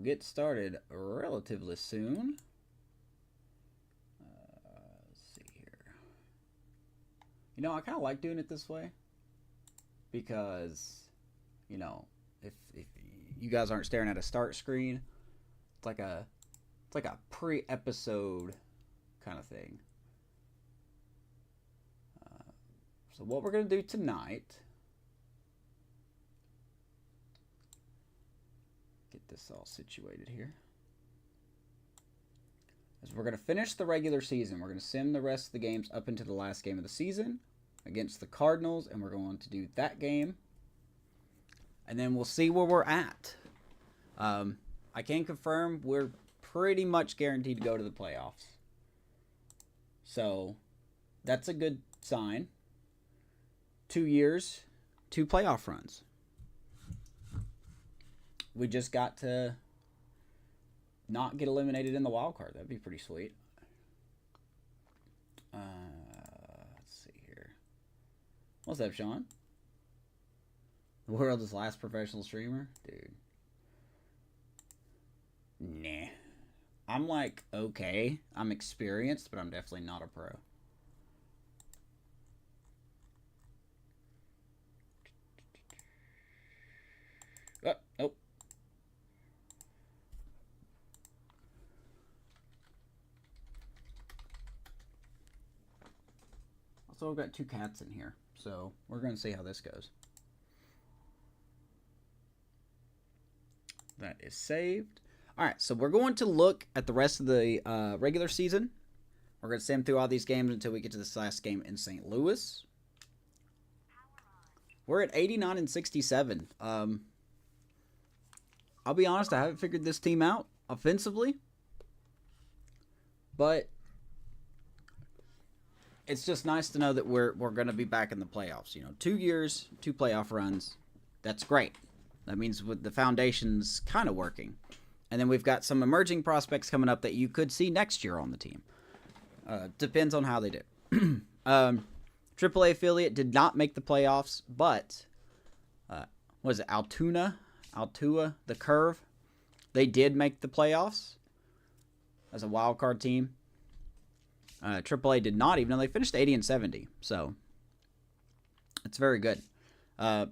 get started relatively soon. Let's see here. You know, I kind of like doing it this way because, you know, if you guys aren't staring at a start screen, it's like a pre-episode kind of thing. So what we're going to do tonight, get this all situated here, is we're going to finish the regular season. We're going to sim the rest of the games up into the last game of the season against the Cardinals, and we're going to do that game. And then we'll see where we're at. I can confirm we're pretty much guaranteed to go to the playoffs. So that's a good sign. 2 years, 2 playoff runs. We just got to not get eliminated in the wild card. That'd be pretty sweet. Let's see here. What's up, Sean? The world's last professional streamer? Dude. Nah. I'm like, okay. I'm experienced, but I'm definitely not a pro. Oh. Also, I've got 2 cats in here, so we're going to see how this goes. That is saved. All right, so we're going to look at the rest of the regular season. We're going to sim through all these games until we get to this last game in St. Louis. We're at 89 and 67. I'll be honest, I haven't figured this team out offensively. But it's just nice to know that we're going to be back in the playoffs. You know, 2 years, 2 playoff runs. That's great. That means with the foundation's kind of working. And then we've got some emerging prospects coming up that you could see next year on the team. Depends on how they do. AAA affiliate did not make the playoffs, but was it Altua, the Curve? They did make the playoffs as a wild card team. AAA did not, even though they finished 80 and 70. So it's very good.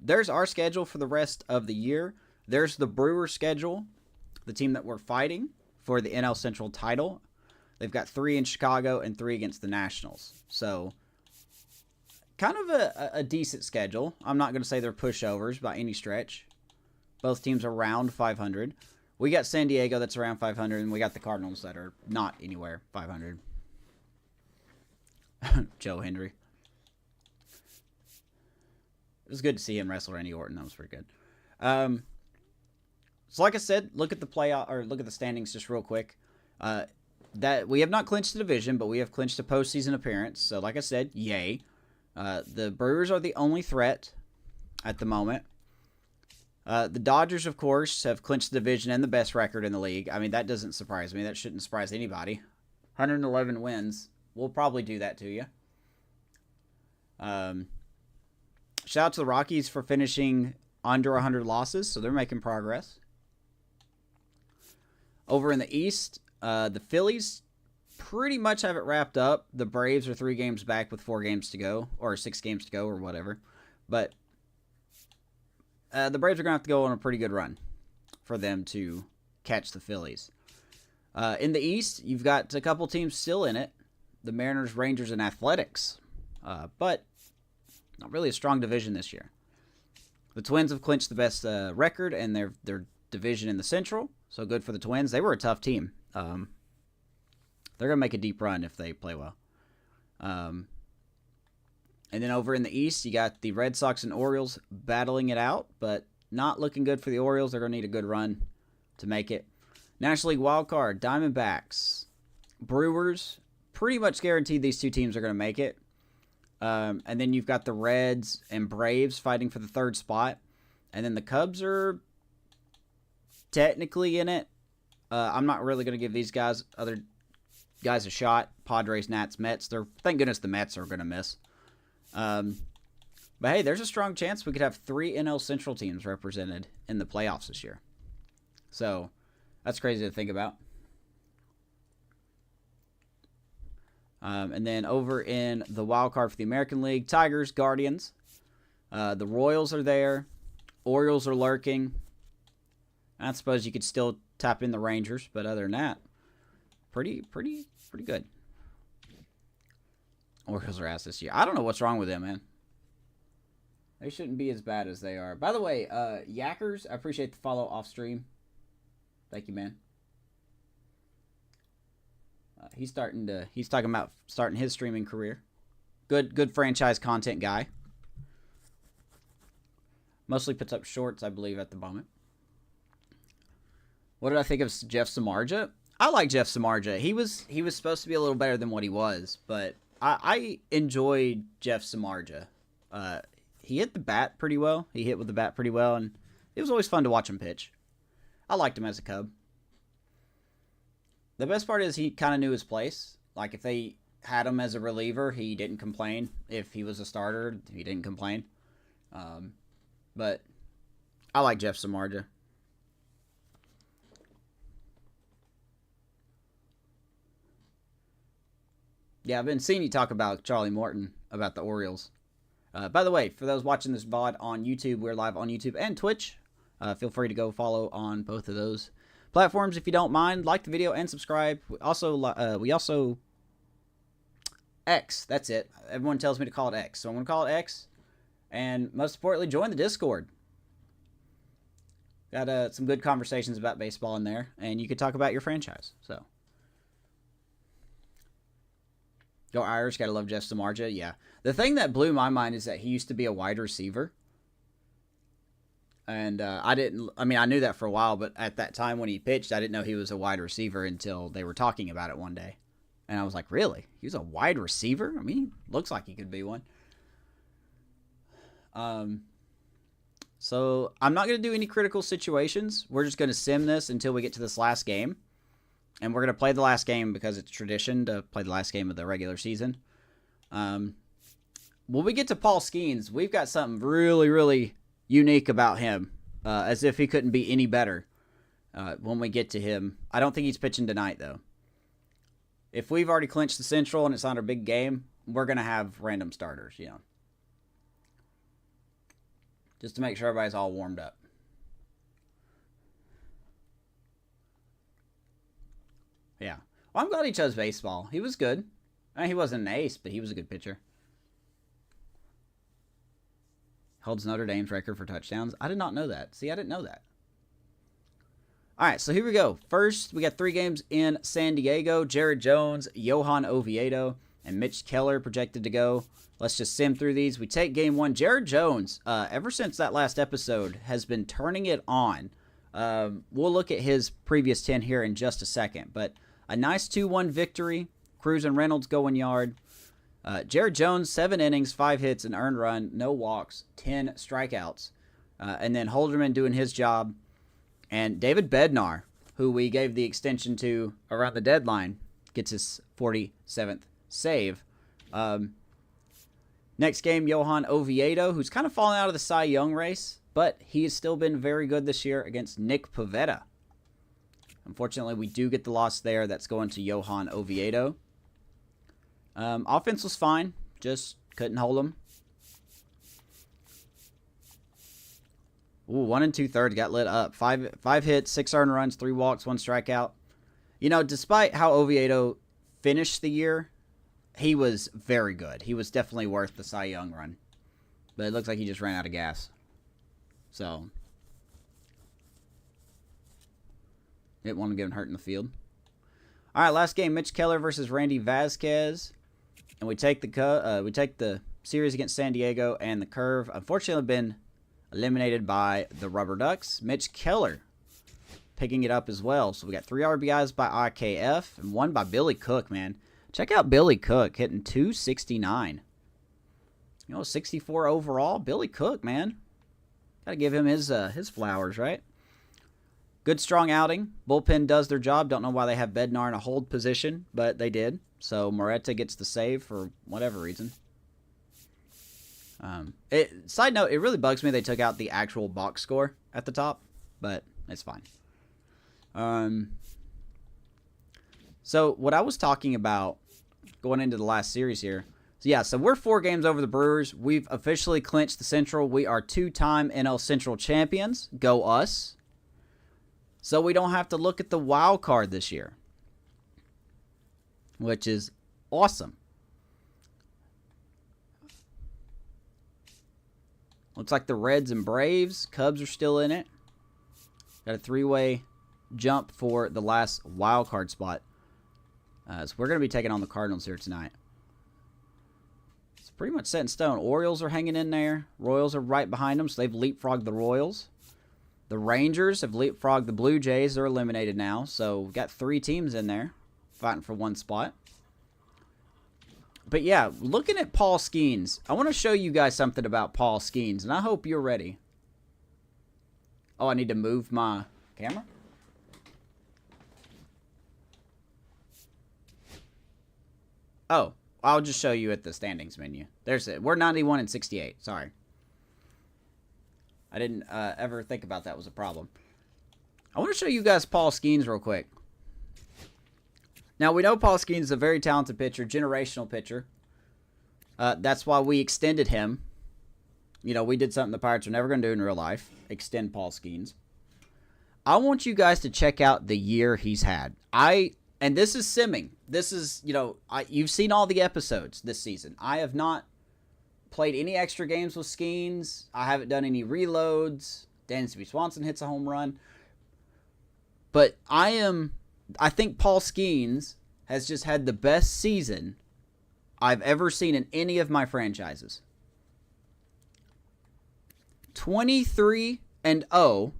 There's our schedule for the rest of the year. There's the Brewers schedule, the team that we're fighting for the NL Central title. They've got 3 in Chicago and 3 against the Nationals. So kind of a decent schedule. I'm not going to say they're pushovers by any stretch. Both teams are around 500. We got San Diego that's around 500, and we got the Cardinals that are not anywhere 500. Joe Hendry. It was good to see him wrestle Randy Orton. That was pretty good. So like I said, look at the look at the standings just real quick. That we have not clinched the division, but we have clinched a postseason appearance. So like I said, yay. The Brewers are the only threat at the moment. The Dodgers, of course, have clinched the division and the best record in the league. I mean, that doesn't surprise me. That shouldn't surprise anybody. 111 wins. We'll probably do that to you. Shout out to the Rockies for finishing under 100 losses, so they're making progress. Over in the East, the Phillies pretty much have it wrapped up. The Braves are 3 games back with 4 games to go, or 6 games to go, or whatever. But the Braves are going to have to go on a pretty good run for them to catch the Phillies. In the East, you've got a couple teams still in it. The Mariners, Rangers, and Athletics. But not really a strong division this year. The Twins have clinched the best record in their division in the Central. So good for the Twins. They were a tough team. They're going to make a deep run if they play well. And then over in the East, you got the Red Sox and Orioles battling it out, but not looking good for the Orioles. They're going to need a good run to make it. National League wildcard, Diamondbacks, Brewers. Pretty much guaranteed these 2 teams are going to make it. And then you've got the Reds and Braves fighting for the 3rd spot. And then the Cubs are technically in it. I'm not really going to give these other guys a shot. Padres, Nats, Mets. Thank goodness the Mets are going to miss. But hey, there's a strong chance we could have 3 NL Central teams represented in the playoffs this year. So That's crazy to think about. And then over in the wild card for the American League, Tigers, Guardians. The Royals are there. Orioles are lurking. I suppose you could still tap in the Rangers, but other than that, pretty good. Orioles are ass this year. I don't know what's wrong with them, man. They shouldn't be as bad as they are. By the way, Yackers, I appreciate the follow off stream. Thank you, man. He's talking about starting his streaming career. Good franchise content guy. Mostly puts up shorts, I believe, at the moment. What did I think of Jeff Samardzija? I like Jeff Samardzija. He was supposed to be a little better than what he was, but I enjoyed Jeff Samardzija. He hit the bat pretty well. He hit with the bat pretty well, and it was always fun to watch him pitch. I liked him as a Cub. The best part is he kind of knew his place. Like, if they had him as a reliever, he didn't complain. If he was a starter, he didn't complain. But I like Jeff Samardzija. Yeah, I've been seeing you talk about Charlie Morton, about the Orioles. By the way, for those watching this VOD on YouTube, we're live on YouTube and Twitch. Feel free to go follow on both of those platforms if you don't mind. Like the video and subscribe. We also X. That's it. Everyone tells me to call it X, so I'm going to call it X. And most importantly, join the Discord. Got some good conversations about baseball in there, and you can talk about your franchise. So, go Irish. Gotta love Jeff Samardzija. Yeah. The thing that blew my mind is that he used to be a wide receiver. And I knew that for a while, but at that time when he pitched, I didn't know he was a wide receiver until they were talking about it one day. And I was like, really? He was a wide receiver? I mean, he looks like he could be one. So I'm not going to do any critical situations. We're just going to sim this until we get to this last game. And we're going to play the last game because it's tradition to play the last game of the regular season. When we get to Paul Skenes, we've got something really, really unique about him. As if he couldn't be any better when we get to him. I don't think he's pitching tonight, though. If we've already clinched the Central and it's not our big game, we're going to have random starters, you know. Just to make sure everybody's all warmed up. Yeah. Well, I'm glad he chose baseball. He was good. I mean, he wasn't an ace, but he was a good pitcher. Holds Notre Dame's record for touchdowns. I did not know that. See, I didn't know that. All right, so here we go. First, we got 3 games in San Diego. Jared Jones, Johan Oviedo, and Mitch Keller projected to go. Let's just sim through these. We take game 1. Jared Jones, ever since that last episode, has been turning it on. We'll look at his previous 10 here in just a second. But a nice 2-1 victory. Cruz and Reynolds going yard. Jared Jones, 7 innings, 5 hits, an earned run, no walks, 10 strikeouts. And then Holderman doing his job. And David Bednar, who we gave the extension to around the deadline, gets his 47th save. Next game, Johan Oviedo, who's kind of fallen out of the Cy Young race, but he has still been very good this year against Nick Pivetta. Unfortunately, we do get the loss there. That's going to Johan Oviedo. Offense was fine, just couldn't hold him. Ooh, 1 2/3 got lit up. Five hits, 6 earned runs, 3 walks, 1 strikeout. You know, despite how Oviedo finished the year, he was very good. He was definitely worth the Cy Young run. But it looks like he just ran out of gas. So, didn't want to get him hurt in the field. All right, last game, Mitch Keller versus Randy Vasquez. And we take the series against San Diego, and the Curve, unfortunately, been eliminated by the Rubber Ducks. Mitch Keller picking it up as well. So we got 3 RBIs by IKF and 1 by Billy Cook, man. Check out Billy Cook hitting .269. You know, 64 overall. Billy Cook, man. Got to give him his flowers, right? Good, strong outing. Bullpen does their job. Don't know why they have Bednar in a hold position, but they did. So Moreta gets the save for whatever reason. Side note, it really bugs me they took out the actual box score at the top, but it's fine. So what I was talking about going into the last series here. So yeah, so we're 4 games over the Brewers. We've officially clinched the Central. We are 2-time NL Central champions. Go us. So we don't have to look at the wild card this year, which is awesome. Looks like the Reds and Braves, Cubs are still in it. Got a 3-way jump for the last wild card spot. So we're going to be taking on the Cardinals here tonight. It's pretty much set in stone. Orioles are hanging in there. Royals are right behind them, so they've leapfrogged the Royals. The Rangers have leapfrogged the Blue Jays. They're eliminated now, so we've got 3 teams in there fighting for 1 spot. But yeah, looking at Paul Skenes, I want to show you guys something about Paul Skenes, and I hope you're ready. Oh, I need to move my camera? Oh, I'll just show you at the standings menu. There's it. We're 91 and 68. Sorry. I didn't ever think about that was a problem. I want to show you guys Paul Skenes real quick. Now, we know Paul Skenes is a very talented pitcher, generational pitcher. That's why we extended him. You know, we did something the Pirates are never going to do in real life. Extend Paul Skenes. I want you guys to check out the year he's had. And this is simming. This is, you know, you've seen all the episodes this season. I have not played any extra games with Skenes. I haven't done any reloads. Dansby Swanson hits a home run. But I think Paul Skenes has just had the best season I've ever seen in any of my franchises. 23-0,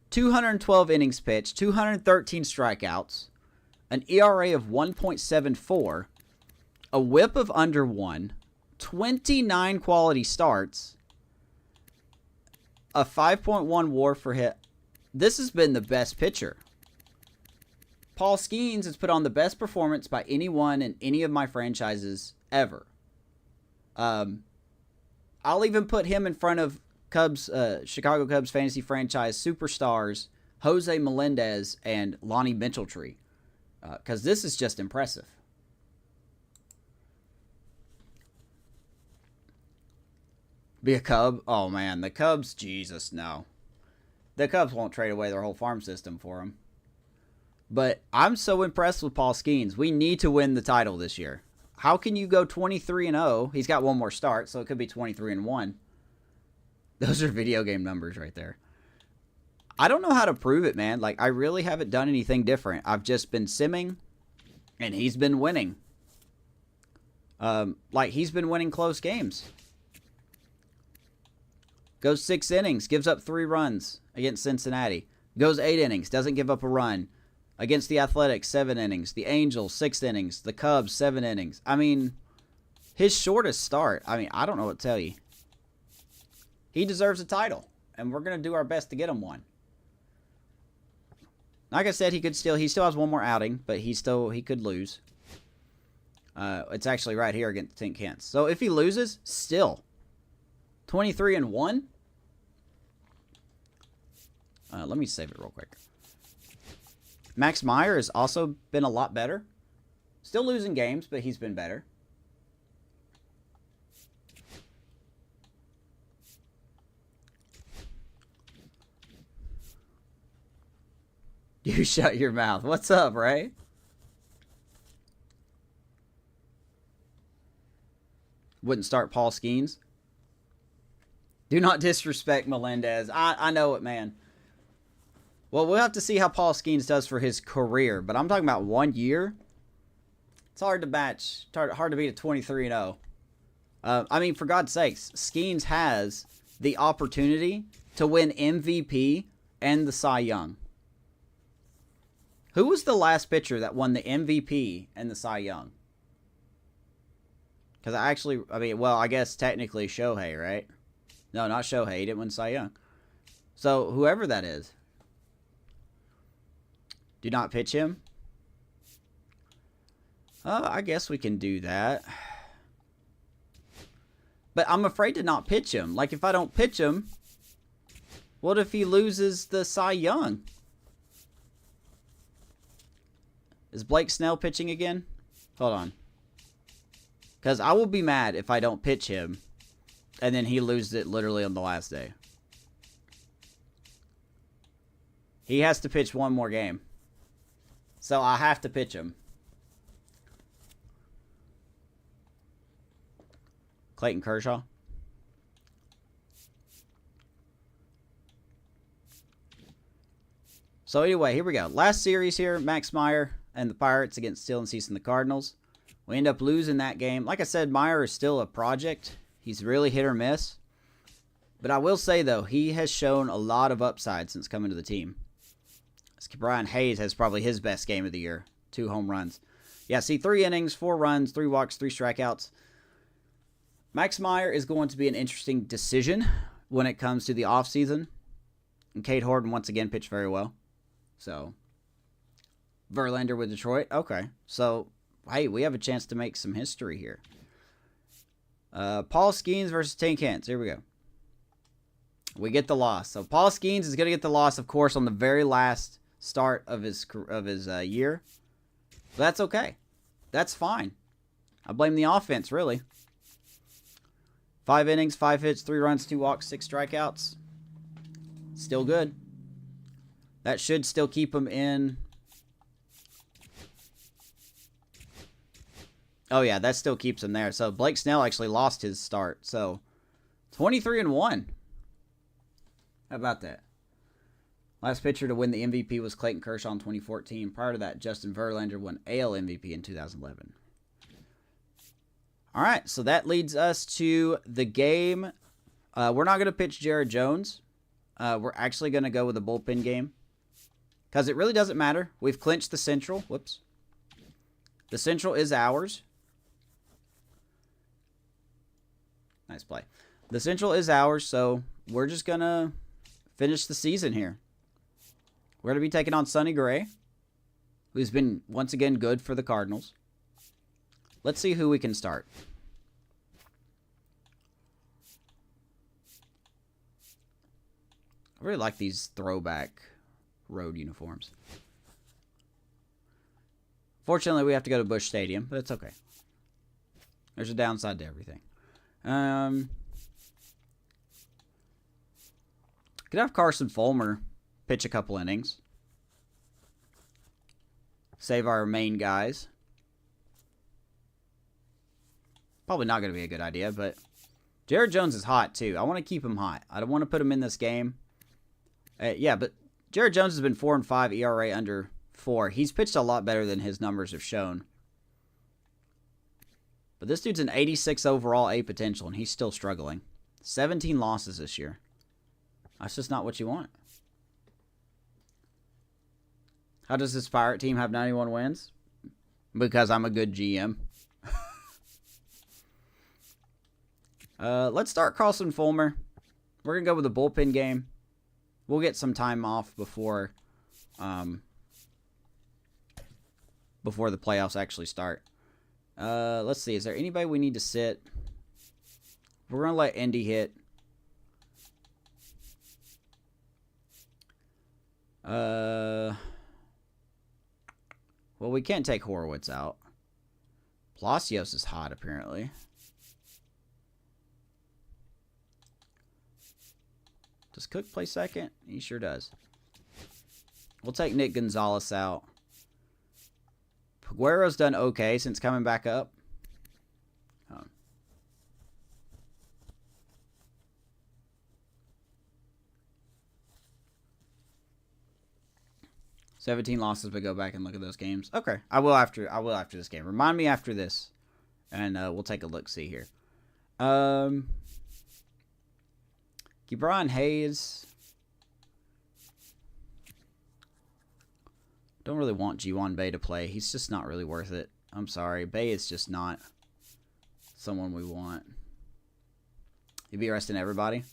212 innings pitched, 213 strikeouts, an ERA of 1.74, a whip of under 1, 29 quality starts, a 5.1 WAR for hit. This has been the best pitcher. Paul Skenes has put on the best performance by anyone in any of my franchises ever. I'll even put him in front of Chicago Cubs fantasy franchise superstars Jose Melendez and Lonnie Mitchelltree, because this is just impressive. Be a Cub? Oh man, the Cubs, Jesus, no. The Cubs won't trade away their whole farm system for him. But I'm so impressed with Paul Skenes. We need to win the title this year. How can you go 23-0? He's got 1 more start, so it could be 23-1. Those are video game numbers right there. I don't know how to prove it, man. Like, I really haven't done anything different. I've just been simming, and he's been winning. He's been winning close games. Goes 6 innings, gives up 3 runs against Cincinnati. Goes 8 innings, doesn't give up a run. Against the Athletics, 7 innings. The Angels, 6 innings. The Cubs, 7 innings. I mean, his shortest start, I don't know what to tell you. He deserves a title, and we're going to do our best to get him one. Like I said, he still has 1 more outing, but he could lose. It's actually right here against St. Kent's. So if he loses, still 23-1. Let me save it real quick. Max Meyer has also been a lot better. Still losing games, but he's been better. You shut your mouth. What's up, Ray? Wouldn't start Paul Skenes. Do not disrespect Melendez. I know it, man. Well, we'll have to see how Paul Skenes does for his career. But I'm talking about 1 year. It's hard to match. Hard to beat a 23-0. I mean, for God's sakes, Skenes has the opportunity to win MVP and the Cy Young. Who was the last pitcher that won the MVP and the Cy Young? Because I guess technically Shohei, right? No, not Shohei. He didn't win Cy Young. So, whoever that is. Do not pitch him. I guess we can do that. But I'm afraid to not pitch him. Like, if I don't pitch him, what if he loses the Cy Young? Is Blake Snell pitching again? Hold on. Because I will be mad if I don't pitch him and then he loses it literally on the last day. He has to pitch one more game. So I have to pitch him. Clayton Kershaw. So anyway, here we go. Last series here, Max Meyer and the Pirates against Steele and Cease and the Cardinals. We end up losing that game. Like I said, Meyer is still a project. He's really hit or miss. But I will say, though, he has shown a lot of upside since coming to the team. Brian Hayes has probably his best game of the year. 2 home runs. Yeah, see, 3 innings, 4 runs, 3 walks, 3 strikeouts. Max Meyer is going to be an interesting decision when it comes to the offseason. And Cade Horton once again pitched very well. So, Verlander with Detroit. Okay. So, hey, we have a chance to make some history here. Paul Skenes versus Tank Hens. Here we go. We get the loss. So, Paul Skenes is going to get the loss, of course, on the very last start of his year. But that's okay. That's fine. I blame the offense, really. 5 innings, 5 hits, 3 runs, 2 walks, 6 strikeouts. Still good. That should still keep him in. Oh, yeah, that still keeps him there. So, Blake Snell actually lost his start. So, 23-1. How about that? Last pitcher to win the MVP was Clayton Kershaw in 2014. Prior to that, Justin Verlander won AL MVP in 2011. All right, so that leads us to the game. We're not going to pitch Jared Jones. We're actually going to go with a bullpen game. Because it really doesn't matter. We've clinched the Central. Whoops. The Central is ours. Nice play. The Central is ours, so we're just going to finish the season here. We're going to be taking on Sonny Gray, who's been, once again, good for the Cardinals. Let's see who we can start. I really like these throwback road uniforms. Fortunately, we have to go to Busch Stadium, but it's okay. There's a downside to everything. Could have Carson Fulmer pitch a couple innings. Save our main guys. Probably not going to be a good idea, but Jared Jones is hot, too. I want to keep him hot. I don't want to put him in this game. Yeah, but Jared Jones has been 4-5, ERA under 4. He's pitched a lot better than his numbers have shown. But this dude's an 86 overall A potential, and he's still struggling. 17 losses this year. That's just not what you want. How does this Pirate team have 91 wins? Because I'm a good GM. Let's start Carson Fulmer. We're going to go with a bullpen game. We'll get some time off before the playoffs actually start. Let's see. Is there anybody we need to sit? We're going to let Indy hit. Well, we can't take Horowitz out. Palacios is hot, apparently. Does Cook play second? He sure does. We'll take Nick Gonzalez out. Paguero's done okay since coming back up. 17 losses, but go back and look at those games. Okay, I will after this game. Remind me after this, and we'll take a look-see here. Brian Hayes. Don't really want G1 Bay to play. He's just not really worth it. I'm sorry. Bay is just not someone we want. You be arresting everybody?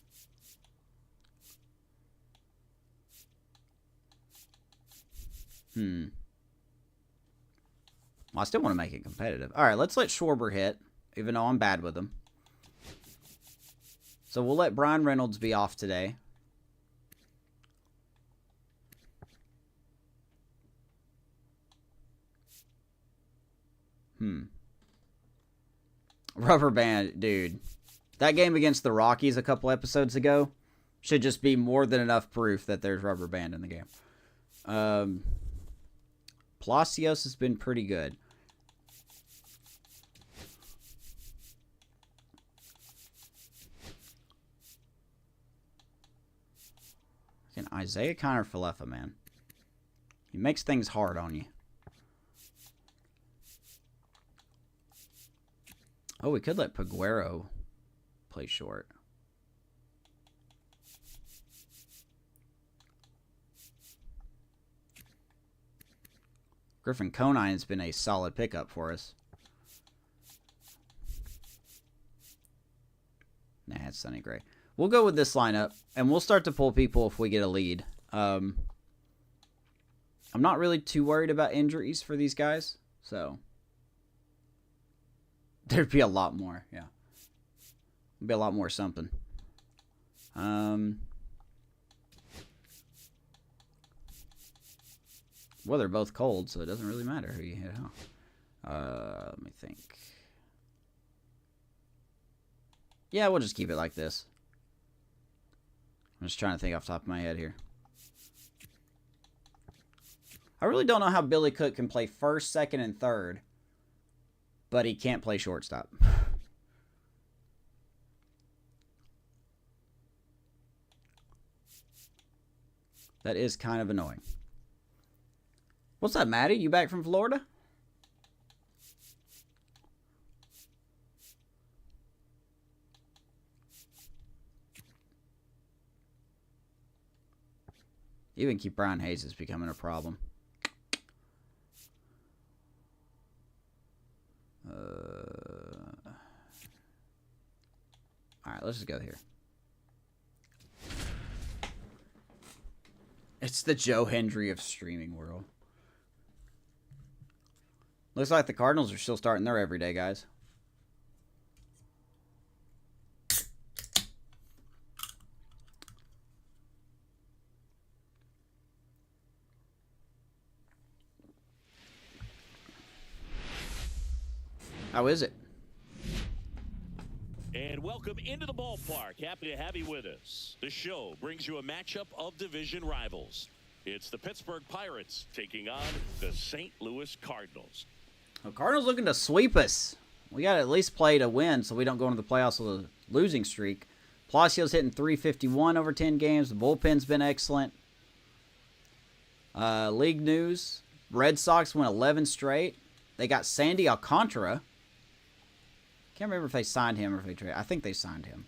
Well, I still want to make it competitive. All right, let's let Schwarber hit, even though I'm bad with him. So we'll let Brian Reynolds be off today. Rubber band, dude. That game against the Rockies a couple episodes ago should just be more than enough proof that there's rubber band in the game. Palacios has been pretty good. And Isaiah Connor Falefa, man. He makes things hard on you. Oh, we could let Peguero play short. Griffin Conine has been a solid pickup for us. Nah, it's Sonny Gray. We'll go with this lineup, and we'll start to pull people if we get a lead. I'm not really too worried about injuries for these guys, so there'd be a lot more, yeah. There'd be a lot more something. Well, they're both cold, so it doesn't really matter who you hit, huh? Let me think. Yeah, we'll just keep it like this. I'm just trying to think off the top of my head here. I really don't know how Billy Cook can play first, second, and third, but he can't play shortstop. That is kind of annoying. What's up, Maddie? You back from Florida? Even keep Brian Hayes is becoming a problem. Alright, let's just go here. It's the Joe Hendry of streaming world. Looks like the Cardinals are still starting their everyday guys. How is it? And welcome into the ballpark. Happy to have you with us. The show brings you a matchup of division rivals. It's the Pittsburgh Pirates taking on the St. Louis Cardinals. Well, Cardinals looking to sweep us. We got to at least play to win so we don't go into the playoffs with a losing streak. Palacios hitting .351 over 10 games. The bullpen's been excellent. League news. Red Sox went 11 straight. They got Sandy Alcantara. Can't remember if they signed him or if they traded. I think they signed him.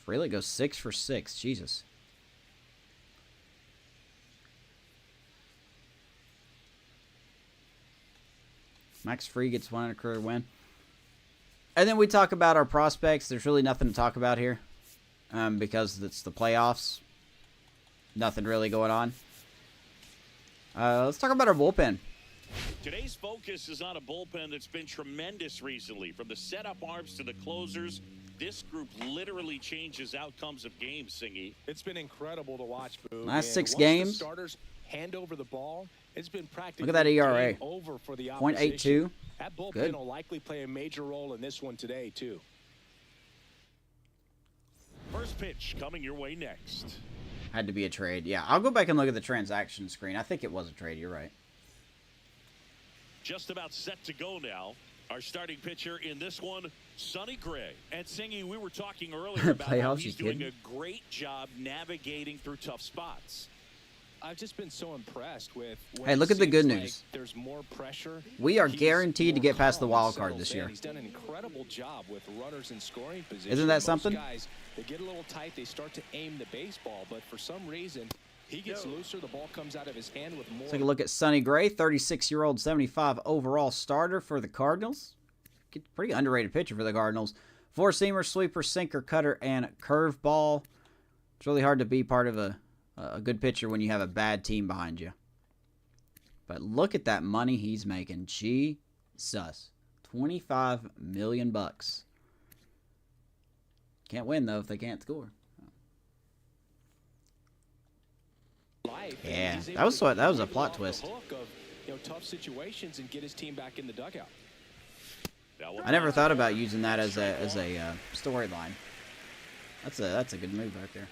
Freely goes 6 for 6. Jesus. Max Free gets 1 career win. And then we talk about our prospects. There's really nothing to talk about here. Because it's the playoffs. Nothing really going on. Let's talk about our bullpen. Today's focus is on a bullpen that's been tremendous recently. From the setup arms to the closers, this group literally changes outcomes of games, Singy. It's been incredible to watch, Boo. Last 6 games. Starters hand over the ball. It's been practically look at that ERA. Over for the .82. That bullpen Good. will likely play a major role in this one today, too. First pitch coming your way next. Had to be a trade. Yeah, I'll go back and look at the transaction screen. I think it was a trade. You're right. Just about set to go now. Our starting pitcher in this one, Sonny Gray. And Singy, we were talking earlier about how he's doing a great job navigating through tough spots. I've just been so impressed with. Hey, look at the good news. Like there's more pressure. We are guaranteed to get past the wild card this year. He's done an incredible job with runners in scoring position. Isn't that something? Guys, they get a little tight. They start to aim the baseball, but for some reason, he gets looser. The ball comes out of his hand with more. Take a look at Sonny Gray, 36-year-old, 75 overall starter for the Cardinals. Pretty underrated pitcher for the Cardinals. 4-seamer, sweeper, sinker, cutter, and curveball. It's really hard to be part of a good pitcher when you have a bad team behind you. But look at that money he's making. Jesus. $25 million. Can't win, though, if they can't score. life. Yeah, And he's that able was to what that was a wiggle plot off the twist. hook of, tough situations and get his team back in the dugout. I never thought about using that as a storyline. That's a good move right there.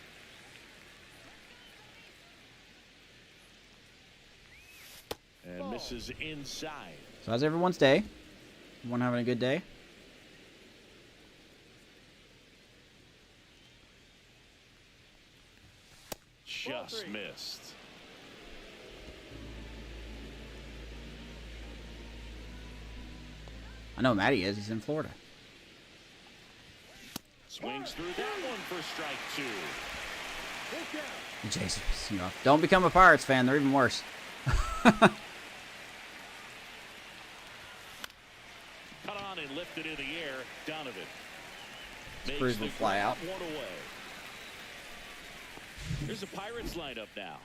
And misses inside. So how's everyone's day? Everyone having a good day? Just missed. I know Matty is. He's in Florida. Swings through that one for strike 2. Jesus, don't become a Pirates fan. They're even worse. Cut on and lifted in the air. Donovan. Cruz will fly out. One away. Here's the Pirates lineup now.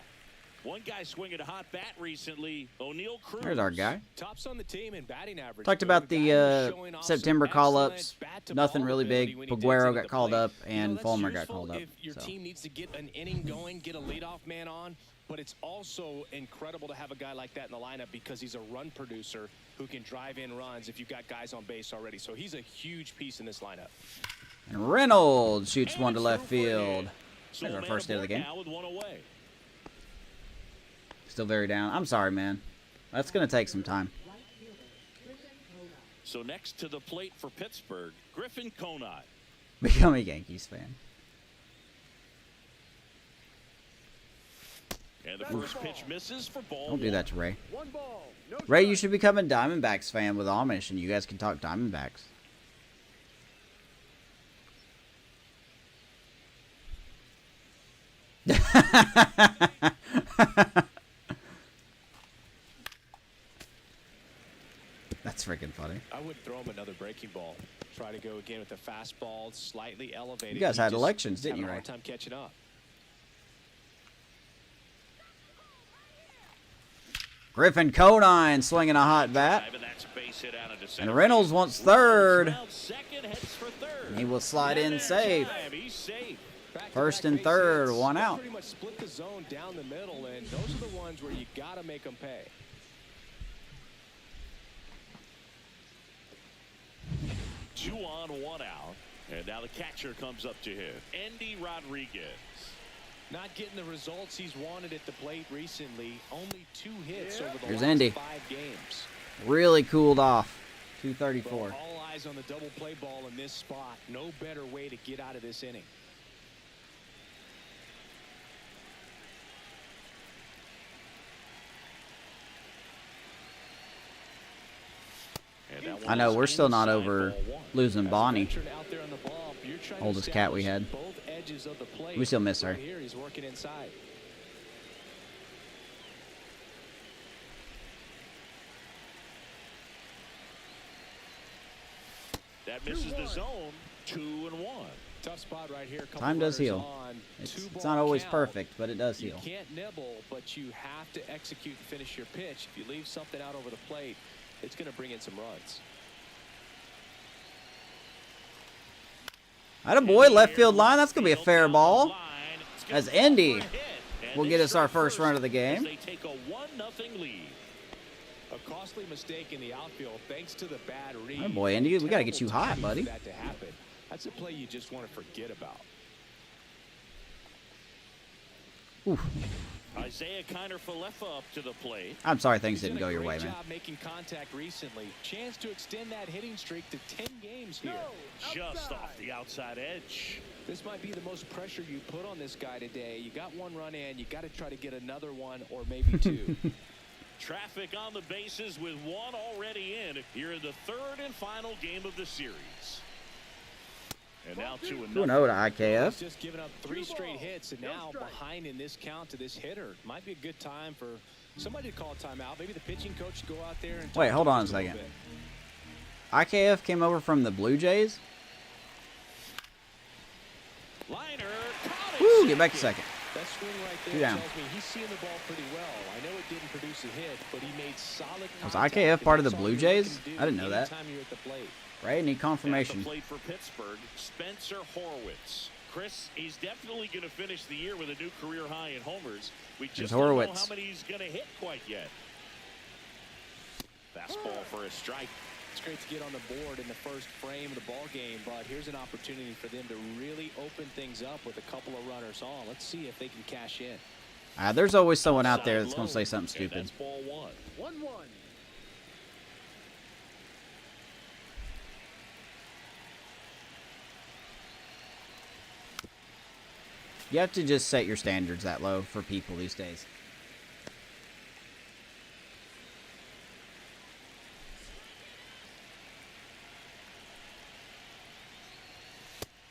One guy swinging a hot bat recently, O'Neal Cruz. There's our guy. Tops on the team in batting average. Talked about the September call-ups. Nothing really big. Paguero got called up, and Fulmer got called up. If your team needs to get an inning going, get a leadoff man on, but it's also incredible to have a guy like that in the lineup because he's a run producer who can drive in runs if you've got guys on base already. So he's a huge piece in this lineup. And Reynolds shoots one to left field. There's our first hit of the game. Still very down. I'm sorry, man. That's going to take some time. So next to the plate for Pittsburgh, Griffin Conrad. Become a Yankees fan. And the first pitch misses for ball. Don't do that to Ray. Ray, you should become a Diamondbacks fan with Amish, and you guys can talk Diamondbacks. That's freaking funny. I would throw him another breaking ball. Try to go again with the fastball, slightly elevated. You guys had elections, didn't you, Ray? Ray? Hard time catching up. Griffin Conine swinging a hot bat. And Reynolds wants third. And he will slide in safe. First and third, one out. Pretty much split the zone down the middle, and those are the ones where you got to make them pay. Two on, one out. And now the catcher comes up to hit. Andy Rodriguez. Not getting the results he's wanted at the plate recently. Only 2 hits over the Here's last Andy. 5 games. Really cooled off. 234. Well, all eyes on the double play ball in this spot. No better way to get out of this inning. I know, we're still not over losing Bonnie. Oldest cat we had. We still miss her. He's working inside. That misses the zone. 2-1. Tough spot right here. Time does heal. It's not always perfect, but it does heal. You can't nibble, but you have to execute and finish your pitch. If you leave something out over the plate, it's going to bring in some runs. Attaboy, left field line. That's going to be a fair ball. As Andy will get us our first run of the game. They take a 1-0 lead. A costly mistake in the outfield thanks to the bad read. Oh boy, Andy, we got to get you hot, buddy. That to happen. That's a play you just want to forget about. Oof. Isaiah Kiner-Falefa up to the plate. I'm sorry things didn't go your way, man. Great job making contact recently. Chance to extend that hitting streak to 10 games here. Just off the outside edge. This might be the most pressure you put on this guy today. You got 1 run in. You got to try to get another 1 or maybe 2. Traffic on the bases with 1 already in here in the 3rd and final game of the series. And now 2-0 to IKF. Just giving up 3 straight hits and now behind in this count to this hitter. Might be a good time for somebody to call a timeout. Maybe the pitching coach to go out there and wait, hold on a second. IKF came over from the Blue Jays. Liner, woo, get back to second. That swing right there 2 down. tells me he's seeing the ball pretty well. I know it didn't produce a hit, but he made solid Was contact. IKF part of the That's all Blue you Jays? can do I didn't know that. anytime you're at the plate. Right, need At confirmation. the plate for Pittsburgh, Spencer Horwitz. Chris, he's definitely going to finish the year with a new career high in homers. We just There's don't know Horowitz. how many he's going to hit quite yet. Fastball for a strike. It's great to get on the board in the first frame of the ball game, but here's an opportunity for them to really open things up with a couple of runners on. Let's see if they can cash in. There's always someone out there that's going to say something And stupid. that's ball one. 1-1. You have to just set your standards that low for people these days.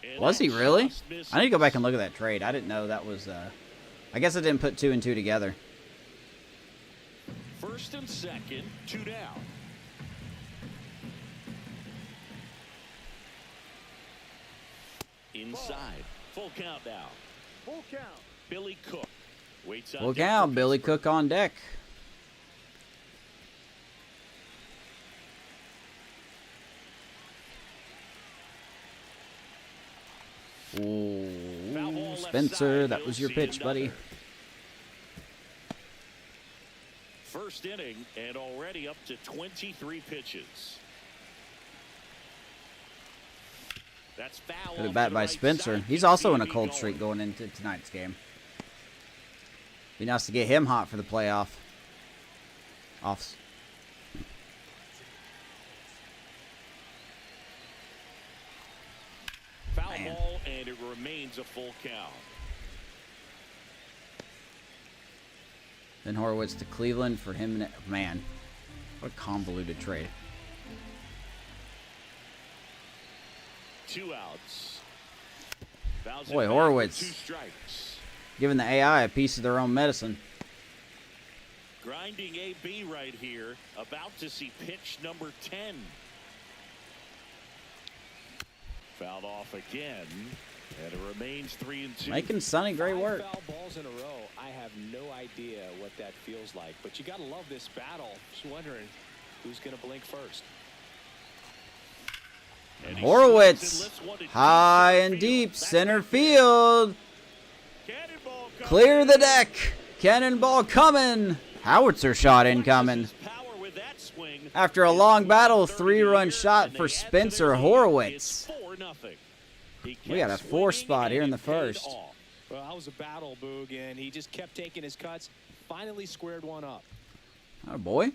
And Was he that really? just misses. I need to go back and look at that trade. I didn't know that was, I guess I didn't put 2 and 2 together. First and second, 2 down. Inside. Full count now. Full count. Billy Cook waits on Look deck out, for Billy Pittsburgh. Cook on deck. Foul ball Ooh, left Spencer, side. that was You'll your see pitch, buddy. another. First inning and already up to 23 pitches. That's foul. Good off bat to the by right Spencer. side. He's also in a Keep cold going. streak going into tonight's game. Be nice to get him hot for the playoff. Offs. Foul Man. ball, and it remains a full count. Then Horowitz to Cleveland for him. Man, what a convoluted trade. 2 outs. Fouls it Boy, back for Horowitz. 2 strikes. Giving the AI a piece of their own medicine. Grinding AB right here. About to see pitch number 10. Fouled off again. And it remains 3 and 2. Making Sonny great 5 work. foul balls in a row. I have no idea what that feels like, but you got to love this battle. Just wondering who's going to blink first. And he Horowitz, swings and lifts one to deep high center and field. deep, Back center to field. Cannonball coming Clear the in. deck. Cannonball coming. Howitzer shot incoming. His power with that swing. After a His long battle, 30 3-run here, shot and for they add to Spencer their lead. Horowitz. It's 4-0. He We got kept a 4 swinging, spot and here in it the paid first. off. Well, that was a battle, Boog, and he just kept taking his cuts. Finally squared one up. Oh boy.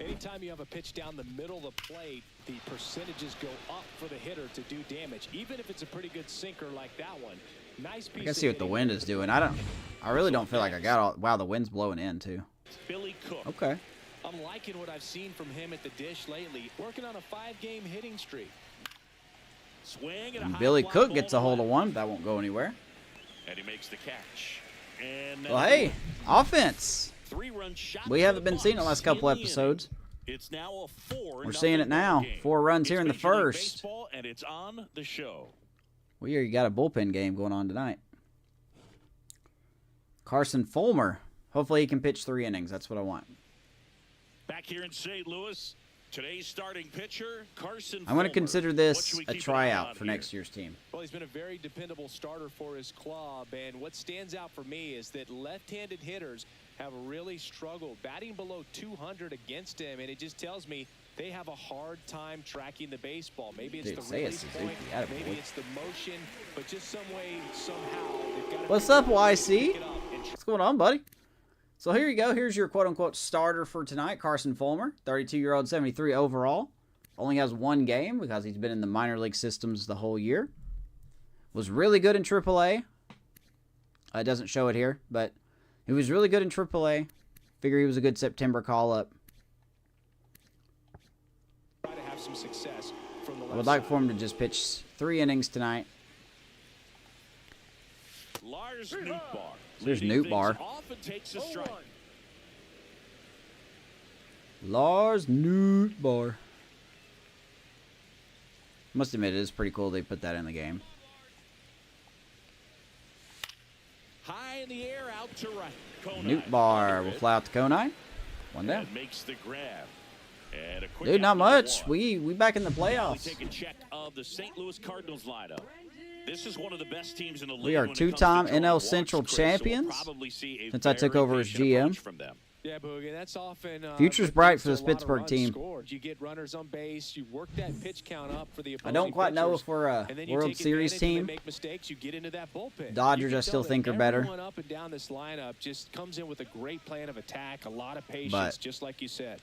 Anytime you have a pitch down the middle of the plate, the percentages go up for the hitter to do damage, even if it's a pretty good sinker like that one. Nice piece. I can of see what the hitting. wind is doing. I really don't feel like I got all. Wow, the wind's blowing in too. Billy Cook. Okay. I'm liking what I've seen from him at the dish lately. Working on a 5-game hitting streak. Swing and a And high Billy fly Cook ball gets a hold of left. one. That won't go anywhere. And he makes the catch. And Well, hey, offense. 3-run shot. We to haven't the been seeing it the Bucks last couple in the episodes. inning. It's now a 4-0 We're seeing it now. ball game. 4 runs It's here in the Major League first. Baseball, and it's on the show. We already got a bullpen game going on tonight. Carson Fulmer. Hopefully he can pitch 3 innings. That's what I want. Back here in St. Louis, today's starting pitcher, Carson I'm going to Fulmer. consider What this should we a keep an eye tryout on for here? next year's team. Well, he's been a very dependable starter for his club, and what stands out for me is that left-handed hitters have really struggled, batting below 200 against him, and it just tells me they have a hard time tracking the baseball. Maybe it's Dude, the say release it's point, Suzuki. Attaboy. maybe it's the motion, but just some way, somehow, they've got to What's figure up, out a way to YC? pick it up and What's going on, buddy? So here you go. Here's your quote-unquote starter for tonight, Carson Fulmer, 32-year-old, 73 overall. Only has 1 game because he's been in the minor league systems the whole year. Was really good in AAA. It doesn't show it here, but he was really good in AAA. Figure he was a good September call-up. try to have some success from the left I would like side. for him to just pitch 3 innings tonight. Lars Nootbaar. There's leading Nootbaar. things off and takes a strike. Lars Nootbaar. Must admit, it is pretty cool they put that in the game. High in the air, out to right. Konai Nootbaar under will it, fly out to Konai. 1 down. and makes the grab. And a quick Dude, out not number much. 1. We back in the Now we playoffs. take a check of the St. Louis Cardinals lineup. This is one of the best teams in the league. We are when it comes to two-time drawing NL walks, Central Chris, so we'll champions probably see a since I took very over as patient GM. approach from them. Yeah, Boogie, that's often Future's bright for this leads to a lot of Pittsburgh runs team. scored. You get runners on base, you work that pitch count up for the I opposing don't quite know pitchers, if we're a and then you World take Series advantage and team. they make mistakes, you get into that bullpen. Dodgers, You I can still tell think, that are better. Everyone up and down this lineup just comes in with a great plan of attack, a lot of patience, But just like you said.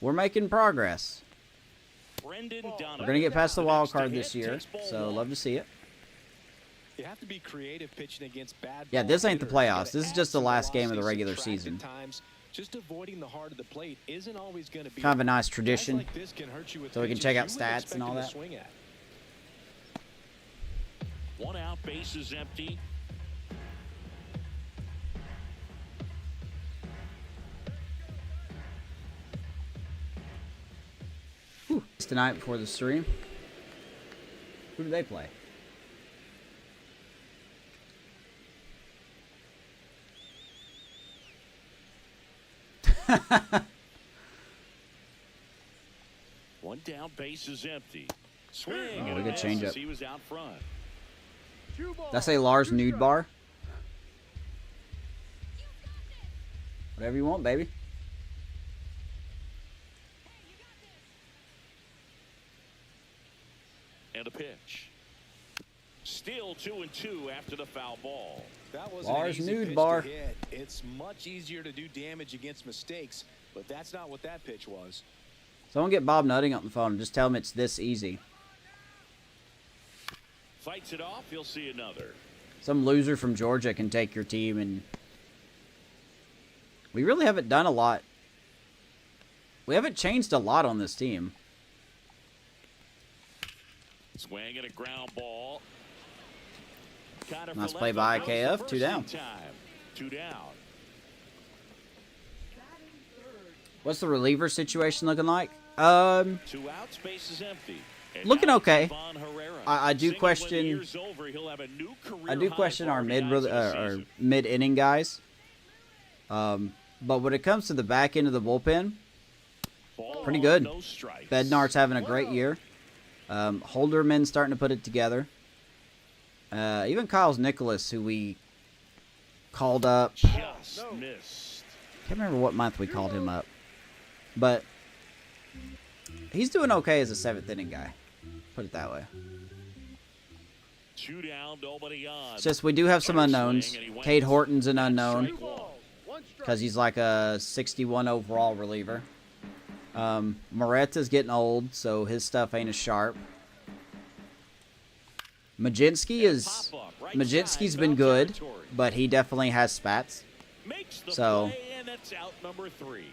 we're making progress. Brendan We're Donovan. going to get past the wild Next to card hit this year, takes ball so one. love to see it. You have to be creative pitching against bad Yeah, ball this ain't the hitters. playoffs. Gotta This is add just the some last game of the velocity, regular subtract season. at times. Just avoiding the heart of the plate isn't always going to be Kind of a nice Guys tradition. like this can hurt you with So we can pitches check you out wouldn't stats expect and all him to that. swing at. One out, base is empty. It's tonight before the stream. Who do they play? One down, base is empty. Swing. Oh, and we a could miss change as up. He was out front. Did I say Lars Nude-Bar? Whatever you want, baby. And a pitch. Still 2-2 after the foul ball. That was Lars an easy pitch Nude-Bar. to hit. It's much easier to do damage against mistakes, but that's not what that pitch was. Someone get Bob Nutting on the phone and just tell him it's this easy. Fights it off. He'll see another. Some loser from Georgia can take your team, and we really haven't done a lot. We haven't changed a lot on this team. Swing and a ground ball. Kind of Nice for play left by field. IKF. First 2 down. in time. 2 down. What's the reliever situation looking like? 2 outs, base is empty. And Looking now okay. Ivan Herrera. I do Single when the question. year's over, he'll have a new career I do high question for our RBIs in the mid season. inning guys. But when it comes to the back end of the bullpen, Ball pretty on, good. No strikes. Bednar's having a great year. Holderman's starting to put it together. Even Kyle's Nicholas, who we called up. Just missed. Can't remember what month we called him up, but he's doing okay as a 7th inning guy. Put it that way. 2 down, nobody on. It's just we do have some unknowns. Cade Horton's an unknown Strike one. because he's like a 61 overall reliever. Moretta's getting old, so his stuff ain't as sharp. Majinski's been good, but he definitely has spats. Makes the So, play, and that's out number 3.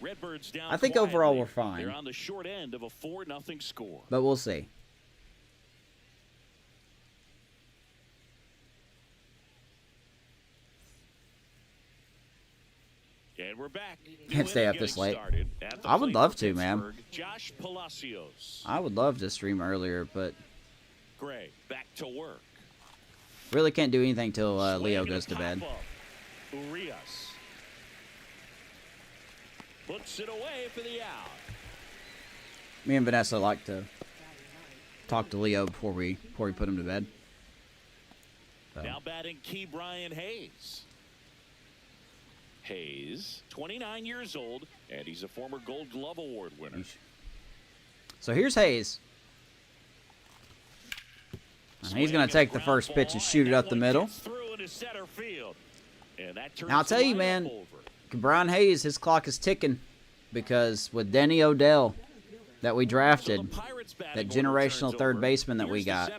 Redbirds down I think overall quietly. we're fine. They're on the short end of a 4-0 score. But we'll see. And we're back. Can't stay up this late. I would love to, man. Josh Palacios. I would love to stream earlier, but Gray back to work. really can't do anything till Swing Leo and a goes to bed. pop-up. Urias puts it away for the out. Me and Vanessa like to talk to Leo before we put him to bed. So. Now batting Key Brian Hayes. Hayes, 29 years old, and he's a former Gold Glove Award winner. So here's Hayes. And he's going to take the first pitch and shoot it up the middle. Now, I'll tell you, man, Brian Hayes, his clock is ticking because with Denny Odell that we drafted, that generational third baseman that we got,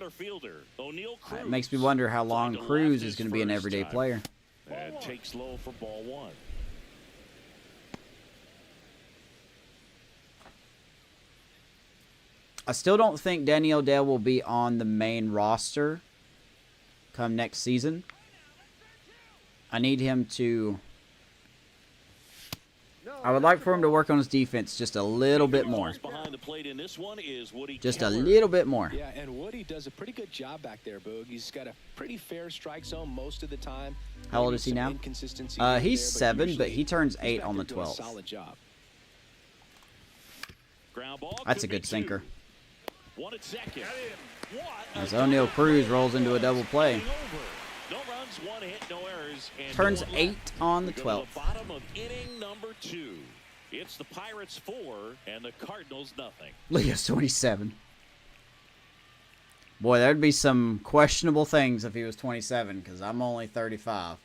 it makes me wonder how long Cruz is going to be an everyday player. And takes low for ball 1. I still don't think Danny Odell will be on the main roster come next season. I need him to... I would like for him to work on his defense just a little bit more. Just a little bit more. Yeah, and Woody does a pretty good job back there, Boog. He's got a pretty fair strike zone most of the time. How old is he now? He's 7, but he turns 8 on the 12th. Solid job. That's a good sinker. One at second. What As a O'Neal double Cruz play. rolls into a double play. No runs, one hit, no errors, and Turns no one 8 left. on the We go to 12th. the bottom of inning number 2. It's the Pirates 4 and the Cardinals nothing. Leo's 27. Boy, there'd be some questionable things if he was 27, because I'm only 35.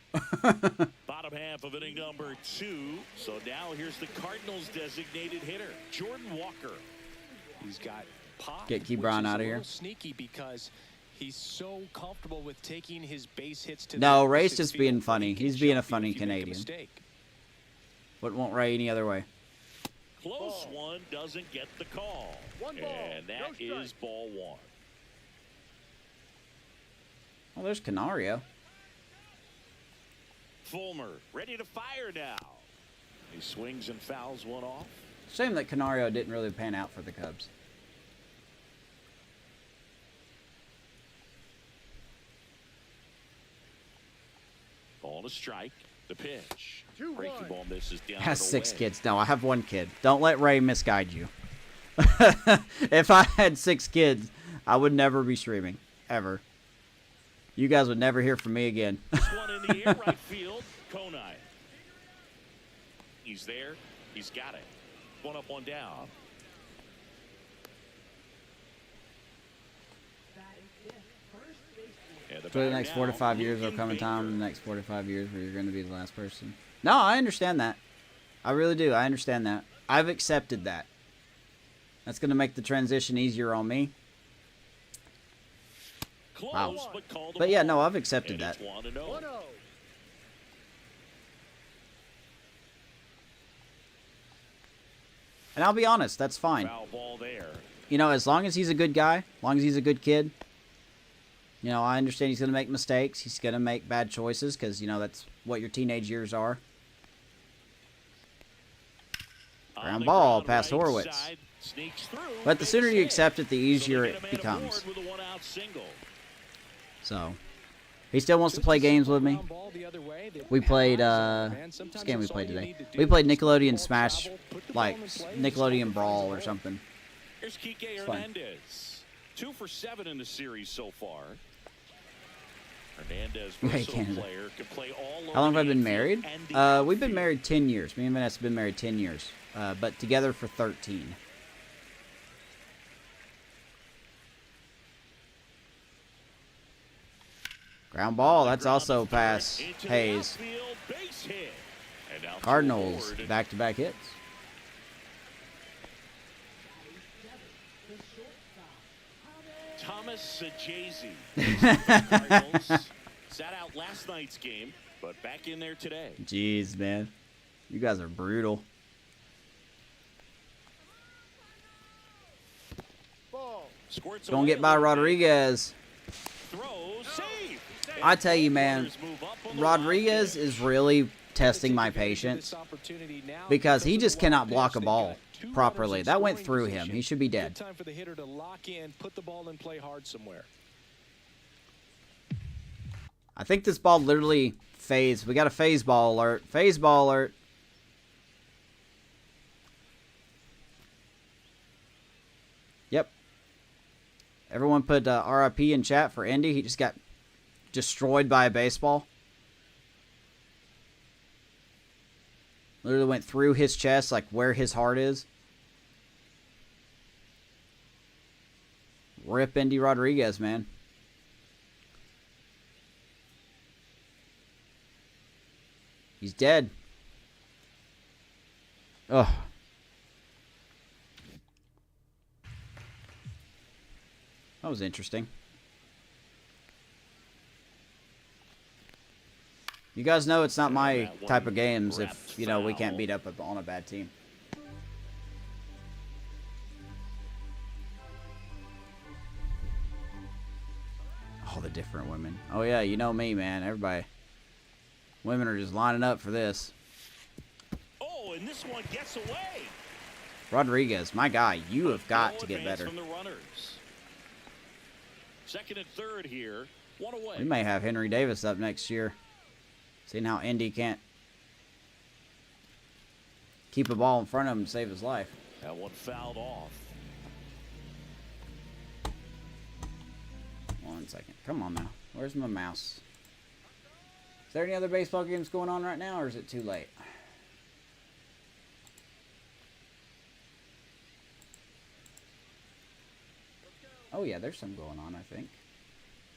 Bottom half of inning number 2. So now here's the Cardinals designated hitter, Jordan Walker. He's got pop. Get Key which Brown is outta a here. little sneaky because he's so comfortable with taking his base hits to No, the Ray's opposite just being field. funny. He can He's being a jump you funny if you make a Canadian. mistake. Wouldn't want Ray any other way. Close one doesn't get the call. And that is ball 1. Oh, there's Canario. Fulmer ready to fire now. He swings and fouls one off. Shame that Canario didn't really pan out for the Cubs. Ball to strike. The pitch. Breaking ball misses down. Has and 6 away. kids. No, I have 1 kid. Don't let Ray misguide you. If I had 6 kids, I would never be streaming. Ever. You guys would never hear from me again. This one in the air, right field. Konai. He's there. He's got it. One up, one down. And For the next batter 4 to now, 5 years, there'll Logan come a time in Baker. the next 4 to 5 years where you're going to be the last person. No, I understand that. I really do. I understand that. I've accepted that. That's going to make the transition easier on me. Close, Wow. but called a But yeah, ball. no, I've accepted And it's that. 1-0. And I'll be honest, that's fine. Foul ball there. You know, as long as he's a good guy, as long as he's a good kid, you know, I understand he's going to make mistakes. He's going to make bad choices because, you know, that's what your teenage years are. On Ground the ball ground, past right Horwitz. side, sneaks through, But the sooner base you hit. accept it, the So easier they get it a man becomes. aboard with a one-out single. So, he still wants to play games with me. We played, what's game we played today? We played Nickelodeon Smash, like, Nickelodeon Brawl or something. Here's Kike fun. Hernandez. 2 for 7 in the series so far. Hernandez, Right, versatile Canada. player, can play all How long over have I the been married? infield and the We've been outfield. married 10 years. Me and Vanessa have been married 10 years. But together for 13. Ground ball. That's also past Into the Hayes. outfield, base hit. And out to Cardinals Ward. back-to-back hits. Thomas Sajazi. Cardinals sat out last night's game, but back in there today. Jeez, man. You guys are brutal. Squirts Don't away get a by little bit. Rodriguez. Throws, save. I tell you, man, Move up on the Rodriguez line. is really testing my patience because he just cannot block a ball properly. That went through him. He should be dead. Good time for the hitter to lock in, put the ball in play hard somewhere. I think this ball literally phased. We got a phase ball alert. Phase ball alert. Yep. Everyone put RIP in chat for Indy. He just got destroyed by a baseball. Literally went through his chest, like where his heart is. Rip Indy Rodriguez, man. He's dead. Ugh. That was interesting. You guys know it's not my type of games if, you know, we can't beat up on a bad team. All the different women. Oh, yeah, you know me, man. Everybody. Women are just lining up for this. Oh, and this one gets away. Rodriguez, my guy, you have got No to get advance better. From the runners. Second and third here. One away. We may have Henry Davis up next year. Seeing how Indy can't keep a ball in front of him to save his life. That one fouled off. second. Come on now. Where's my mouse? Is there any other baseball games going on right now, or is it too late? Oh yeah, there's some going on, I think.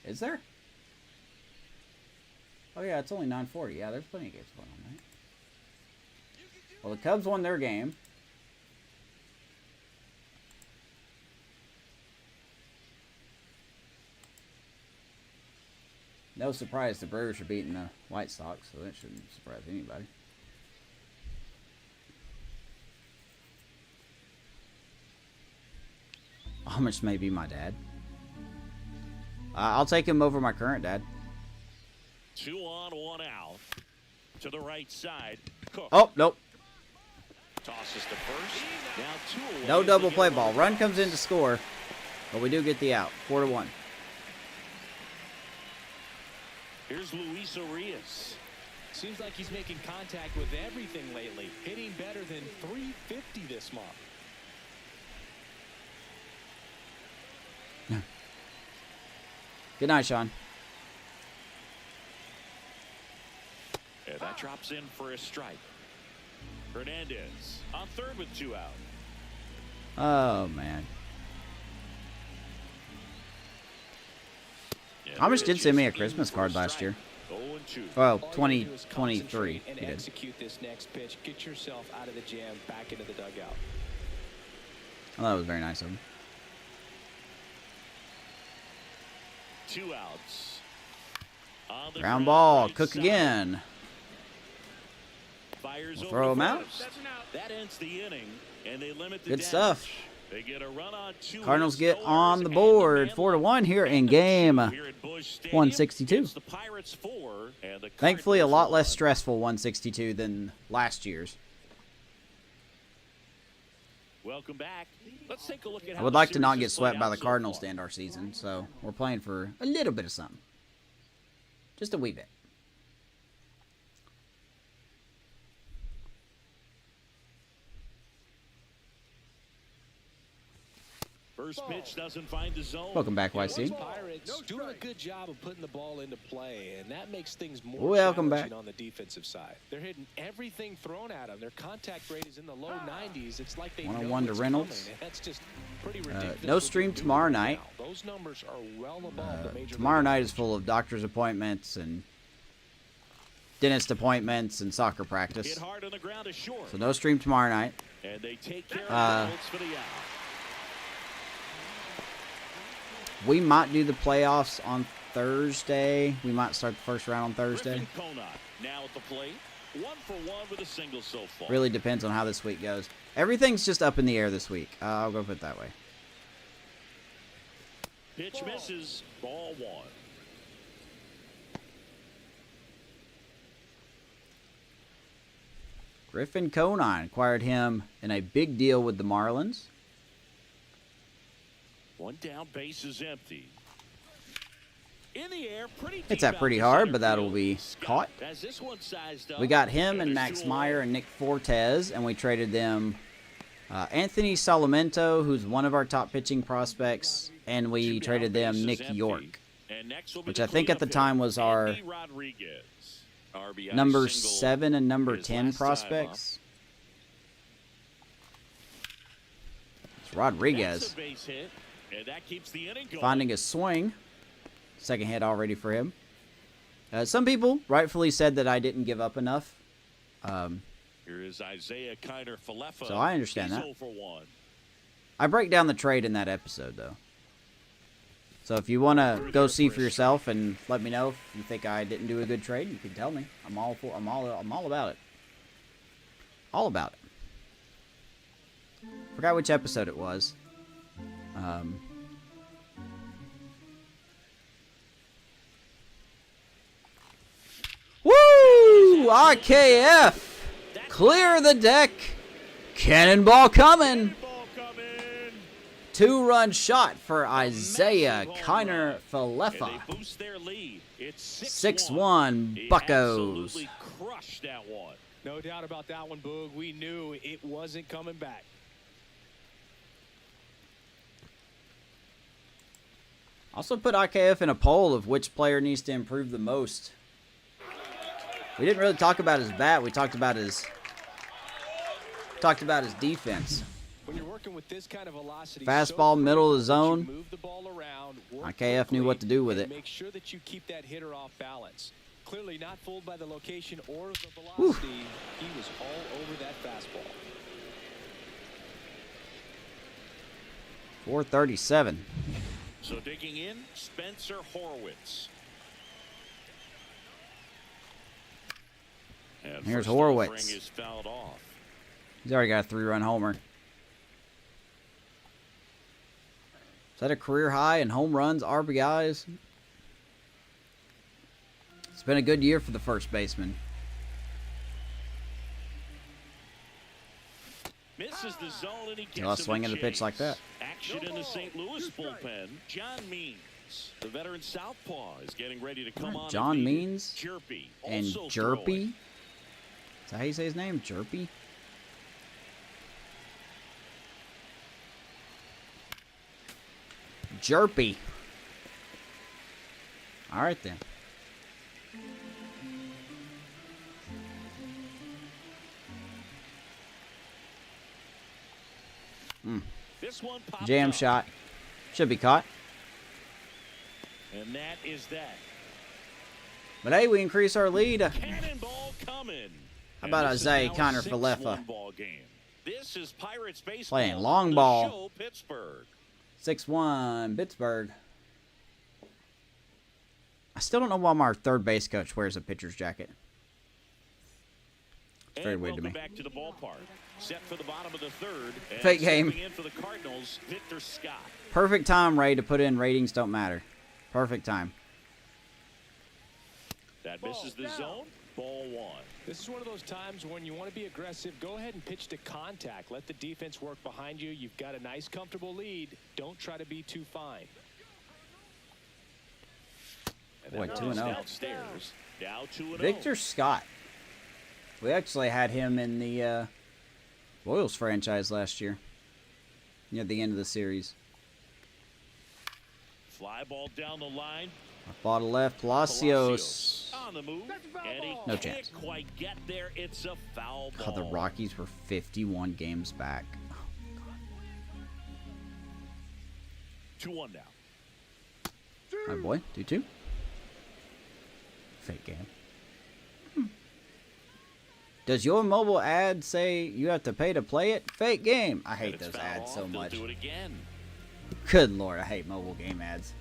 Is there? Oh yeah, it's only 9:40. Yeah, there's plenty of games going on, right? Well, the Cubs won their game. No surprise the Brewers are beating the White Sox, so that shouldn't surprise anybody. Amish may be my dad. I'll take him over my current dad. 2 on, 1 out. To the right side. Cook. Oh, nope. Tosses to first. Now 2 away. No double play ball. Run comes in to score, but we do get the out. 4-1. Here's Luis Arias. Seems like he's making contact with everything lately. Hitting better than .350 this month. Good night, Sean. And that drops in for a strike. Hernandez on third with 2 out. Oh, man. Amish did send me a Christmas card last year. Well, 2023. And He did. execute this next pitch. Get yourself out of the jam, back into the dugout. Oh, that was very nice of him. 2 outs. On the Ground ball. right Cook side. again. Fires We'll over throw him to out. first. That ends the inning, and they limit the Good damage. stuff. They get a run on 2 Cardinals hits, get no on errors, the and board. man 4-1 here in and game here at Busch Stadium. 162. It's the Pirates 4 and the Thankfully, a Cardinals lot less 1. stressful 162 than last year's. Welcome back. Let's take a look at how I would the like to series not get has played swept by out the so Cardinals far. to end our season, so we're playing for a little bit of something. Just a wee bit. First pitch doesn't find the zone. Welcome back, YC. Pirates doing a good job of putting the ball into play, and that makes things more Welcome challenging back. on the defensive side. They're hitting everything thrown at them. Their contact rate is in the low 90s. It's like they know 101 to it's Reynolds. coming, and that's just pretty ridiculous. No what stream they're doing tomorrow right night. now. Those numbers are well above the major Tomorrow league night is average. full of doctor's appointments and dentist appointments and soccer practice. Hit hard on the ground is short. So no stream tomorrow night. And they take care of Uh, Reynolds for the out. We might do the playoffs on Thursday. We might start the first round on Thursday. Griffin Conant now at the plate. 1 for 1 with a single so far. Really depends on how this week goes. Everything's just up in the air this week. I'll go put it that way. Pitch misses. Ball 1. Griffin Conant acquired him in a big deal with the Marlins. 1 down, base is empty. In the air, pretty deep Hits that out pretty to hard, center but that'll field. be Scott caught. has this one sized up. We got him and there's Max 2 Meyer away. and Nick Fortes, and we traded them Anthony Salamento, who's one of our top pitching prospects, and we 2 traded down, them base is Nick empty. York, And next will be which the I think at the cleanup time hitter, was our Andy Rodriguez. RBI number single 7 and number his 10 last time up. prospects. It's Rodriguez That's a base hit, and that keeps the inning going. finding a swing. Second hit already for him. Some people rightfully said that I didn't give up enough. Here is Isaiah Kiner Falefa. So I understand He's that. 0 for 1. I break down the trade in that episode, though. So if you want to go see for yourself and let me know if you think I didn't do a good trade, you can tell me. I'm all about it. All about it. Forgot which episode it was. Woo! RKF! Clear the deck! Cannonball coming! Ball coming. 2-run shot for Isaiah Kiner And Falefa. they boost their lead. It's 6-1 He Buccos. absolutely crushed that one. No doubt about that one, Boog. We knew it wasn't coming back. Also put IKF in a poll of which player needs to improve the most. We didn't really talk about his bat. We talked about his defense. When you're working with this kind of velocity, Fastball, middle of the zone. move the ball around, IKF knew what to do with it. Make sure that you keep that hitter off balance. Clearly not fooled by the location or the velocity. He was all over that fastball. 437. So digging in, Spencer Horwitz. And Here's first Horwitz. offering is fouled off. He's already got a 3-run homer. Is that a career high in home runs, RBIs? It's been a good year for the first baseman. Misses the zone and he gets You lost him swinging to a pitch chase. like that. Action in the St. Louis bullpen. John Means, the veteran southpaw, is getting ready to come on. John and Means Jerpy and also Jerpy. throwing. Is that how you say his name? Jerpy? Jerpy. All right then. This one popped Jam up, shot. Should be caught. and that is that. But hey, we increase our lead. Cannonball coming. How about And this is Isaiah now a Connor 6-1 Falefa? ball game. This is Pirates baseball. Playing long on the ball. show, Pittsburgh. 6-1, Pittsburgh. I still don't know why my third base coach wears a pitcher's jacket. It's very And weird to welcome me. back to the ballpark. Set for the bottom of the third. And Fake game. stepping in for the Cardinals, Victor Scott. Perfect time, Ray, to put in ratings don't matter. Perfect time. That misses the zone. Ball one. This is one of those times when you want to be aggressive. Go ahead and pitch to contact. Let the defense work behind you. You've got a nice, comfortable lead. Don't try to be too fine. Boy, that 2-0. runs downstairs. Now 2-0. Victor Scott. We actually had him in the Royals franchise last year. Near the end of the series. Fly ball down the line. Ball to left, Palacios. On the move. And he No can't chance. quite get there. It's a foul ball. God, the Rockies were 51 games back. 2-1 now. My boy, 2-2. Fake game. Does your mobile ad say you have to pay to play it? Fake game. I hate And it's those fouled ads so off. They'll much. do it again. Good Lord, I hate mobile game ads.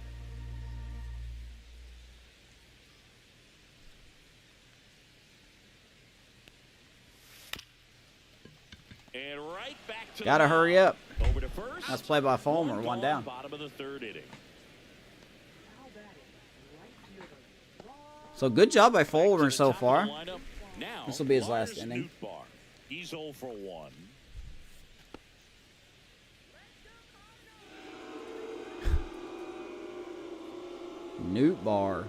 And right back to Gotta the hurry mound. up. Over to first. Let's play by Fulmer, one gone, down. Bottom of the third inning. So good job by Fulmer To the so top of the far. lineup. Now, This will be his Lars last inning. Nootbaar. He's 0 for 1. Newt Bar.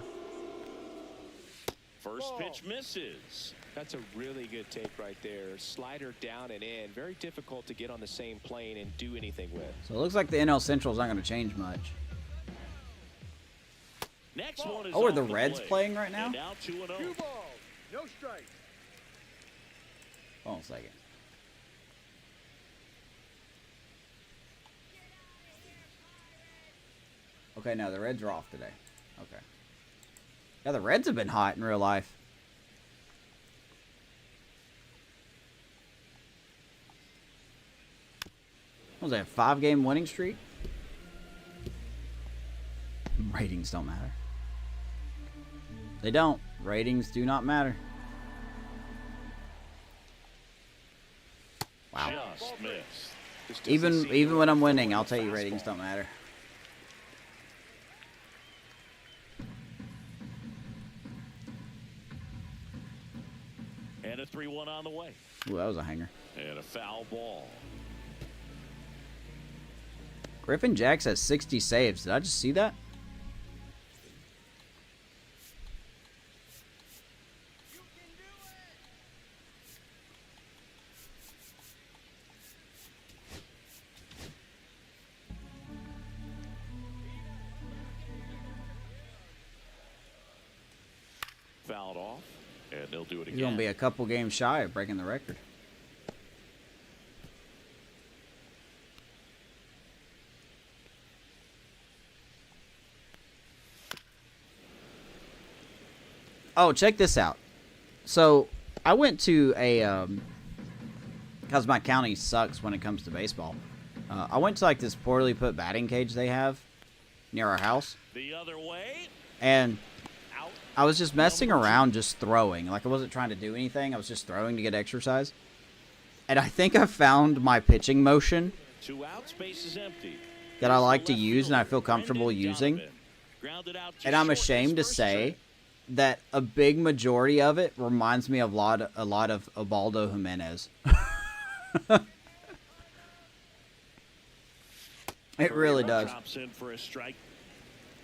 First pitch misses. That's a really good take right there. Slider down and in. Very difficult to get on the same plane and do anything with. So it looks like the NL Central's not going to change much. Next one is Oh, are off the Reds plate. playing right now? And now 2-0. No strike. Hold on a second. Okay, no, the Reds are off today. Okay. Yeah, the Reds have been hot in real life. What was that, a 5-game winning streak? Ratings don't matter. They don't. Ratings do not matter. Wow. Just missed. This doesn't Even seem when I'm to winning, work I'll for tell the you ratings fastball. don't matter. And a 3-1 on the way. Ooh, that was a hanger. And a foul ball. Griffin Jacks has 60 saves. Did I just see that? fouled off, and they'll do it again. He's gonna be a couple games shy of breaking the record. Oh, check this out. So, I went to a, because my county sucks when it comes to baseball. I went to, like, this poorly put batting cage they have near our house. The other way. And Out. I was just messing around, just throwing. Like, I wasn't trying to do anything. I was just throwing to get exercise. And I think I found my pitching motion 2 outs, base is empty. that I like to use and I feel comfortable using. Grounded out to And I'm short, ashamed to his first say trip. that a big majority of it reminds me of a lot of Ubaldo Jimenez. It really does. Drops in for a strike.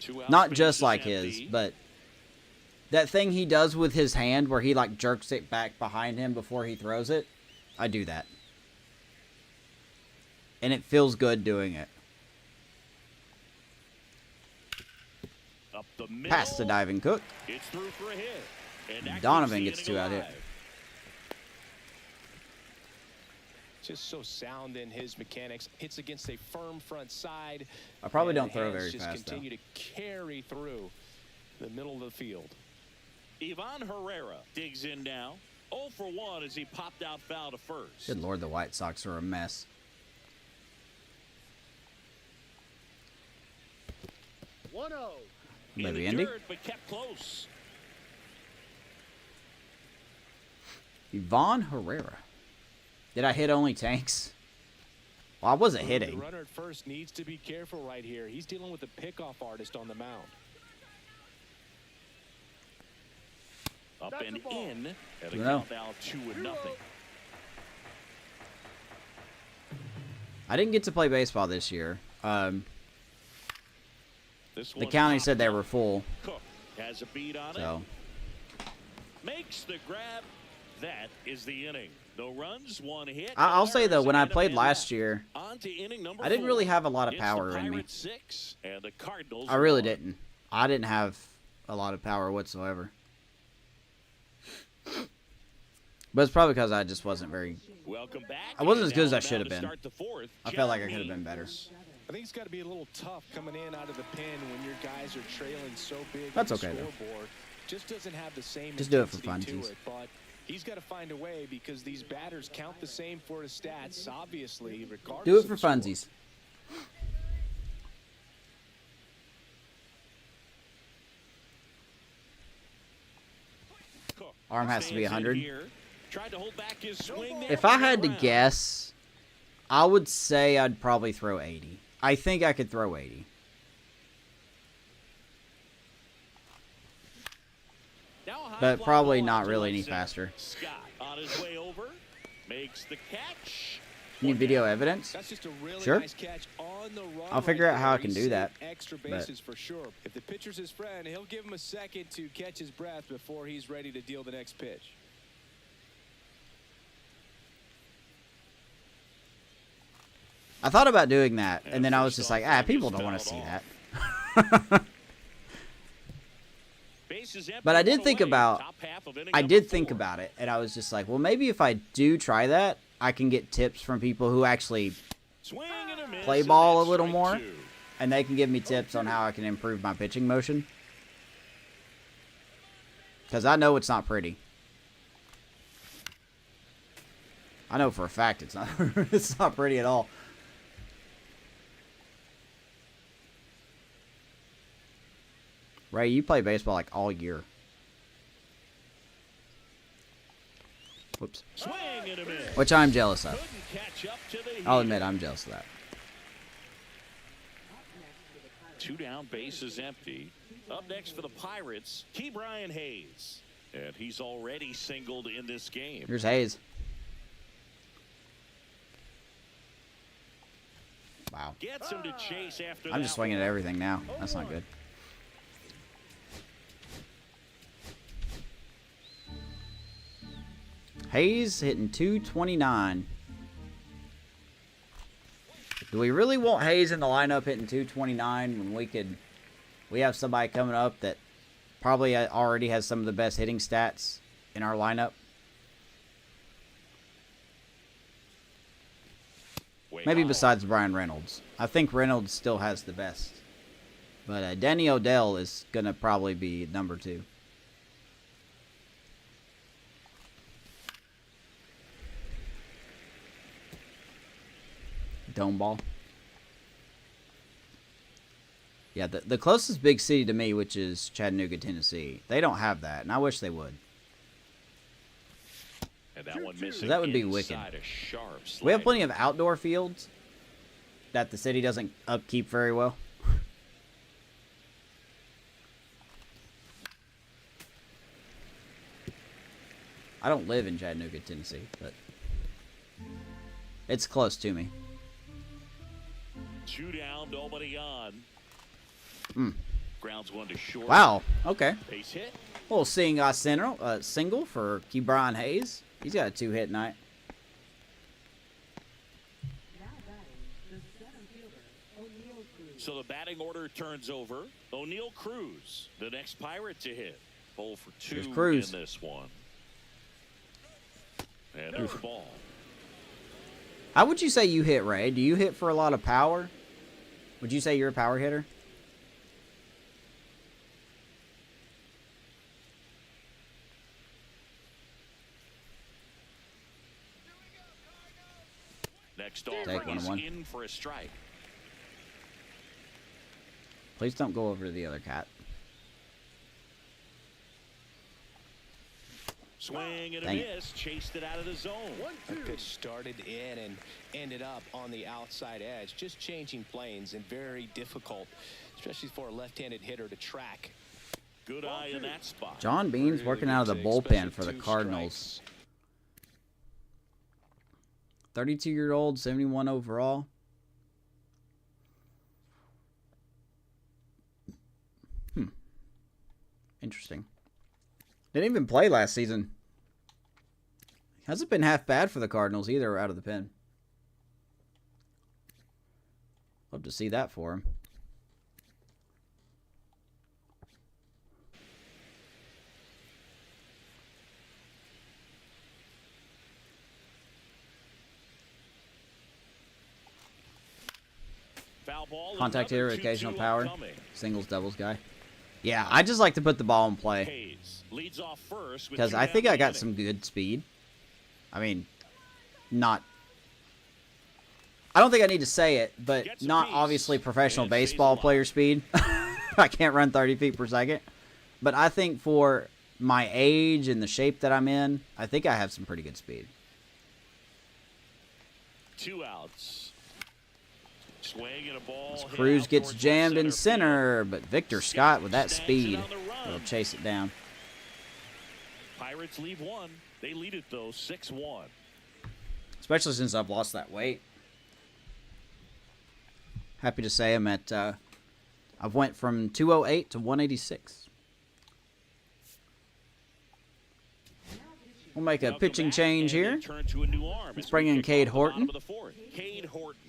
2 outs, Not base just is like empty. his, but that thing he does with his hand where he like jerks it back behind him before he throws it. I do that. And it feels good doing it. Up the middle. Past the diving Cook. It's through for a hit. And that Donovan keeps gets the 2 out inning here. alive. Just so sound in his mechanics. Hits against a firm front side. I probably and don't throw hands very just fast, though. continue to carry through the middle of the field. Ivan Herrera digs in now. 0 for 1 as he popped out foul to first. Good Lord, the White Sox are a mess. 1-0. In Maybe the Indy. dirt, but kept close. Ivan Herrera. Did I hit only tanks? Well, I wasn't The hitting. runner at first needs to be careful right here. He's dealing with a pickoff artist on the mound. Up That's and the ball. in. And a No. count now 2-0. I didn't get to play baseball this year. This The one county popped said they up. were full, Cook has a beat on so it. Makes the grab. That is the inning. No runs, 1 hit. I'll no say though, errors, when I and a played man last left. year, On to inning number I didn't 4. really have a lot of It's power the in me. Pirates 6 and the Cardinals I really 1. didn't. I didn't have a lot of power whatsoever. But it's probably because I just wasn't very. Welcome back. I wasn't as And good as now I the should mound have to been. start the 4th, I felt like I John could have been better. Means. I think it's got to be a little tough coming in out of the pen when your guys are trailing so big. That's on the okay, though. scoreboard. Just doesn't have the same Just do it for intensity to funsies. it, but he's got to find a way because these batters count the same for his stats, obviously, regardless. Do it of for the score. funsies. Cook Arm has to be stands in 100. here. Tried to hold back his swing there, If but I got had to around. guess, I would say I'd probably throw 80. I think I could throw 80. Now a high But fly probably ball not out to really left any center. faster. Scott on his way over, makes the catch. Need video evidence? That's just a really Sure. nice catch on the run. I'll figure right out how I there. can He do saved that, Extra but- bases for sure. If the pitcher's his friend, he'll give him a second to catch his breath before he's ready to deal the next pitch. I thought about doing that, and And then I was first just off, like, I people just don't want to see fouled that. Bases empty, But I did one think away. about, Top half of inning I number did think 4. about it, and I was just like, well, maybe if I do try that, I can get tips from people who actually, Swing and a miss, play and ball that's a little strike more. 2. and they can give me tips on how I can improve my pitching motion. Because I know it's not pretty. I know for a fact it's not, it's not pretty at all. Ray, you play baseball like all year. Whoops. Swing and a miss. Which I'm jealous of. Couldn't catch up to the I'll heat. admit I'm jealous of that. 2 down, bases empty. Up next for the Pirates, Key Brian Hayes. And he's already singled in this game. Here's Hayes. Wow. Gets him to chase after I'm that just swinging at one. everything now. That's not good. Hayes hitting 229. Do we really want Hayes in the lineup hitting 229 when we have somebody coming up that Probably already has some of the best hitting stats in our lineup. Maybe besides Brian Reynolds. I think Reynolds still has the best. But Danny Odell is going to probably be number 2. Dome ball. Yeah, the closest big city to me, which is Chattanooga, Tennessee, they don't have that, and I wish they would. And that one missing. That would be wicked. We have plenty of outdoor fields that the city doesn't upkeep very well. I don't live in Chattanooga, Tennessee, but it's close to me. 2 down, nobody on. Grounds one to short. Wow. Okay. Base hit. Little single for Ke'Bryan Hayes. He's got a 2-hit night. So the batting order turns over. O'Neal Cruz, the next Pirate to hit. 0 for 2 in this one. And there's the ball. How would you say you hit, Ray? Do you hit for a lot of power? Would you say you're a power hitter? Next off, Take he's 1-1. in for a strike. Please don't go over to the other cat. Swing and a Dang it. miss. Chased it out of the zone. That pitch started in and ended up on the outside edge. Just changing planes and very difficult, especially for a left-handed hitter to track. Good eye in that spot. John Bean's working out of the bullpen for the Cardinals. 32-year-old, 71 overall. Interesting. Didn't even play last season. Hasn't been half bad for the Cardinals either out of the pen. Love to see that for him. Foul ball. Contact hitter, Another 2-2 occasional power. upcoming. Singles, doubles guy. Yeah, I just like to put the ball in play. Hayes leads off first with Because 2 I down think in I the got inning. some good speed. I mean, not... I don't think I need to say it, but Gets a not piece obviously professional and stays baseball alive. player speed. I can't run 30 feet per second. But I think for my age and the shape that I'm in, I think I have some pretty good speed. 2 outs. Swing and a ball. hit Cruz out gets towards jammed in field. center, but Victor Scott with that Snags it speed on the run. will chase it down. Pirates leave 1. They lead it though 6-1. Especially since I've lost that weight. Happy to say I'm at, I've went from 208 to 186. We'll make a Welcome pitching back, change and they here. turn to a new arm Let's as bring we in kick Cade off the bottom Horton. of the 4th. Cade Horton.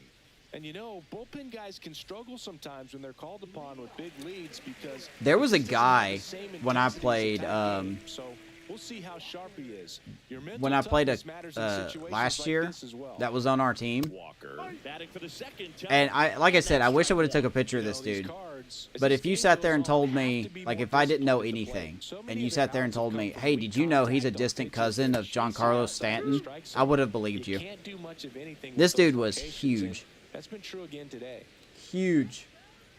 And you know, bullpen guys can struggle sometimes when they're called upon with big leads because There was a he just doesn't have guy the same when I intensity as played, attack game. So we'll see how sharp he is. Your mental when I played toughness matters in situations last like year, this as well. that was on our team. Walker batting for the second time. And like I said, I wish I would have took a picture of You know, this these dude. cards, as But this if you game sat goes there and on, told have me, to be like more if I didn't know disciplined at the plate. anything, So and many you of sat their there and outs have told come me, from hey, weak did you know he's a contact on distant pitches cousin that of shake you Giancarlo outside Stanton, the strike I would zone. have believed you. Can't do much of anything This with those dude was locations, and huge. That's been true again today. Huge.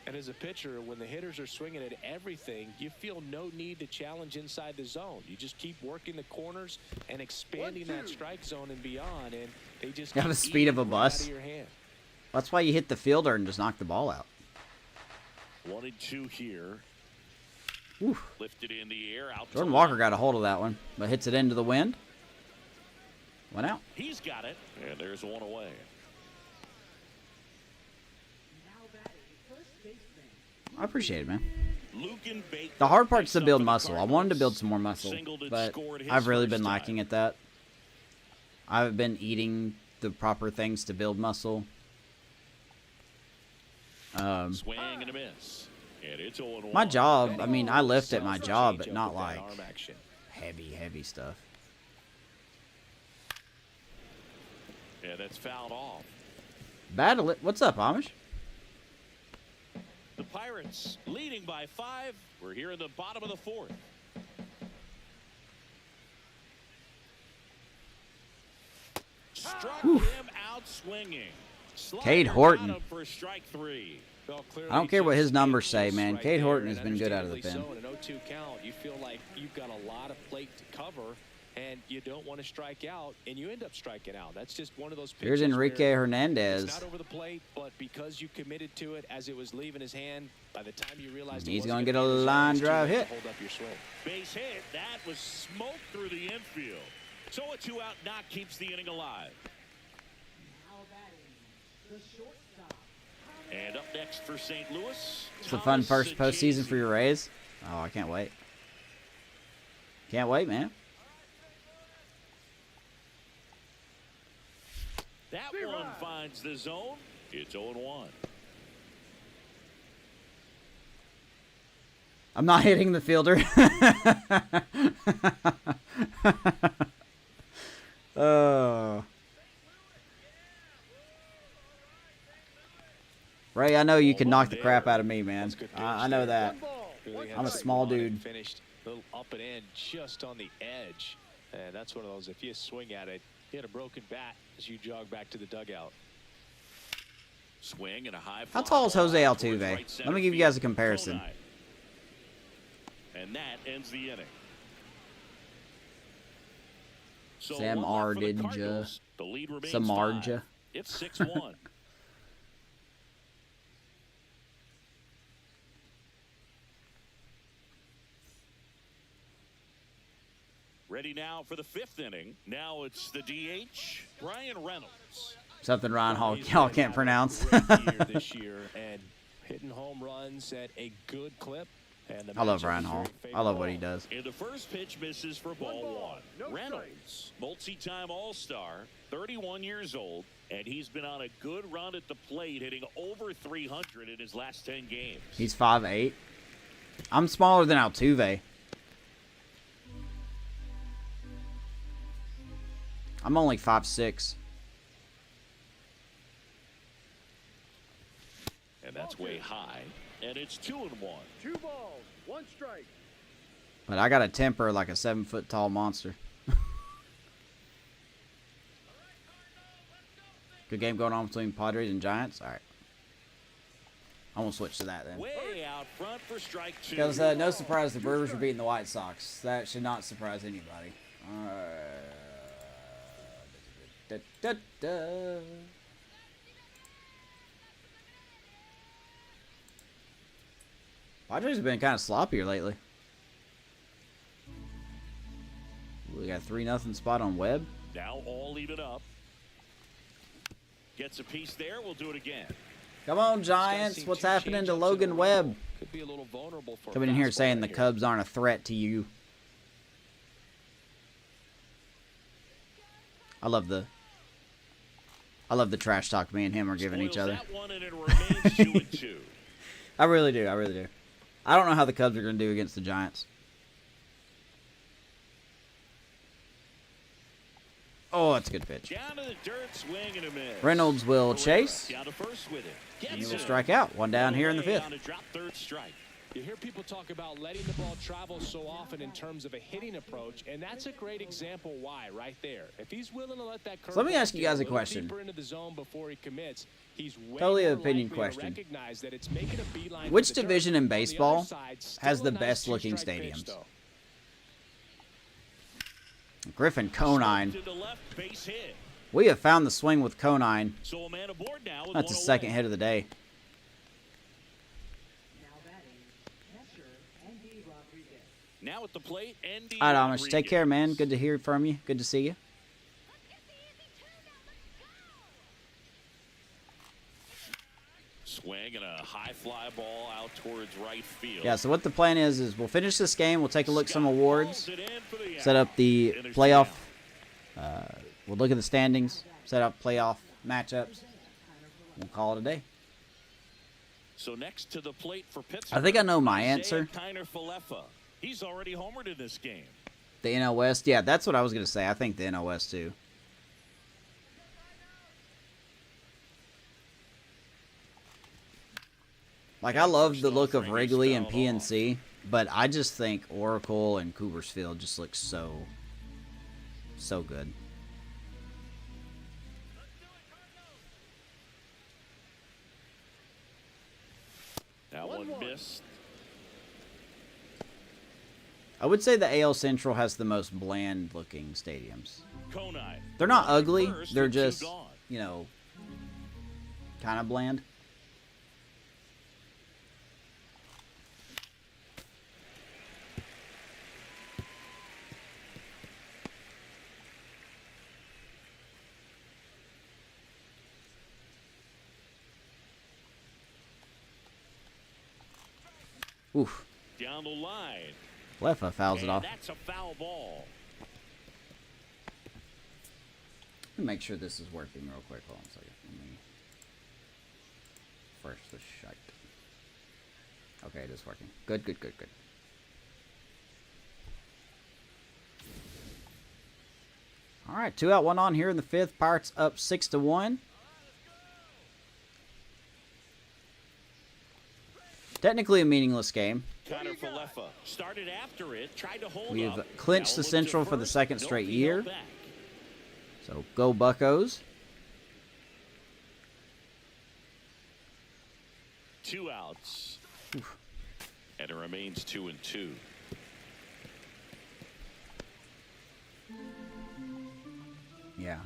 And as a pitcher, when the hitters are swinging at everything, you feel no need to challenge inside the zone. You just keep working the corners and expanding that strike zone and beyond, and they just You have keep the speed of a eating right bus. out of your hand. That's why you hit the fielder and just knock the ball out. 1-2 here. Whew. Lifted in the air. Out to Jordan left. Walker got a hold of that one, but hits it into the wind. Went out. He's got it. And there's one away. I appreciate it, man. Lucan Baker The hard part's picks to up build for the muscle. I wanted to build Cardinals. some more muscle, Singled and but scored his I've really first been time. lacking at that. I haven't been eating the proper things to build muscle. Swing and a miss. And it's 0-1. My job, I mean, I lift at my job, but not With that like arm action. heavy stuff. Yeah, that's fouled off. Battle it. What's up, Amish? The Pirates leading by 5. We're here in the bottom of the 4th. Struck him out swinging. Cade Slider Horton. got him for strike 3. Well, clearly I don't care what his just numbers getting say, man. right Cade there, Horton has and been good out of the understandably pen. So in an 0-2 count, you feel like you've got a lot of plate to cover, and you don't want to strike out, and you end up striking out. That's just one of those pitches. Here's Enrique where Hernandez. It's not over the plate, but because you committed to it as it was leaving his hand, by the time you realized He's it gonna wasn't get a be resolved, line it's too drive late to hit. Hold up your swing. Base hit. That was smoked through the infield. So a 2-out knock keeps the inning alive. And up next for St. Louis. It's a fun first postseason for your Rays. Oh, I can't wait. Can't wait, man. That one finds the zone. It's 0-1. I'm not hitting the fielder. Oh. Ray, I know you can knock the crap out of me, man. I know that. Really had I'm a some small fun and dude. Finished a little up and in just on the edge. And that's one of those, if you swing at it, you had a broken bat as you jog back to the dugout. Swing and a high How fly tall is ball Jose out towards Altuve? right Let center me give you guys a field. comparison. And that ends the inning. So Sam one left for the Ardija. Cardinals. The lead remains Samardzija. 5. It's 6-1. Ready now for the 5th inning. Now it's the DH, Brian Reynolds. Something Ryan Hall He's y'all been can't having pronounce. a great year this year and hitting home runs at a good clip. And the I love matchup Ryan is Hall. very I love what he favorable. does. And the first pitch misses for ball 1. No Reynolds, multi-time All-Star, 31 years old, and he's been on a good run at the plate, hitting over 300 in his last 10 games. He's 5'8". I'm smaller than Altuve. I'm only 5'6". And that's way high. And it's 2-1. 2 balls, 1 strike. But I got a temper like a 7-foot tall monster. Good game going on between Padres and Giants. All right. I'm going to switch to that then. Way out front for strike 2. Because no surprise the Brewers are beating the White Sox. That should not surprise anybody. Da, da, da. Padres have been kind of sloppier lately. We got a 3-0 spot on Webb. Now all even up. Gets a piece there. We'll do it again. Come on, Giants. What's happening to Logan Webb? Could be a little vulnerable for a Coming in here fastball saying right the here. Cubs aren't a threat to you. I love the trash talk me and him are giving each Spoils other. that one, and it remains 2-2. I really do. I really do. I don't know how the Cubs are going to do against the Giants. Oh, that's a good pitch. Down to the dirt, swing and a miss. Reynolds will chase. Down to first with it. And he Gets will it. strike out. One down here in the Away 5th. on a drop third strike. You hear people talk about letting the ball travel so often in terms of a hitting approach, and that's a great example why right there. If he's willing to let that curve So let me ask you get guys a little question. deeper into the zone before he commits, he's way Totally more an opinion likely to question. recognize that it's making a beeline Which for the turf. division in On the other baseball side, still has a the nice best looking two-strike pitch, stadiums? though. Griffin Conine. To the left, base hit. We have found the swing with Conine. So a man aboard now with That's one the second away. hit of the day. Now at the plate, Andy All right, Amish. Take care, man. Rodriguez. Good to hear from you. Good to see you. Swing and a high fly ball out towards right field. Yeah, so what the plan is we'll finish this game. We'll take a look at some awards. Calls it in for the Set out. up the And there's playoff. the out. We'll look at the standings. Set up playoff matchups. We'll call it a day. So next to the plate for Pittsburgh. I think I know my answer. He's already homered in this game. The NL West? Yeah, that's what I was going to say. I think the NL West, too. Like, I love the look of Wrigley and PNC, but I just think Oracle and Coopersfield just look so good. That one missed. I would say the AL Central has the most bland-looking stadiums. Konai. They're not ugly. First, They're with two just, gone. you know, kind of bland. Oof. Down the line. Leffa fouls it And off. that's a foul ball. Let me make sure this is working real quick. Hold on a second. Let me first the shite. Okay, it is working. Good, good, good, good. All right, 2 out, 1 on here in the 5th. Pirates up 6-1. Technically a meaningless game. Connor Falefa started after it, tried to hold We've up. clinched Now the look to Central for the first. 2nd straight Don't be year. held back. So go Buccos. 2 outs. And it remains 2-2. Yeah.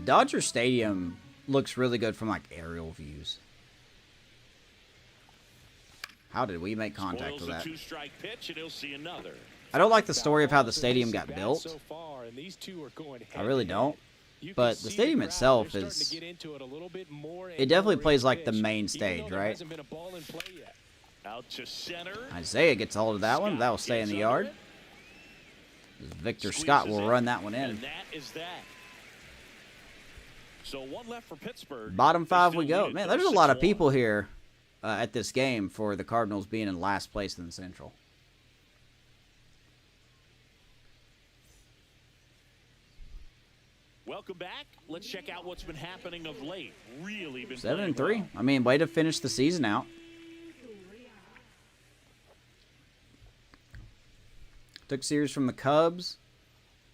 Dodger Stadium looks really good from like aerial views. How did we make contact Spoils with a that? 2-strike pitch, and he'll see another. I don't like the story of how the stadium got built. So far, and these two are going I really don't. You But can the see stadium crowd, itself they're is- starting to get into it a little bit more It definitely and plays more like the pitch, main even stage, though there right? hasn't been a ball in play yet. Out to center. Isaiah gets a hold of that one. That will Scott stay in the gets yard. under it, Victor Scott squeezes will it, run that one in. And that is that. So 1 left for Pittsburgh. Bottom They 5 still we go. lead it Man, though, there's a lot of 6-1. people here at this game for the Cardinals being in last place in the Central. Welcome back. Let's check out what's been happening of late. Really been 7-3. playing well. I mean, way to finish the season out. Took series from the Cubs.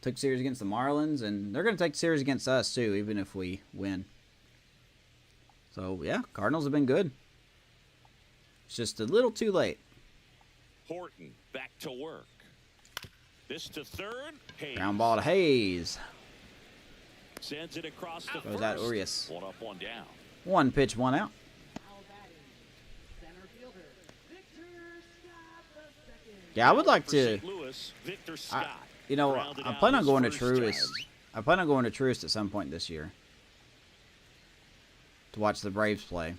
Took series against the Marlins. And they're going to take series against us, too, even if we win. So, yeah, Cardinals have been good. It's just a little too late. Horton back to work. This to third. Hayes Ground ball to Hayes. sends it across the Goes first. out Urias. 1 up, 1 down. 1 pitch, 1 out. Yeah, I would like For to. St. Louis, Victor Scott. You know, rounded I out plan on his going to first Truist. time. I plan on going to Truist at some point this year to watch the Braves play.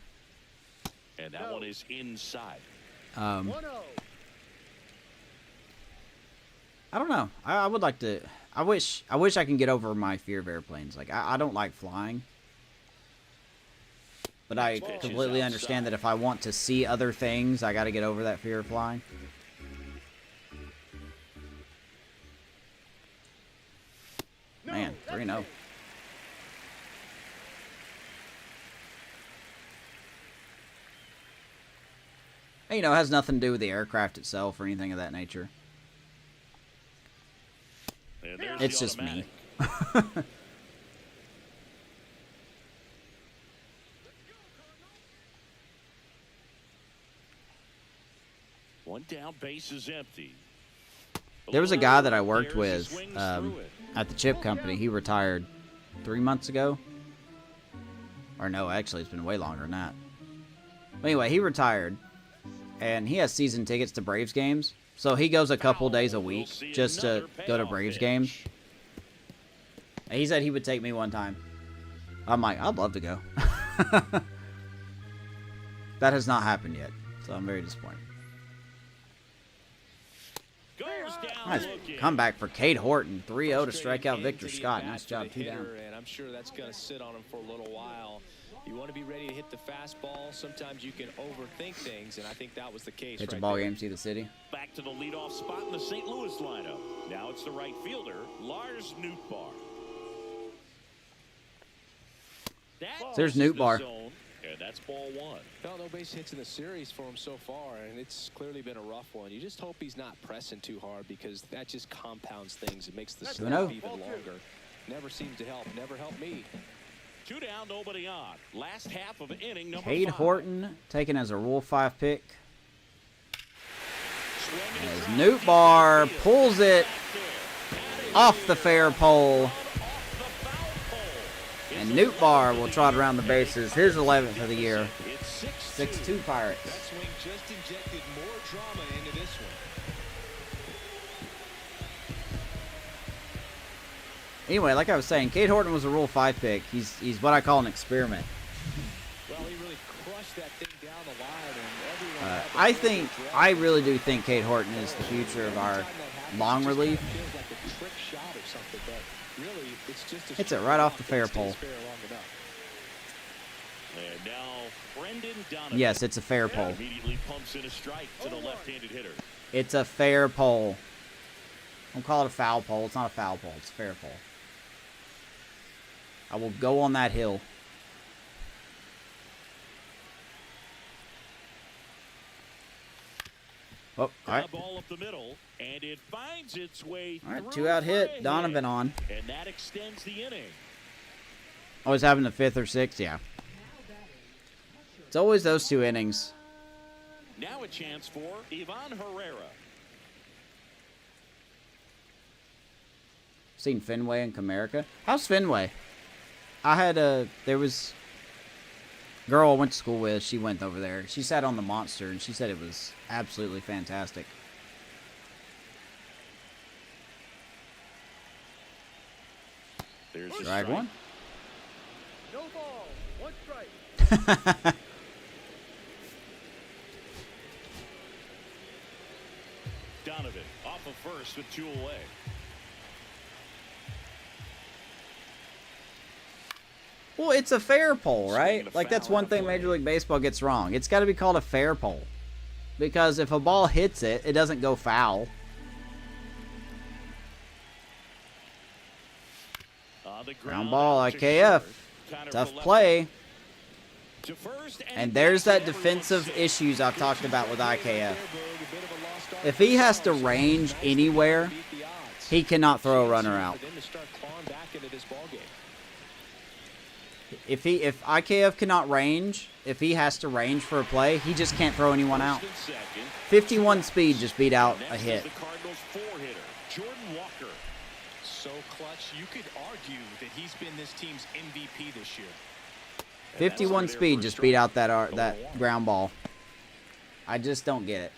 And that one is inside. 1-0. I don't know. I would like to. I wish I can get over my fear of airplanes. Like I don't like flying, but I Pitch is completely understand outside. that if I want to see other things, I got to get over that fear of flying. Man, 3-0. And, you know, it has nothing to do with the aircraft itself or anything of that nature. And there's It's the just me. automatic. One down, base is empty. There was a guy that I worked There's with his swings through it. at the chip company. He retired 3 months ago. Or no, actually, it's been way longer than that. But anyway, he retired. And he has season tickets to Braves games. So he goes a couple days a week just to go to Braves games. And he said he would take me one time. I'm like, I'd love to go. That has not happened yet. So I'm very disappointed. Goes down Nice looking. comeback for Cade Horton. 3-0 to Straight strike out into Victor the Scott. at-bat Nice for job, the 2 down. hitter, and I'm sure that's going to sit on him for a little while. You want to be ready to hit the fastball. Sometimes you can overthink things, and I think that was the case. Pitch a right ball there. game, see the city. Back to the leadoff spot in the St. Louis lineup. Now it's the right fielder, Lars Nootbaar. There's Nootbaar. And that's ball one. Well, no base hits in the series for him so far, and it's clearly been a rough one. You just hope he's not pressing too hard, because that just compounds things. It makes the snap even longer. Never seems to help. Never helped me. 2 down, nobody on. Last half of inning number Cade 5. Horton taken as a Rule 5 pick. As Nootbaar pulls it off the fair pole. And Nootbaar will trot around the bases. His 11th of the year. 6-2 Pirates. That swing just injected more drama into this one. Anyway, like I was saying, Cade Horton was a Rule 5 pick. He's what I call an experiment. Well, he really crushed that thing down the line, and everyone I really do think Cade Horton is the future of our long relief. feels like a trick shot or something, but really, it's just a Hits it right off the fair pole. And now Brendan Donovan. Yes, it's a fair pole. Immediately pumps in a strike to the left-handed hitter. It's a fair pole. Don't call it a foul pole. It's not a foul pole. It's a fair pole. I will go on that hill. Oh, all right. Ball up the middle, and it finds its way All right, through 2-out for a hit. Donovan on. And that extends the inning. Always having the 5th or 6th, yeah. It's always those 2 innings. Now a chance for Ivan Herrera. Seen Fenway and Comerica. How's Fenway? There was a girl I went to school with. She went over there. She sat on the Monster, and she said it was absolutely fantastic. There's the Strike strike. one. No ball. 1 strike. Donovan off of first with 2 away. Well, it's a fair pole, right? Like, that's one thing Major League Baseball gets wrong. It's got to be called a fair pole. Because if a ball hits it, it doesn't go foul. Ground ball, IKF. Tough play. And there's that defensive issues I've talked about with IKF. If he has to range anywhere, he cannot throw a runner out. If IKF cannot range, if he has to range for a play, he just can't throw anyone out. 51 speed just beat out a hit. The Cardinals 4-hitter, Jordan Walker. So clutch, you could argue that he's been this team's MVP this year. 51 speed just beat out that ground ball. I just don't get it.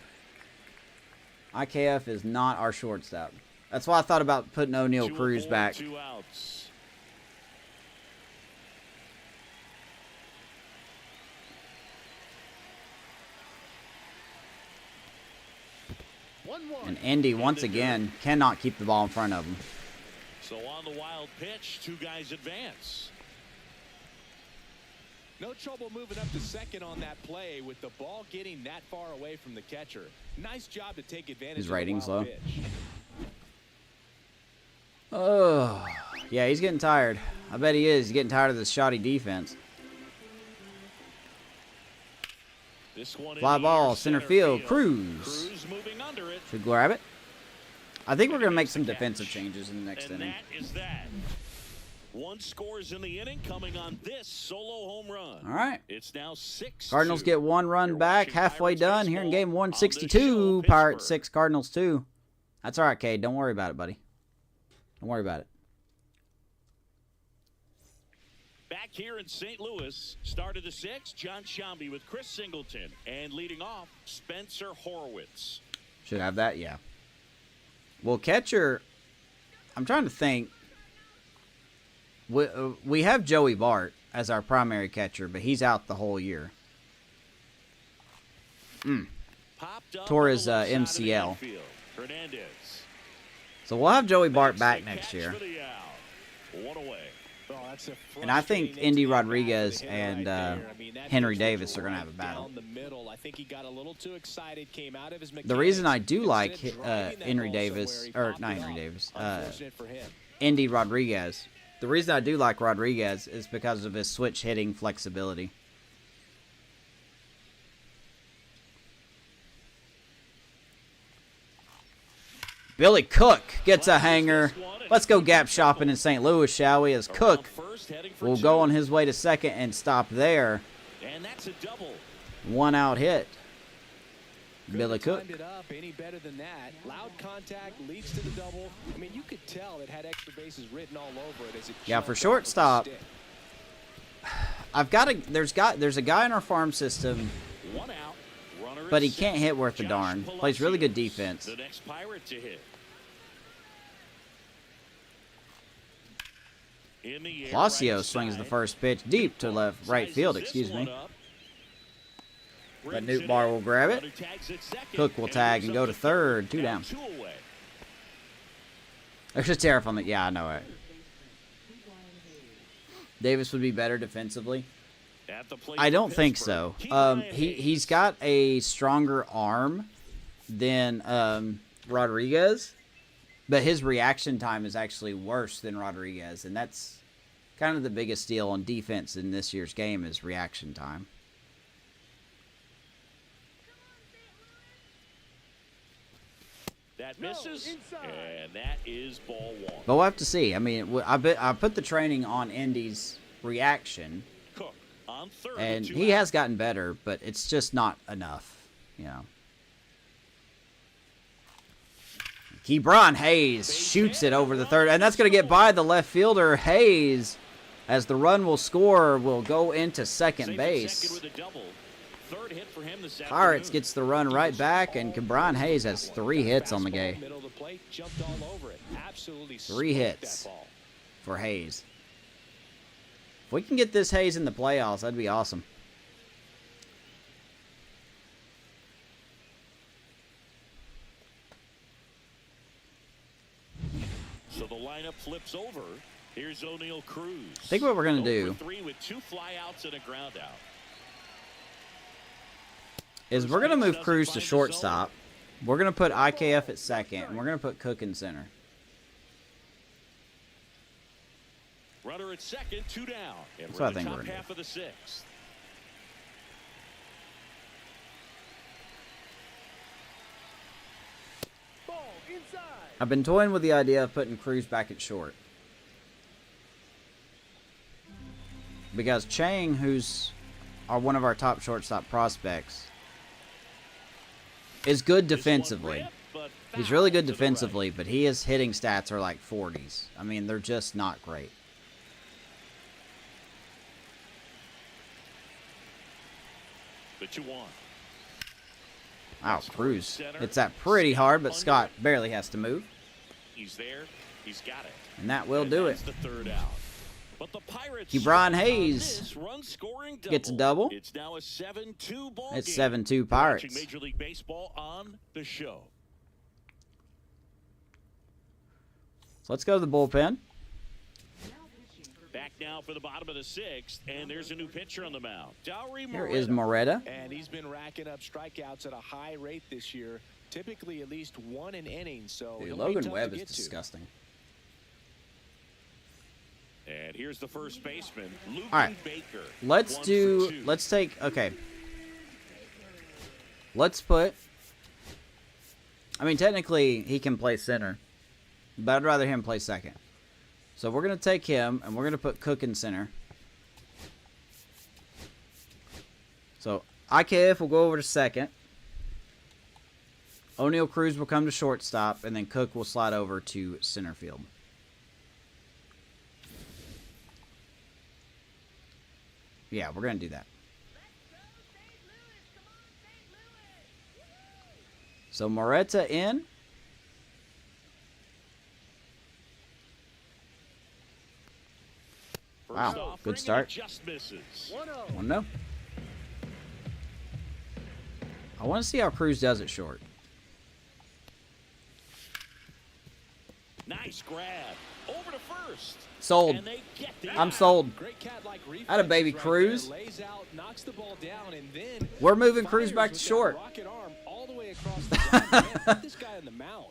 IKF is not our shortstop. That's why I thought about putting O'Neal Cruz back. 2 outs. And Indy, once again, cannot keep the ball in front of him. So on the wild pitch, 2 guys advance. No trouble moving up to second on that play with the ball getting that far away from the catcher. Nice job to take advantage His of the rating's wild low. pitch. Oh, yeah, he's getting tired. I bet he is. He's getting tired of this shoddy defense. This one in Fly the ball, air, center field, Cruz. Cruz moving under it. Should grab it. I think we're going to make some defensive changes in the next And inning. that is that. 1 scores in the inning coming on this solo home run. All right. It's now 6-2. Cardinals get 1 run back, watching halfway Pirates done here in baseball game on the 162. show, Pirates Pittsburgh. 6, Cardinals 2. That's all right, Cade. Don't worry about it, buddy. Don't worry about it. Back here in St. Louis, start of the 6th, John Sciambi with Chris Singleton. And leading off, Spencer Horwitz. Should have that, yeah. Well, catcher, I'm trying to think. We have Joey Bart as our primary catcher, but he's out the whole year. Popped up Tore on his the left side of the MCL. outfield. Hernandez. So we'll have Joey Bart Makes back the next catch year. for the out. 1 away. Well, it's a And I think frustrating Indy into the back of the Rodriguez hitter and right there. I mean, that Henry pitch Davis was are going to have a right battle. down the middle. I think he got a little too excited, came out of his The reason I do like mechanics. Instead of driving that Henry ball Davis, somewhere, he or popped not it Henry up. Davis, Unfortunate for him. Indy Rodriguez. The reason I do like Rodriguez is because of his switch hitting flexibility. Billy Cook gets a hanger. Let's go gap shopping in St. Louis, shall we? As Cook will go on his way to second and stop there. And that's a double. 1 out hit. Couldn't Billy have Cook. timed it up any better than that. Loud contact leads to the double. I mean, you could tell it had extra bases written all over it as it Yeah, jumped for off of the shortstop, stick. I've got a there's a guy in our farm system, 1 out. Runner but he at can't second. hit worth a Josh darn. Plays really good Palacios, defense. The next Pirate to hit. In the air, Palacios right swings the side. first pitch deep to left, right Sizes field, this excuse one me. up. But Brings Newt it Bar in. will grab it. Runner tags at second, Cook will tag and moves go up to third. 2 down. 2 away. There's a tariff on the. Yeah, I know it. Davis would be better defensively. At the plate I for don't think so. Pittsburgh, He's got a stronger arm than Rodriguez, but his reaction time is actually worse than Rodriguez, and that's kind of the biggest deal on defense in this year's game is reaction time. That misses, inside. and that is ball 1. But we'll have to see. I mean, I put the training on Indy's reaction, Cook on third. and with 2 he out. has gotten better, but it's just not enough, you know. Kebron Hayes shoots it over the third, and that's going to get by the left fielder. Hayes, as the run will score, will go into second Safe at base. second with a double. Third hit for him this Pirates afternoon. gets the run right back, and Kebron Hayes has 3 hits on the Fastball, game middle of the plate, jumped all over it. Absolutely 3 smoked hits. that ball. for Hayes. If we can get this Hayes in the playoffs, that'd be awesome. So the lineup flips over. Here's O'Neal Cruz. I think what we're going to 0 do for 3 with 2 flyouts and a ground out. is we're going to move Cruz to shortstop. We're going to put IKF at second, and we're going to put Cook in center. Runner at second, 2 down. And That's we're what I in the think top we're gonna half of the 6th. Ball inside. I've been toying with the idea of putting Cruz back at short. Because Chang, who's one of our top shortstop prospects, is good This one defensively. ripped, but He's really foul good to the right. defensively, but his hitting stats are like 40s. I mean, they're just not great. The 2-1. Wow, Cruz. It's that pretty hard, but Scott barely has to move. He's there. He's got it. And that will do it. That's the 3rd out. But the Pirates Kebron on Hayes this run-scoring gets a double. It's now a 7-2 ball It's game. 7-2 You're Pirates. watching Major League Baseball on the show. So let's go to the bullpen. Back now for the bottom of the 6th, and there's a new pitcher on the mound. Dowry Here is Moreta. Moreta. And he's been racking up strikeouts at a high rate this year, typically at least 1 an inning. So Dude, he'll be Logan tough Webb to is get to. disgusting. And here's the first baseman, Luke right. Baker. Let's 1 for do, 2. let's take, okay. Let's put, I mean, technically he can play center, but I'd rather him play second. So we're going to take him, and we're going to put Cook in center. So IKF will go over to second. O'Neal Cruz will come to shortstop, and then Cook will slide over to center field. Yeah, we're going to do that. So Moreta in. First Wow, offering, good and it start. just misses. 1-0. 1-0. I want to see how Cruz does it short. Nice Nice grab. Over to first. Sold. And they get the I'm out. sold. Great cat-like Atta baby reflexes Cruz. there. Lays out, knocks the ball down, and then We're moving Cruz fires back to with that short. rocket arm all the way across the side. Man, put this guy on the mound.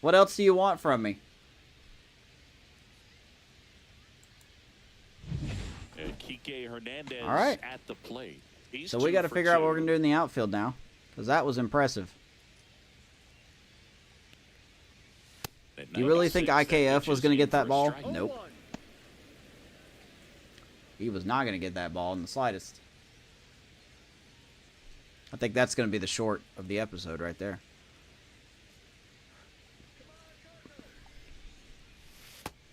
What else do you want from me? And Kike Hernandez All right. at the plate. He's So we 2 got to for figure out what 2. we're going to do in the outfield now. Because that was impressive. At Do you really 96, think that IKF pitch was is going to in get that for a ball? strike. Nope. He was not going to get that ball in the slightest. I think that's going to be the short of the episode right there.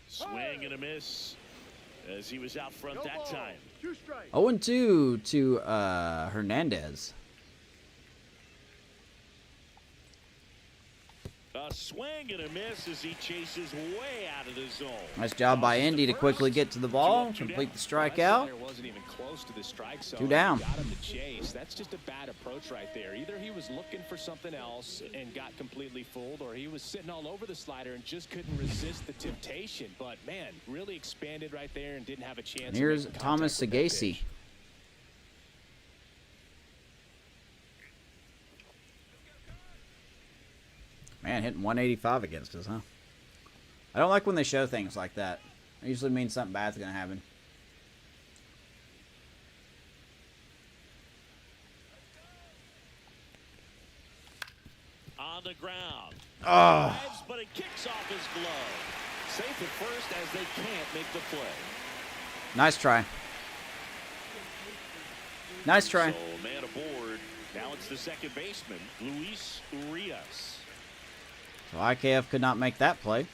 Swing and a miss as he was out front No that ball. time. 2 strikes. 0-2 to Hernandez. A swing and a miss as he chases way out of the zone. Nice job by Tosses Indy to first. quickly get to the ball, 2 up, 2 complete down. the That strikeout. slider wasn't even close to the strike zone. 2 down. Got him to chase. That's just a bad approach right there. Either he was looking for something else and got completely fooled, or he was sitting all over the slider and just couldn't resist the temptation. But man, really expanded right there and didn't have a chance. And here's to make Thomas contact with that Sagasi. pitch. Man, hitting 185 against us, huh? I don't like when they show things like that. It usually means something bad's going to happen. On the ground. Oh, Drives, but it kicks off his glove. Safe at first as they can't make the play. nice try. Nice try. So man aboard. Now it's the second baseman, Luis Urias. So IKF could not make that play.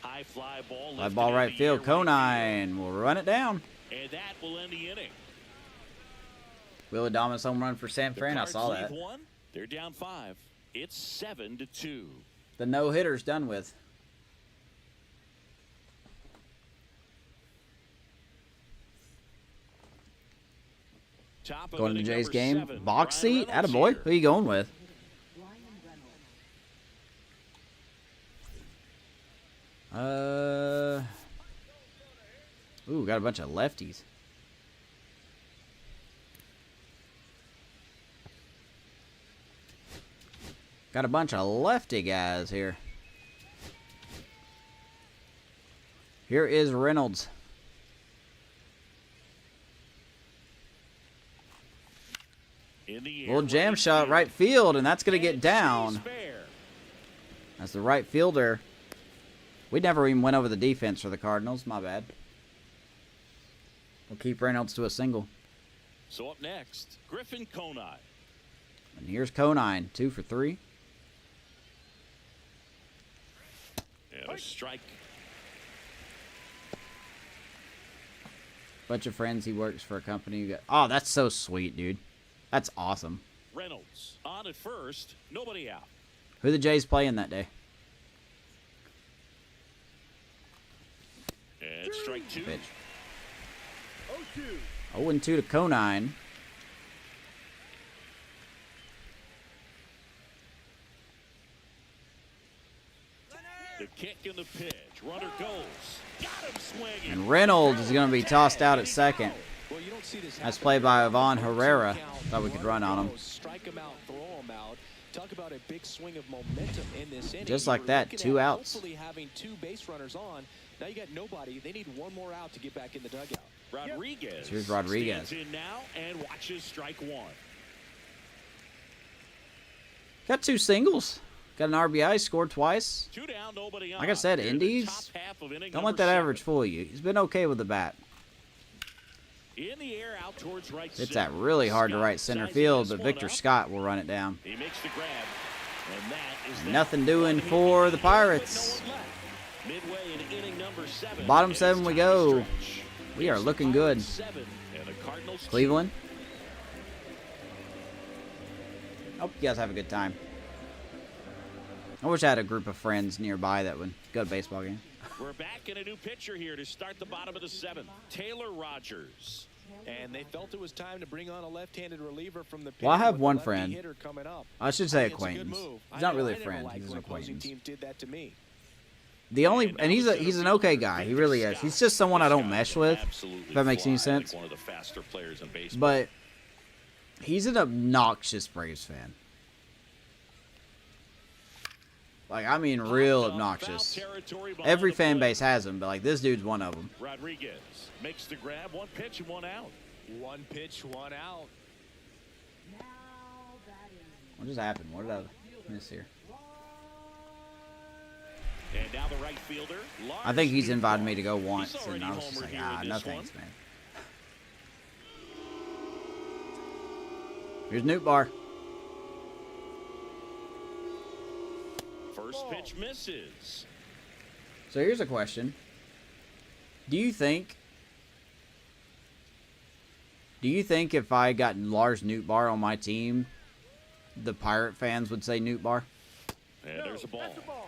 High fly ball. Fly lifted ball in right the field. air, Conine will run it down. And that will end the inning. Will Adames home run for San Fran. I Cards saw lead that. 1. They're down 5. It's 7-2. The no-hitter's done with. Top of Going to inning Jay's number game. 7, Box Ryan seat. Reynolds Attaboy. here. Who are you going with? Ooh, got a bunch of lefties. Got a bunch of lefty guys here. Here is Reynolds. In the air, Little jam right shot field. right field, and that's going to get And down. stays fair. That's the right fielder. We never even went over the defense for the Cardinals. My bad. We'll keep Reynolds to a single. So up next, Griffin Conine. And here's Conine, 2 for 3. And a strike. Bunch of friends. He works for a company. Oh, that's so sweet, dude. That's awesome. Reynolds on at first, nobody out. Who the Jays playing that day? And strike 2. Pitch. 0-2. 0-2 to Conine. The kick and the pitch. Runner goes. Got him swinging. And Reynolds is going to be tossed out at second. Well, you don't see this That's happen played by very Ivan often. Herrera. Count, Thought we could run on him. goes, strike him out, throw him out. Talk about a big swing of momentum in this inning. Just You like were that, looking 2 at outs. Hopefully having 2 base runners on. Now you got nobody. They need 1 more out to get back in the dugout. Rodriguez. Here's Rodriguez. Stands in now and watches strike 1. Got 2 singles. Got an RBI, scored twice. 2 down, nobody on. Like I said, Here in the Indies, top half of inning Don't number let that 7. average fool you. He's been okay with the bat. In the air out towards right It's center. at really hard to Scott right center sizing field, this but one Victor up. Scott will run it down. He makes the grab. And that is that. Nothing doing One hit for inning, the but Pirates. no one left. Midway in inning number 7. Bottom and 7 it's we time go. to stretch. We are It's the looking good. Pirates 7 and the Cardinals 2. Cleveland. Hope you guys have a good time. I wish I had a group of friends nearby that would go to baseball games. We're back in a new pitcher here to start the bottom of the 7th. Taylor Rogers. And they felt it was time to bring on a left-handed reliever from the Well, I pen have with a one lefty friend. hitter coming up. I should say I think it's a good acquaintance. move. He's not I really a never friend. liked He's an when opposing acquaintance. teams did that to me. The only, and he's an okay guy. He really is. He's just someone I don't mesh with. If that makes any sense. One of the faster players in baseball. But he's an obnoxious Braves fan. Like, I mean, real obnoxious. Every fan base has him, but like this dude's one of them. Rodriguez makes the grab. One pitch and one out. One pitch, one out. What just happened? What did I miss here? And now the right fielder. I think he's invited me to go once, and I was just like, no thanks, man. Here's Newt Bar. First pitch misses. So here's a question. Do you think if I got Lars Newt Bar on my team, the Pirate fans would say Newt Bar? And there's a ball. That's a ball.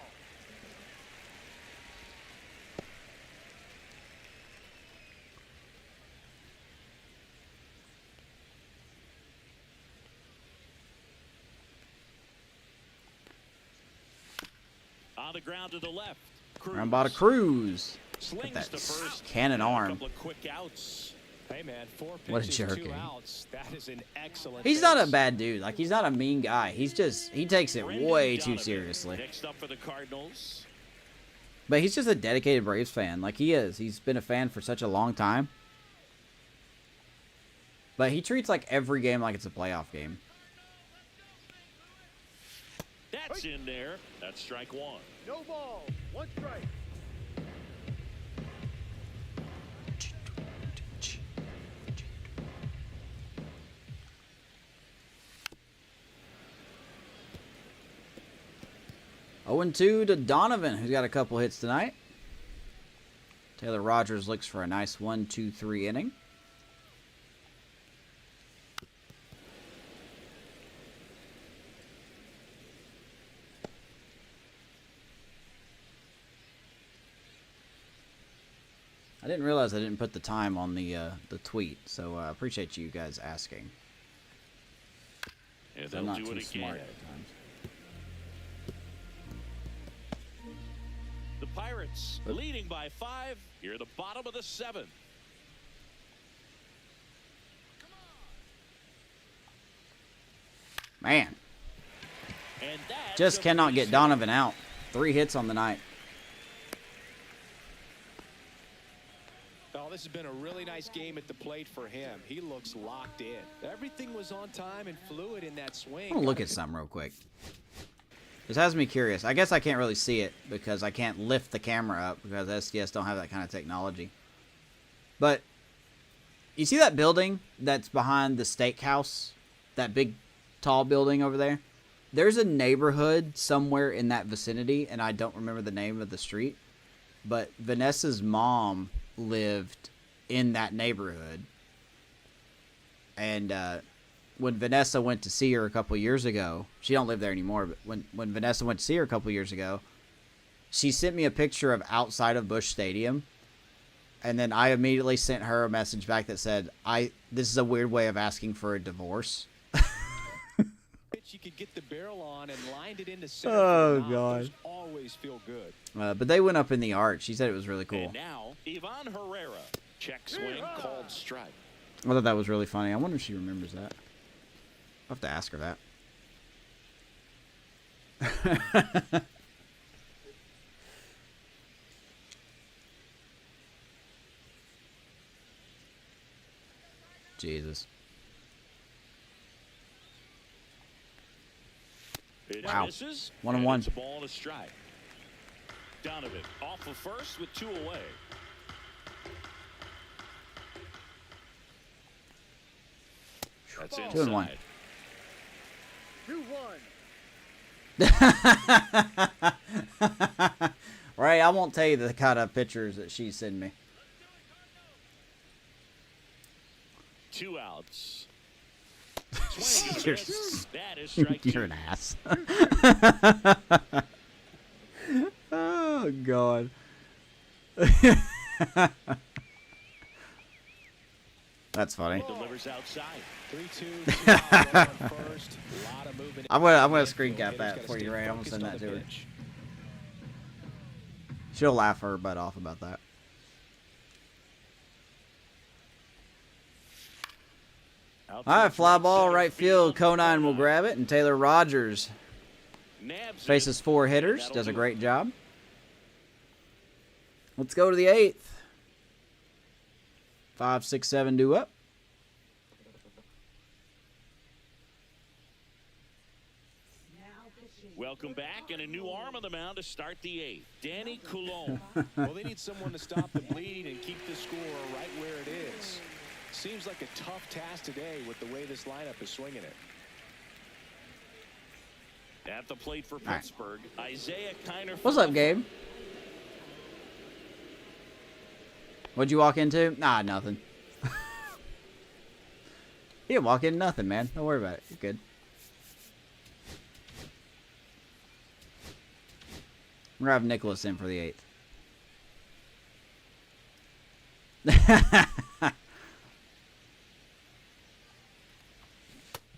On the ground to the left. Cruz. I'm about to cruise. Slings that to first. cannon And arm. A couple of quick outs. Hey, man, 4 What a pitches, jerk, 2 eh? outs. That is an excellent He's not a base. bad dude. Like, he's not a mean guy. He's just, he takes it Brendan way too Donovan seriously. Next up for the Cardinals. But he's just a dedicated Braves fan. Like, he is. He's been a fan for such a long time. But he treats, like, every game like it's a playoff game. That's in there. That's strike one. No ball. One strike. Oh, 0-2 to Donovan, who's got a couple hits tonight. Taylor Rogers looks for a nice 1-2-3 inning. I didn't realize I didn't put the time on the tweet, so I appreciate you guys asking. And I'm they'll not do too it smart again. at times. The Pirates leading by 5 here at the bottom of the 7th. Man, And that's just a cannot base get hit. Donovan out. 3 hits on the night. Oh, this has been a really nice game at the plate for him. He looks locked in. Everything was on time and fluid in that swing. I'm gonna look at something real quick. This has me curious. I guess I can't really see it because I can't lift the camera up because STS don't have that kind of technology. But you see that building that's behind the steakhouse? That big, tall building over there? There's a neighborhood somewhere in that vicinity, and I don't remember the name of the street. But Vanessa's mom lived in that neighborhood. And when Vanessa went to see her a couple years ago, she don't live there anymore, but when Vanessa went to see her a couple years ago, she sent me a picture of outside of Busch Stadium, and then I immediately sent her a message back that said, this is a weird way of asking for a divorce. You could get the barrel on and lined it into center. Oh, for a knock. God. Those always feel good. But they went up in the arch. She said it was really cool. And now, Ivan Herrera. Check swing, called strike. I thought that was really funny. I wonder if she remembers that. I'll have to ask her that. Jesus. Pitch Wow. misses. 1-1. It's a ball and a strike. Donovan off of first with 2 away. That's 2-1. inside. 2-1. Right, I won't tell you the kind of pictures that she sent me. 2 outs. You're, That is strike you're 2. an ass. Oh, God. That's funny. Delivers outside. 3-2, 2 out, one first. A lot of movement. I'm gonna screen cap that for you, Ray. I'm gonna send that to her. She'll laugh her butt off about that. All right, fly ball, right field. Conine will grab it, and Taylor Rogers faces 4 hitters. Does a great job. Let's go to the 8th. 5, 6, 7 due up. Welcome back, and a new arm on the mound to start the 8th. Danny Coulombe. Well, they need someone to stop the bleeding and keep the score right where it is. Seems like a tough task today with the way this lineup is swinging it. At the plate for Pittsburgh, Isaiah Kiner. What's up, Gabe? What'd you walk into? Nah, nothing. You didn't walk into nothing, man. Don't worry about it. You're good. We're gonna have Nicholas in for the 8th.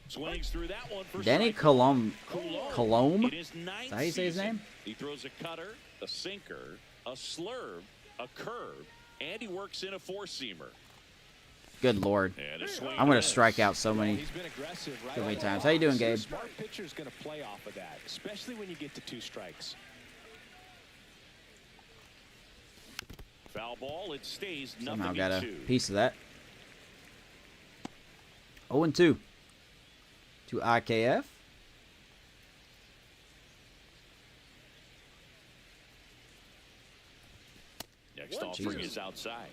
Swings through that one for Danny strike. Coulombe. It is 9th Is that how you say his season. name? He throws a cutter, a sinker, a slurve, a curve, and he works in a 4-seamer. Good Lord. And a swing I'm gonna miss. strike out so many. He's been aggressive right So many off times. the How you doing, box. Gabe? A smart pitcher's going to play off of that, especially when you get to 2 strikes. Foul ball, it stays Somehow nothing got a 2. piece of that. 0-2 to IKF. Next offering is outside.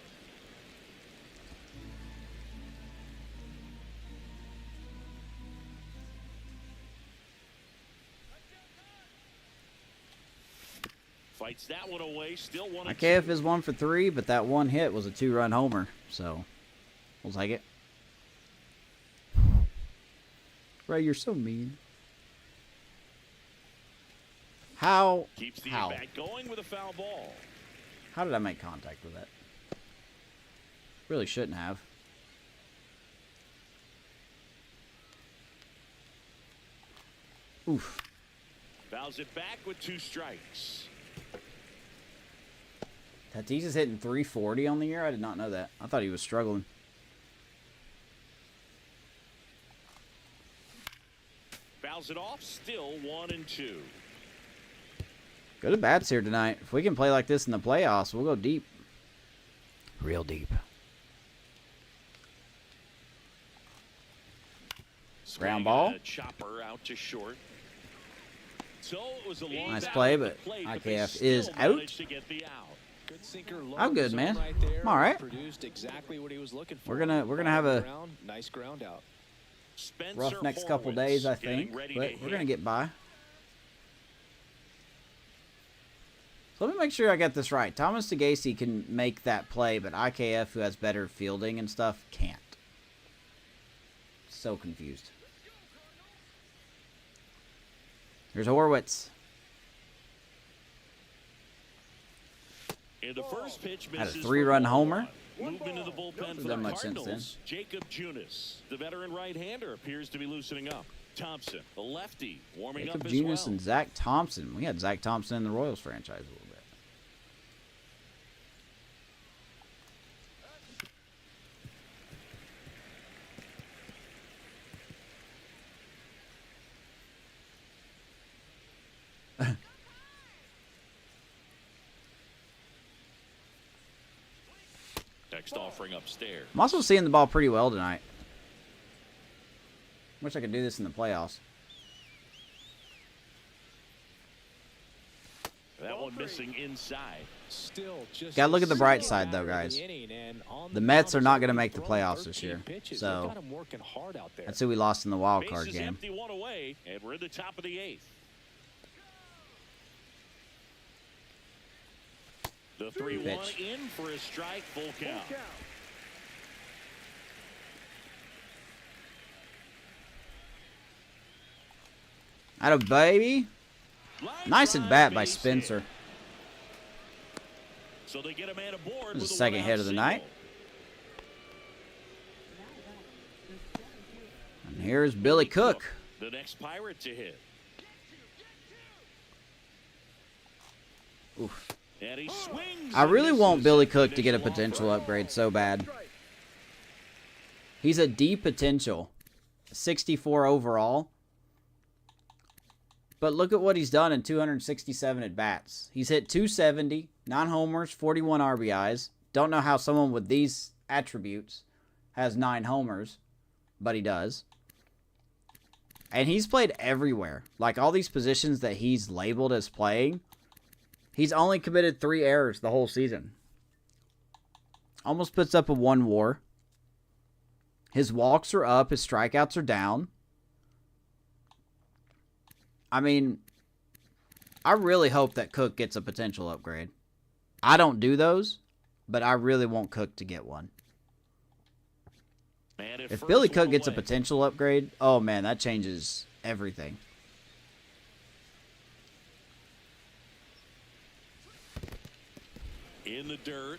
Fights that one away, still 1-2. IKF is 1 for 3, but that one hit was a 2-run homer, so we'll take it. Ray, you're so mean. How? Keeps the How? at-bat going with a foul ball. How did I make contact with that? Really shouldn't have. Oof. Fouls it back with 2 strikes. Tatis is hitting 340 on the year? I did not know that. I thought he was struggling. Fouls it off, still 1-2. Good at bats here tonight. If we can play like this in the playoffs, we'll go deep. Real deep. Ground ball. A chopper out to short. So it was a long Nice battle play, at the but plate, IKF they is still out. managed to get the out. Good sinker, low I'm good, zone man. right there. I'm all right. Produced exactly what he was looking for. We're gonna have a nice ground out. Spencer rough next couple Horwitz days, I getting think, ready but to we're hit. gonna get by. So let me make sure I got this right. Thomas DeGacy can make that play, but IKF, who has better fielding and stuff, can't. So confused. Here's Horwitz. In the first pitch, Had a misses 3-run for homer. 1. Moving to the bullpen for Hasn't the done much since Cardinals, Jacob Junis. The veteran right-hander appears to be loosening up. Thompson, the lefty, warming Jacob up as Junis well. and Zach Thompson. We had Zach Thompson in the Royals franchise a little bit. Next offering upstairs. I'm also seeing the ball pretty well tonight. Wish I could do this in the playoffs. That one missing inside. Still just Gotta look at the bright second side, though, batter of guys. the inning, and on The Mets are not mound, going to he's make the thrown playoffs this 13 year. pitches. So They've got him working hard out there. that's who we lost in the wild card Bases game. empty, one away, and we're in the top of the 8th. The 3-1 pitch. in for a strike, full count. Atta baby. Line Nice at drive, bat by base Spencer. hit. So they get a man aboard This is with the a second one-out hit of the single. night. Here's Billy Cook. The next Pirate to hit. Oof. And he swings. I really and want misses Billy at the Cook to get a initial potential offer. upgrade so bad. He's a D potential. 64 overall. But look at what he's done in 267 at-bats. He's hit 270, 9 homers, 41 RBIs. Don't know how someone with these attributes has 9 homers, but he does. And he's played everywhere. Like, all these positions that he's labeled as playing, he's only committed 3 errors the whole season. Almost puts up a 1 WAR. His walks are up. His strikeouts are down. I mean, I really hope that Cook gets a potential upgrade. I don't do those, but I really want Cook to get one. If Billy Cook gets a potential upgrade, oh man, that changes everything. In the dirt.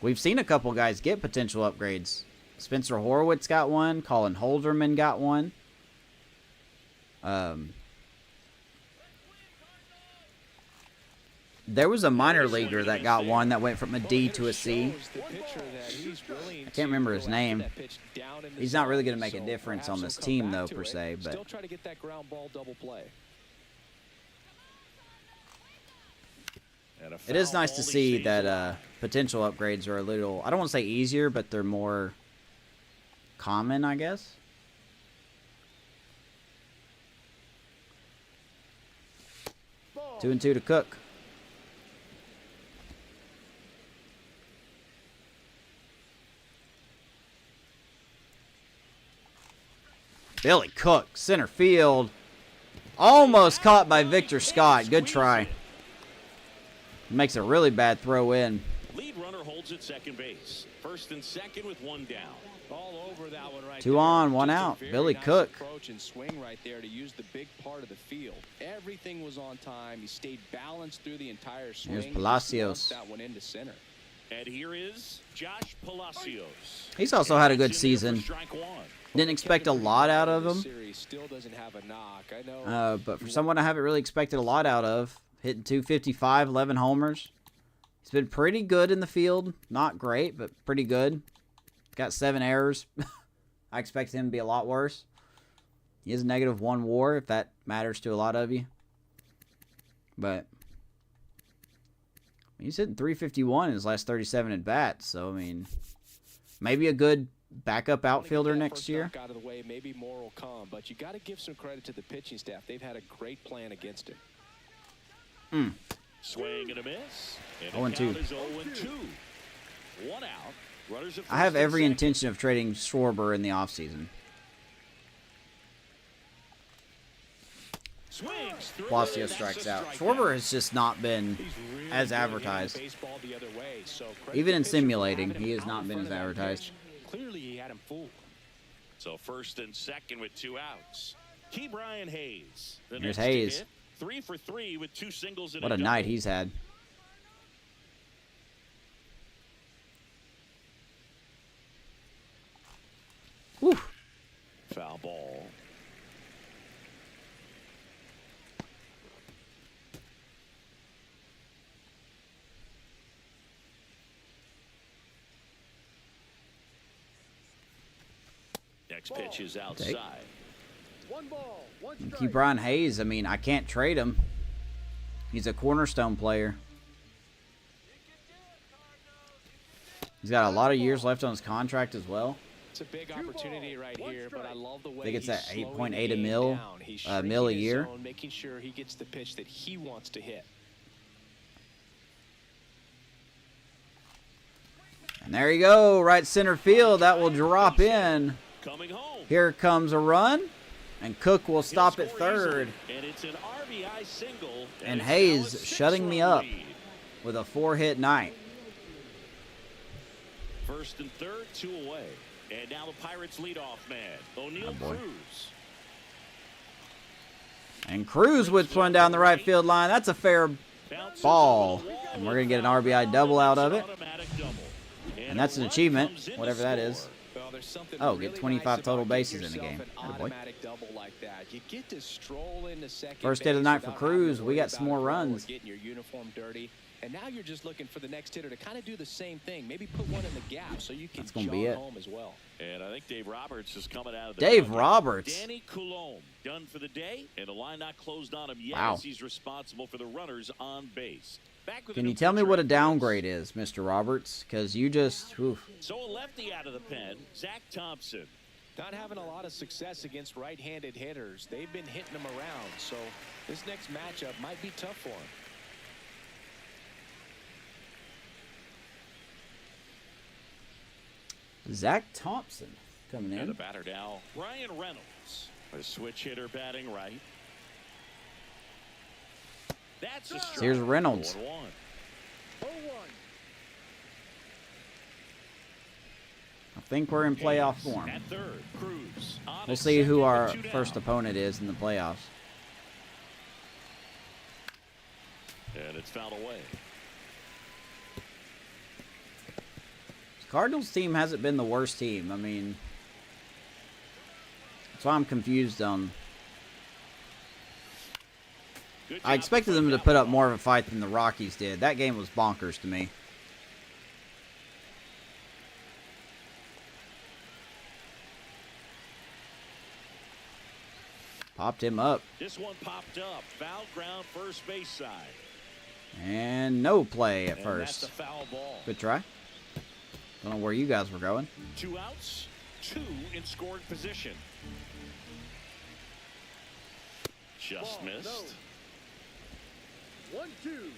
We've seen a couple guys get potential upgrades. Spencer Horwitz got one. Colin Holderman got one. There was a minor leaguer that got one that went from a D to a C. I can't remember his name. He's not really going to make a difference on this team, though, per se. But still try to get that ground ball double play. it is nice to see that potential upgrades are a little, I don't want to say easier, but they're more common, I guess. Ball. 2-2 to Cook. Billy Cook, center field. Almost caught by Victor Scott. Good try. Makes a really bad throw in. Lead runner holds at second base. First and second with 1 down. All over that one right 2 there. on, 1 Just a out. very Billy nice Cook. Approach and swing right there to use the big part of the field. Everything was on time. He stayed balanced through the entire swing. Here's Just Palacios. launched that one into center. And here is Josh Palacios. He's also had a good That's in there season. for strike 1. Didn't expect a lot out of him. Series still doesn't have a knock. I know. But for someone I haven't really expected a lot out of, hitting 255, 11 homers. He's been pretty good in the field. Not great, but pretty good. Got 7 errors. I expected him to be a lot worse. He is a negative 1 WAR, if that matters to a lot of you. But he's hitting 351 in his last 37 at-bats. So, I mean, maybe a good backup outfielder next year. Out of the way, maybe more will come, but you got to give some credit to the pitching staff. They've had a great plan against him. Swing and a miss. And 0-2. the count is 0-2. 1 out. Runners at I have first and every second. intention of trading Schwarber in the offseason. Swings through. Palacios That's strikes a out. strikeout. Schwarber has just not been He's really as good at hitting advertised. the baseball the other way, so credit Even to in the pitcher for simulating, having he him has out not in been front as of that advertised. pitch. Clearly, he had him fooled. So first and second with 2 outs. Key Brian Hayes. The Here's next to Hayes. hit, 3 for 3 with 2 singles and What a double. night he's had. Whew. Foul ball. Next pitch is outside. 1 ball, 1 strike. Keep Brian Hayes, I mean, I can't trade him. He's a cornerstone player. He's got a lot of years left on his contract as well. It's a big opportunity right here, but I love the way think it's he's at slowing 8.8 the a game mil, down. He's a shrinking mil a his year. zone, making sure he gets the pitch that he wants to hit. And there you go, right center field. That will drop in. Coming home. Here comes a run, and Cook will He'll stop at score third easily, and it's an RBI single. And it's Hayes now a 6-run shutting me up. lead. with a 4-hit night. First and third, 2 away. And now the Pirates leadoff man, O'Neal boy. Cruz. And Cruz whips one down the right field line. That's a fair Bounces ball. over the wall And we're going to get an foul RBI ball, double out and of it. it's an automatic double. And a that's an run achievement, comes in to whatever that score. is. Well, there's something Oh, really get 25 nice total about bases getting in a game. yourself an Attaboy. automatic double like that. You get to stroll into second First hit of the base night for without having to Cruz. We worry got about some more a throw or runs. getting your uniform dirty. And now you're just looking for the next hitter to kind of do the same thing. Maybe put one in the gap so you can That's gonna jog be it. home as well. And I think Dave Roberts is coming out of the Dave dugout. Roberts. Danny Coulombe done for the day, and the line not closed on him yet Wow. as he's responsible for the runners on base. Back with Can a you new tell me pitcher what a in downgrade is, Mr. Roberts? Because you just... Oof. So a lefty out of the pen, Zach Thompson. Not having a lot of success against right-handed hitters. They've been hitting them around, so this next matchup might be tough for him. Zach Thompson coming And the in. batter now, Ryan Reynolds. A switch hitter batting right. That's a strike. Here's Reynolds. 0-1. 0-1. I think we're in playoff form. At third, Cruz. On We'll at see who second, our 2 down. first opponent is in the playoffs. And it's fouled away. Cardinals team hasn't been the worst team. I mean, that's why I'm confused on. Good I job expected to them to that put up one. more of a fight than the Rockies did. That game was bonkers to me. Popped him up. This one popped up. Foul ground, first base side. And no play at And first. that's a foul ball. Good try. Don't know where you guys were going. 2 outs, 2 in scoring position. Just Ball, missed. no. 1-2.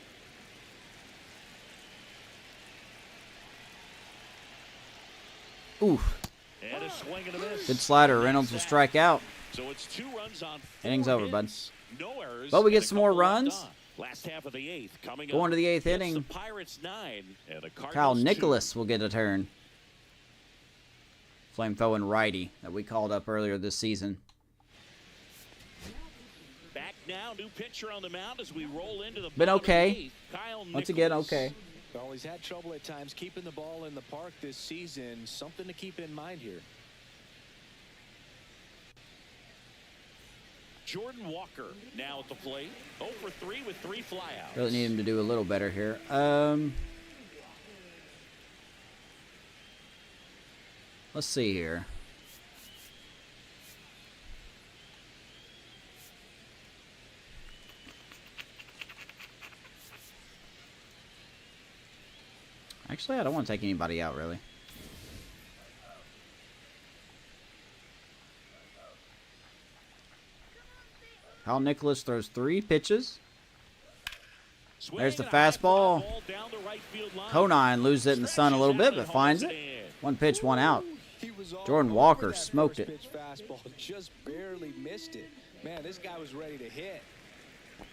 Oof. And a swing and a miss. Good slider. Reynolds will strike out. So it's 2 runs on 4 Innings over, bud. hits, no errors. But we get and a some more couple left runs. on. Last half of the 8th coming Going up. to the 8th It's inning. The Pirates 9 and the Cardinals Kyle 2. Nicholas will get a turn. Flame throwing righty that we called up earlier this season. Back now, new pitcher on the mound as we roll into the Been bottom of the okay. 8th. Kyle Once again, Nicholas. okay. Well, he's had trouble at times keeping the ball in the park this season. Something to keep in mind here. Jordan Walker now at the plate. 0 for 3 with 3 flyouts. Really need him to do a little better here. Let's see here. Actually, I don't want to take anybody out, really. Kyle Nicholas throws 3 pitches. There's the Swing and a high fly fastball. ball down the right field line. Conine loses it in the sun a little bit, but finds it. in. 1 pitch, 1 out. He was all Jordan over Walker that smoked first it. pitch fastball, just barely missed it. Man, this guy was ready to hit.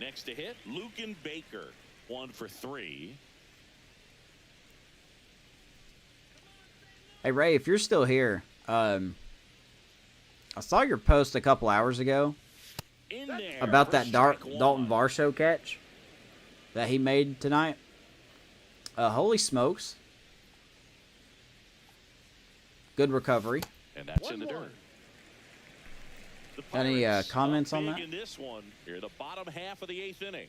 Next to hit, Lucan Baker. 1 for 3. Hey, Ray, if you're still here, I saw your post a couple hours ago In there about for that strike 1. Dalton Varsho catch that he made tonight. Holy smokes. Good recovery. And that's in the 1-1. dirt. The Any, Pirates comments up on big that? in this one. Here, the bottom half of the 8th inning.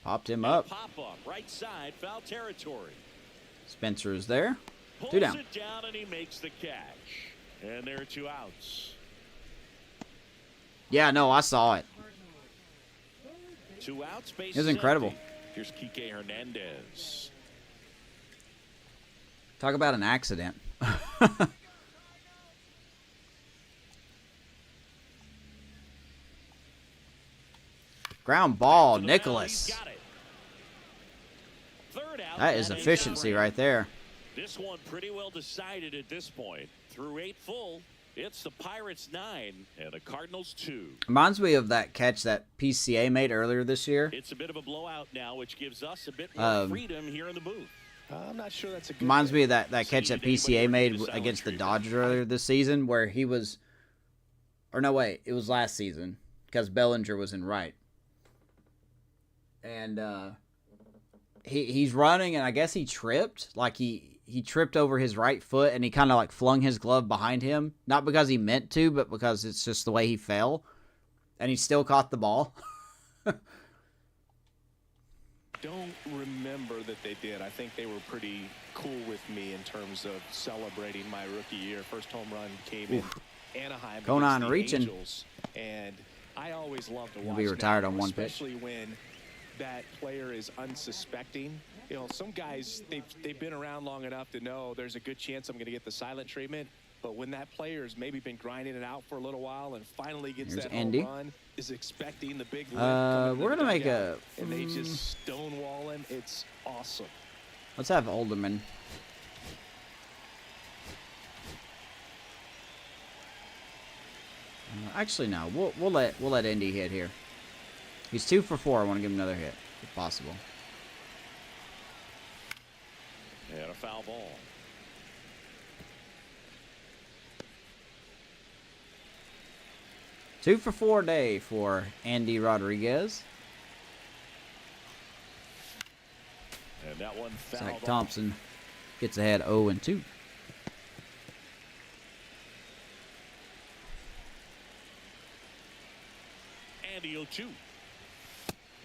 Popped him And a up. pop-up, right side, foul territory. Spencer is there. Pulls 2 down. it down and he makes the catch. And there are 2 outs. Yeah, no, I saw it. 2 outs, base It was incredible. empty. Here's Kike Hernandez. Talk about an accident. Ground ball, To the mound, he's Nicholas. got it. Third out, That is and a efficiency frame. right there. This one pretty well decided at this point. Through 8 full, it's the Pirates 9 and the Cardinals 2. Reminds me of that catch that PCA made earlier this year. It's a bit of a blowout now, which gives us a bit more freedom here in the booth. I'm not sure that's a good Reminds thing. me of that catch that PCA made against the Dodgers earlier this season where he was... Or no, wait. It was last season because Bellinger was in right. And he's running, and I guess he tripped. Like, he tripped over his right foot, and he kind of, like, flung his glove behind him. Not because he meant to, but because it's just the way he fell. And he still caught the ball. Don't remember that they did. I think they were pretty cool with me in terms of celebrating my rookie year. First home run came in Anaheim Going against on the reaching. Angels, and I always love to He'll watch be retired that, on one pitch. especially when that player is unsuspecting. You know, some guys, they've been around long enough to know there's a good chance I'm going to get the silent treatment. But when that player's maybe been grinding it out for a little while and finally gets Here's that Andy. home run, is expecting the big lift coming we're to the gonna make dugout, a- and they just stonewall him. It's awesome. Let's have Olderman. Actually, no. We'll let Indy hit here. He's 2 for 4. I want to give him another hit, if possible. And a foul ball. Two for 4 day for Andy Rodriguez. And that one fouled Zach off. Thompson gets ahead 0-2. Andy 0-2.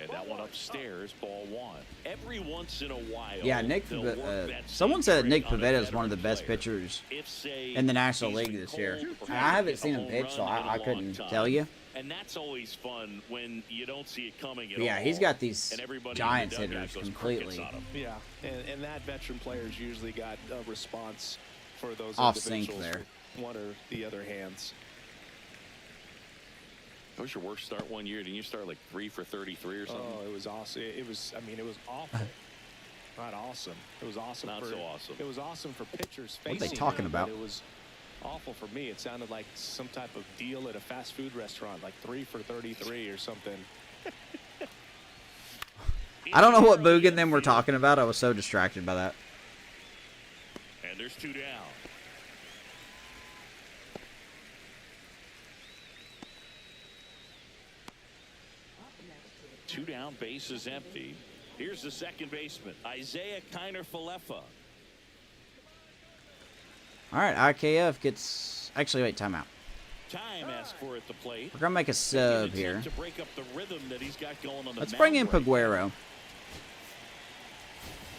And that one upstairs, ball 1. Every once in a while, Yeah, Nick. they'll work that Someone same said that Nick trick on a Pivetta is one of the veteran best player. pitchers If, say, in the National he's League been this year. cold, I haven't hit a seen him home pitch, so run in a I long couldn't time. tell you. And that's always fun when you don't see it coming at But yeah, all. he's got these And everybody in the Giants dugout hitters goes completely crickets on him. Yeah, and that veteran player's usually got a response for those Off sync individuals there. with one or the other hands. What was your worst start one year? Didn't you start like 3 for 33 or something? Oh, it was awesome. It was awful. Not awesome. It was awesome. Not so awesome. It was awesome for pitchers What are facing they talking him, but about? It was awful for me. It sounded like some type of deal at a fast food restaurant, like 3 for 33 or something. I don't know what Boog and them were talking about. I was so distracted by that. And there's 2 down. Two down, base is empty. Here's the second baseman, Isaiah Kiner-Falefa. All right, IKF gets. Actually, wait, timeout. Time asked for at the plate. We're gonna make a sub here. To break up the rhythm that he's got going on the Let's bring in mound right Paguero.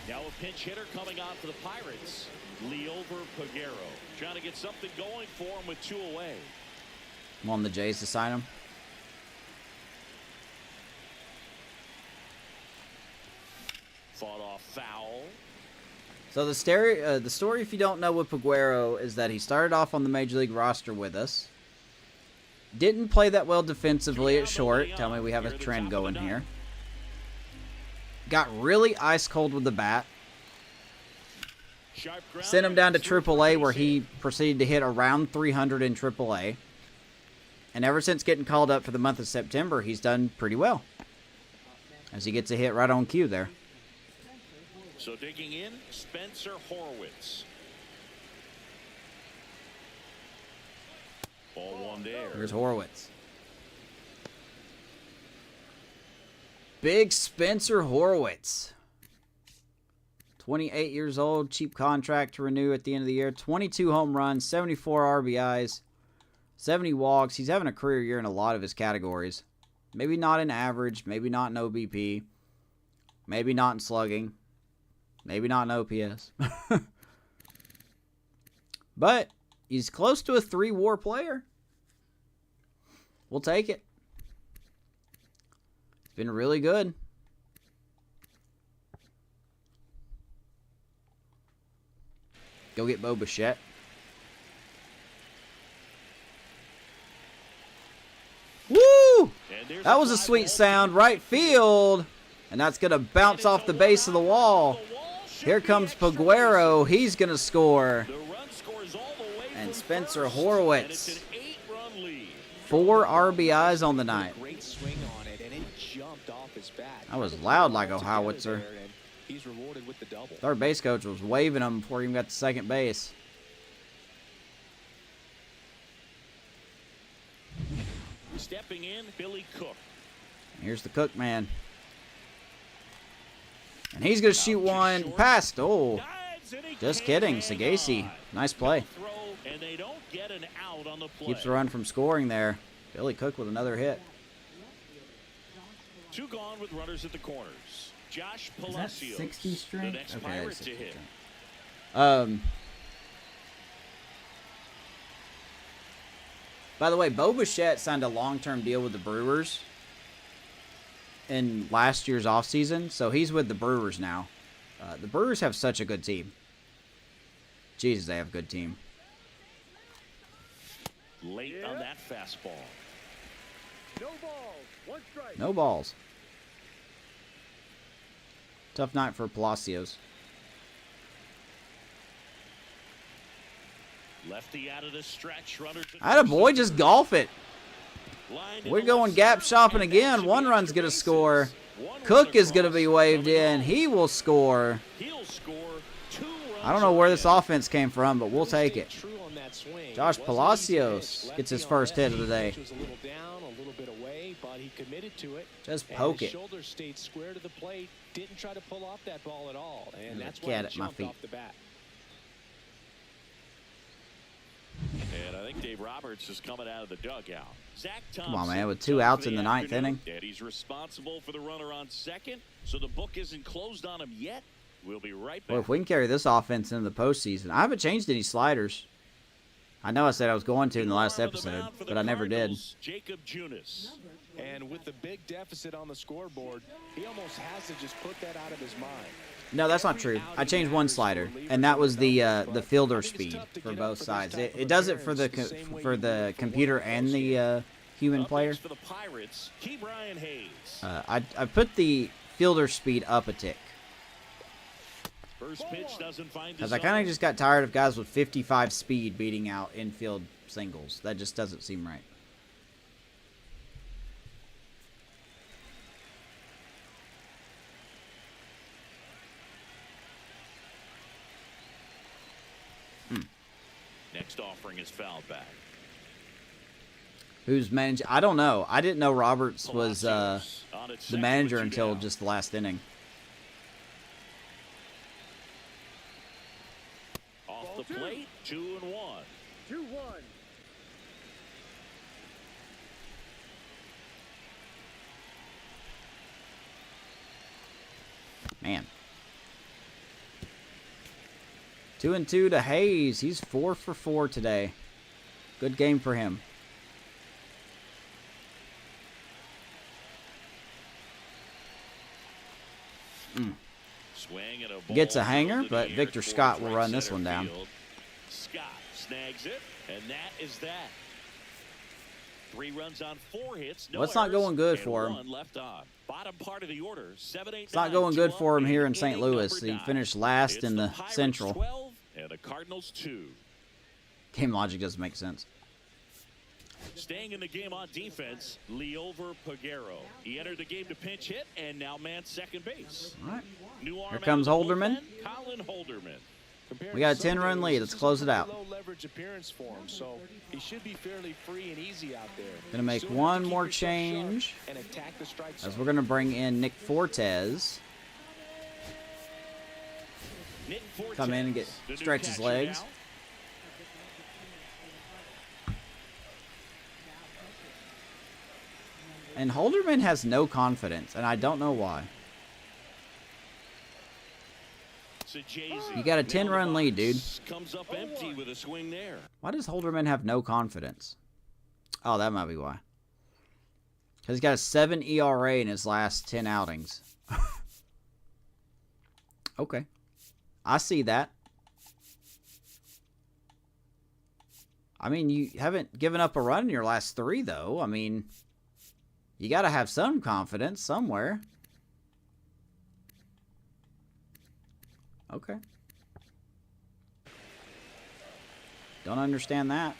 now. A pinch hitter coming on for the Pirates. Liover Paguero trying to get something going for him with 2 away. Want the Jays to sign him. Fought off foul. So the story, if you don't know, with Paguero is that he started off on the Major League roster with us. Didn't play that well defensively at short. Tell me we have a trend going here. Got really ice cold with the bat. Sharp ground Sent him down to through for AAA, where base he hit. proceeded to hit around 300 in AAA. And ever since getting called up for the month of September, he's done pretty well. As he gets a hit right on cue there. So digging in, Spencer Horwitz. Ball 1 there. Here's Horwitz. Big Spencer Horwitz. 28 years old, cheap contract to renew at the end of the year. 22 home runs, 74 RBIs, 70 walks. He's having a career year in a lot of his categories. Maybe not in average, maybe not in OBP, maybe not in slugging, maybe not in OPS. But he's close to a 3-WAR player. We'll take it. It's been really good. Go get Bo Bichette. Woo! And there's That was a fly sweet ball. sound. Right field. And that's going to bounce off the base of the wall. Here comes Paguero. He's going to score. The run scores all the way And from Spencer first, Horwitz. and it's an 8-run lead. 4 RBIs on the night. Great swing on it, and it jumped off his bat. That was loud like a Together howitzer. there, and he's rewarded with the double. Third base coach was waving him before he even got to second base. Stepping in, Billy Cook. Here's the Cook man. And he's going to shoot one past. Oh, Dives and he just can't kidding. hang Sagasi. on. Nice play. Throw, and they don't get an out on the play. Keeps the run from scoring there. Billy Cook with another hit. 2 gone with runners at the corners. Josh Is that Palacios, 60 the strength? next Okay, Pirate that's to 60 hit. strength. By the way, Bo Bichette signed a long-term deal with the Brewers in last year's offseason, so he's with the Brewers now. The Brewers have such a good team. Jesus, they have a good team. Late on that fastball. No balls. 1 strike. No balls. Tough night for Palacios. Lefty out of the stretch. Runners at Atta first boy, and just third. golf it. Lined in We're the going left gap center, shopping and that again. should One be run's extra going to bases. score. One Cook run is going to be across, waved coming in. home. He will score. He'll score 2 runs. I don't know where this ahead. offense came from, but we'll take it. True on that swing. Josh It wasn't an easy Palacios pitch. gets his Lefty on first hit of the lefty. day. Pitch was a little down, a little bit away, but he committed to it. Just And poke his it. shoulder stayed square to the plate. Didn't try to pull off that ball at all, and Look that's why at it it, my jumped feet. off the bat. And I think Dave Roberts is coming out of the dugout. Zach Come on, Thompson man, with 2 done outs for in the 9th afternoon, inning. And he's responsible for the runner on second, so the book isn't closed on him yet. We'll be right Boy, back. if we can carry this offense into the postseason. I haven't changed any sliders. I know I said I was going to in the last Arm of the episode, mound for the but I never did. Cardinals, Jacob Junis. And with the big deficit on the scoreboard, he almost has to just put that out of his mind. No, that's not true. I changed one slider, and that was the fielder speed for both sides. It does it for the computer and the human Up player. next for the Pirates, Key Brian Hayes. I put the fielder speed up a tick First pitch doesn't find because the I kind zone. of just got tired of guys with 55 speed beating out infield singles. That just doesn't seem right. Next offering is fouled back. Who's managing? I don't know. I didn't know Roberts was Palacios on at the second manager with 2 until down. just the last inning. Off Ball the two. plate, 2-1. 2-1. Man. 2-2 to Hayes. He's 4 for 4 today. Good game for him. Swing and a ball Gets a hanger, drilled to but the air Victor towards Scott will right run this center one down. field. Scott snags it, and that is that. 3 runs on 4 hits. No Well, it's not errors, going good and for him. 1 left on. Bottom part of the order, 7-8. It's not going good for him here in St. Louis. He finished last It's in the Pirates Central. 12 and the Cardinals 2. Game logic doesn't make sense. Staying in the game on defense, Leover Peguero. He entered the game to pinch hit and now man second base. All right. New arm Here out comes of the Holderman. bullpen, Colin Holderman. Compared We got a to some 10-run days, lead. Let's this is close a it out. low leverage appearance for him, so he should be fairly free and easy out there. Gonna make Still have to one keep more yourself sharp change and attack the strike as zone. we're gonna bring in Nick Fortes. Nick Fortes, Come in and get the new stretch his catcher legs. now. And Holderman has no confidence, and I don't know why. Sajazi You got a down the 10-run lead, dude. box. Comes up empty with a swing there. Why does Holderman have no confidence? Oh, that might be why. Because he's got a 7 ERA in his last 10 outings. Okay. I see that. I mean, you haven't given up a run in your last 3, though. I mean, you got to have some confidence somewhere. Okay. Don't understand that.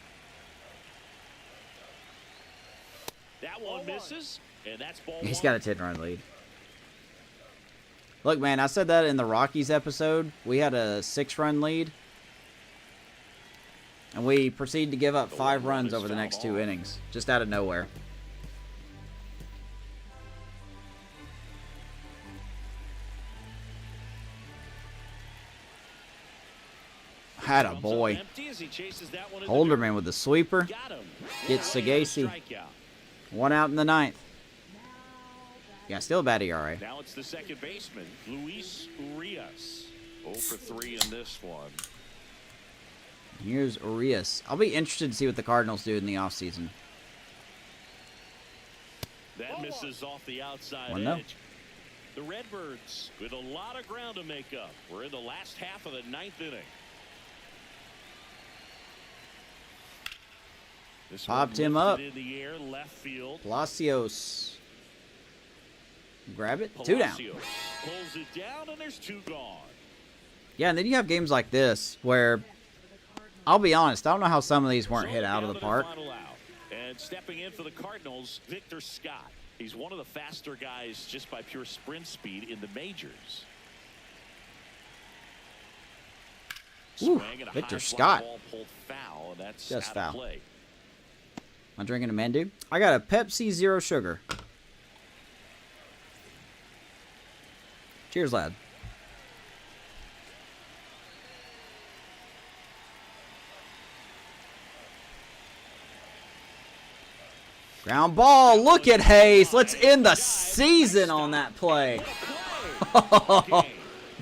That one misses, and that's ball He's one. got a 10-run lead. Look, man, I said that in the Rockies episode. We had a 6-run lead. And we proceeded to give up 5 runs over the next 2 innings. Just out of nowhere. Had a boy. Holderman with the sweeper. Gets Sagasi. 1 out in the 9th. Yeah, still a bad ERA. Now it's the second baseman, Luis Urias. 0 for 3 in this one. Here's Urias. I'll be interested to see what the Cardinals do in the offseason. That misses off the outside 1-0. edge. The Redbirds with a lot of ground to make up. We're in the last half of the 9th inning. This Popped one him up. lifted in the air, left field. Palacios. Grab it. 2 down. Palacios pulls it down, and there's 2 gone. Yeah, and then you have games like this where, I'll be honest, I don't know how some of these weren't hit out of the park. And stepping in for the Cardinals, Victor Scott. He's one of the faster guys just by pure sprint speed in the majors. Ooh, Swing and a Victor high fly Scott. ball pulled foul, and that's Just out foul. of play. Am I drinking a Mandu? I got a Pepsi Zero Sugar. Cheers, lad. Ground ball. Look at Hayes. Let's end the season on that play.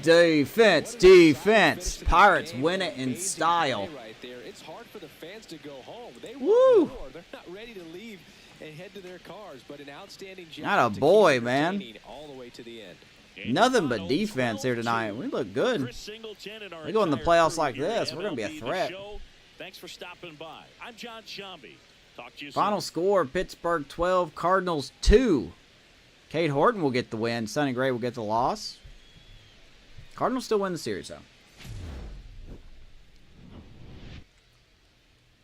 Defense, defense. Pirates win it in style. It's hard for the fans to go home. They Woo! want more. They're not ready to leave and head to their cars, but an outstanding job. Not a to keep boy, it man. entertaining all the way to the end. Nothing but defense here tonight. We look good. We go in the playoffs like this, we're going to be a threat. Thanks for stopping by. I'm John Shambi. Talk to you Final soon. score, Pittsburgh 12, Cardinals 2. Cade Horton will get the win. Sonny Gray will get the loss. Cardinals still win the series, though.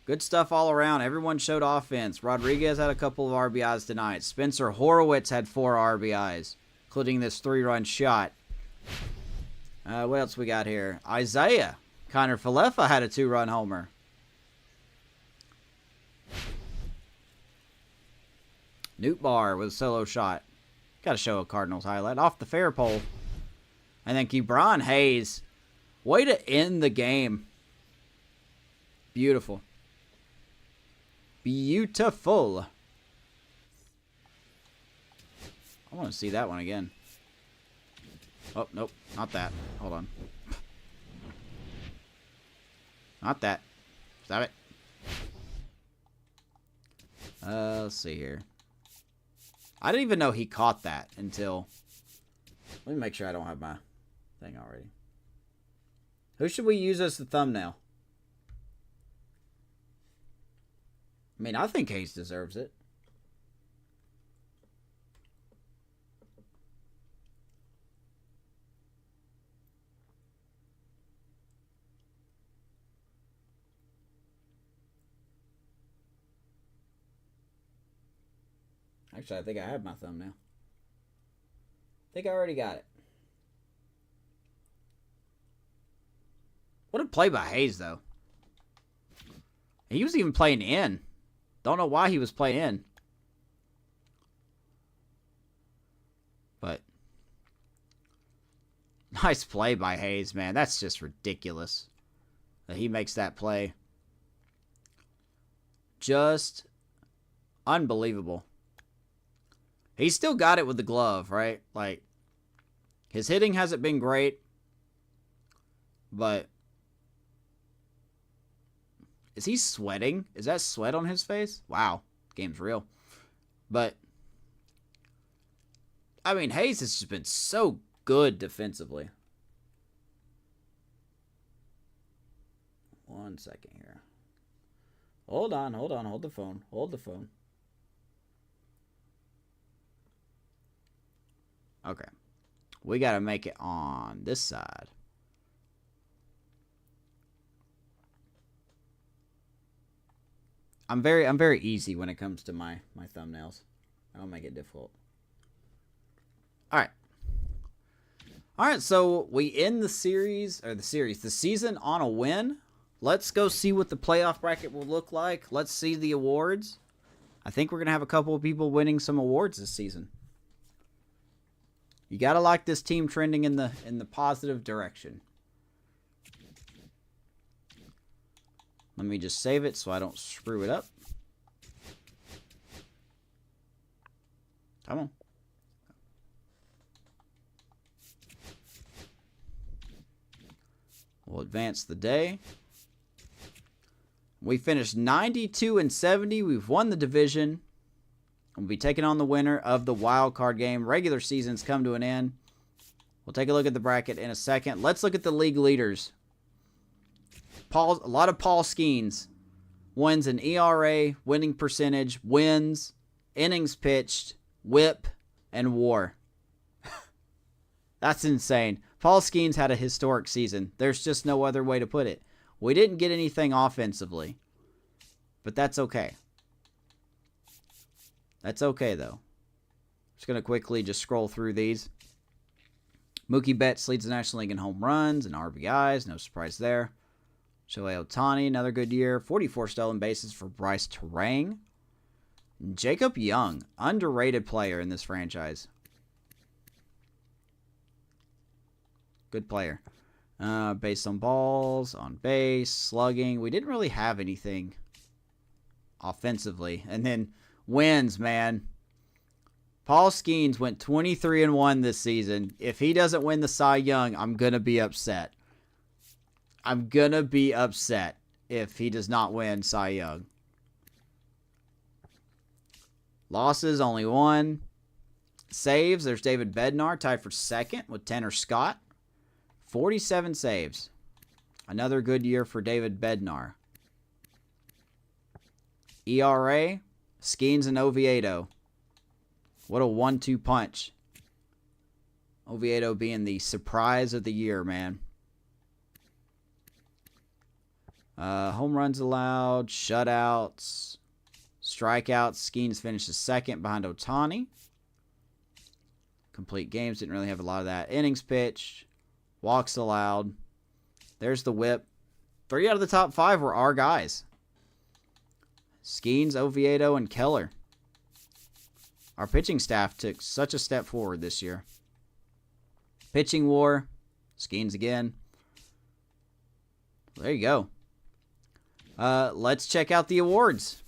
Good stuff all around. Everyone showed offense. Rodriguez had a couple of RBIs tonight. Spencer Horowitz had 4 RBIs, including this 3-run shot. What else we got here? Isaiah. Connor Falefa had a 2-run homer. Newt Barr with a solo shot. Got to show a Cardinals highlight. Off the fair pole. And then Kebron Hayes. Way to end the game. Beautiful. Beautiful. I want to see that one again. Oh, nope. Not that. Hold on. Not that. Stop it. Let's see here. I didn't even know he caught that until... Let me make sure I don't have my thing already. Who should we use as the thumbnail? I mean, I think Hayes deserves it. Actually, I think I have my thumbnail. I think I already got it. What a play by Hayes, though. He was even playing in. Don't know why he was playing in. But nice play by Hayes, man. That's just ridiculous that he makes that play. Just unbelievable. He still got it with the glove, right? Like, his hitting hasn't been great, but is he sweating? Is that sweat on his face? Wow, game's real. But I mean, Hayes has just been so good defensively. 1 second here. Hold on. Hold the phone. Hold the phone. Okay. We got to make it on this side. I'm very easy when it comes to my thumbnails. I don't make it difficult. All right, so we end the season on a win. Let's go see what the playoff bracket will look like. Let's see the awards. I think we're going to have a couple of people winning some awards this season. You got to like this team trending in the positive direction. Let me just save it so I don't screw it up. Come on. We'll advance the day. We finished 92-70. We've won the division. We'll be taking on the winner of the wild card game. Regular season's come to an end. We'll take a look at the bracket in a second. Let's look at the league leaders. A lot of Paul Skenes. Wins in ERA, winning percentage, wins, innings pitched, whip, and WAR. That's insane. Paul Skenes had a historic season. There's just no other way to put it. We didn't get anything offensively, but that's okay. That's okay, though. Just going to quickly just scroll through these. Mookie Betts leads the National League in home runs and RBIs. No surprise there. Shohei Ohtani, another good year. 44 stolen bases for Bryce Terang. Jacob Young, underrated player in this franchise. Good player. Based on balls, on base, slugging. We didn't really have anything offensively. And then wins, man. Paul Skenes went 23-1 this season. If he doesn't win the Cy Young, I'm going to be upset. I'm going to be upset if he does not win Cy Young. Losses, only one. Saves, there's David Bednar, tied for second with Tanner Scott. 47 saves. Another good year for David Bednar. ERA, Skenes and Oviedo. What a 1-2 punch. Oviedo being the surprise of the year, man. Home runs allowed, shutouts, strikeouts. Skenes finishes second behind Ohtani. Complete games, didn't really have a lot of that. Innings pitched, walks allowed. There's the whip. 3 out of the top 5 were our guys. Skenes, Oviedo, and Keller. Our pitching staff took such a step forward this year. Pitching war, Skenes again. There you go. Let's check out the awards.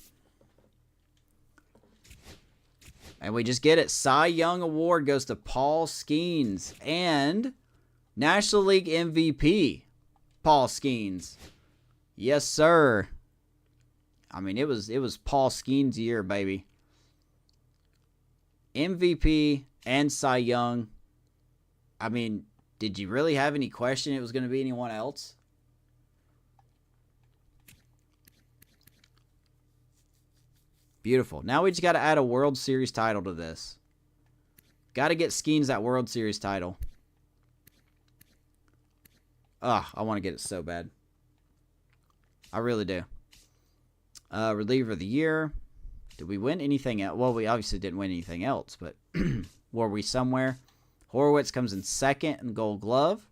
And we just get it. Cy Young Award goes to Paul Skenes. And National League MVP, Paul Skenes. Yes, sir. I mean, it was Paul Skenes' year, baby. MVP and Cy Young. I mean, did you really have any question it was going to be anyone else? Beautiful. Now we just got to add a World Series title to this. Got to get Skenes that World Series title. Ugh, I want to get it so bad. I really do. Reliever of the year. Did we win anything else? Well, we obviously didn't win anything else, but were we somewhere? Horowitz comes in second in Gold Glove.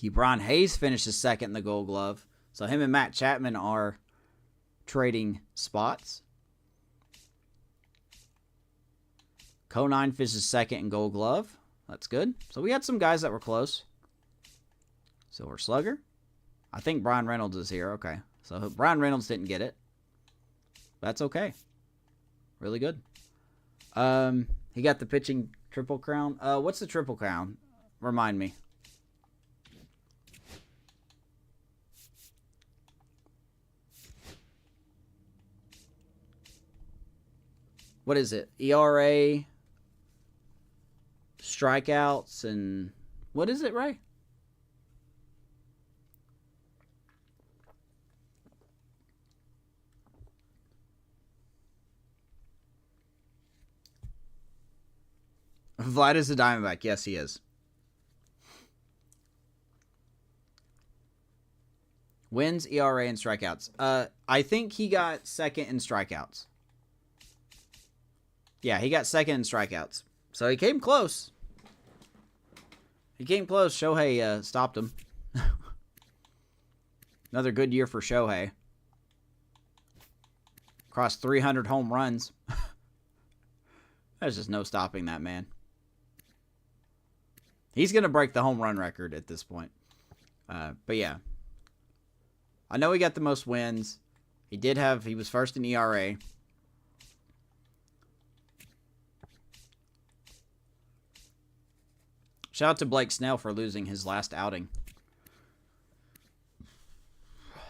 Ke'Bryan Hayes finishes second in the Gold Glove. So him and Matt Chapman are trading spots. Conine finishes second in Gold Glove. That's good. So we had some guys that were close. Silver Slugger. I think Brian Reynolds is here. Okay. So Brian Reynolds didn't get it. That's okay. Really good. He got the pitching Triple Crown. What's the Triple Crown? Remind me. What is it? ERA, strikeouts, and what is it, Ray? Vlad is a Diamondback. Yes, he is. Wins, ERA, and strikeouts. I think he got second in strikeouts. Yeah, he got second in strikeouts. So he came close. He came close. Shohei stopped him. Another good year for Shohei. Crossed 300 home runs. There's just no stopping that man. He's going to break the home run record at this point. But yeah. I know he got the most wins. He was first in ERA. Shout out to Blake Snell for losing his last outing.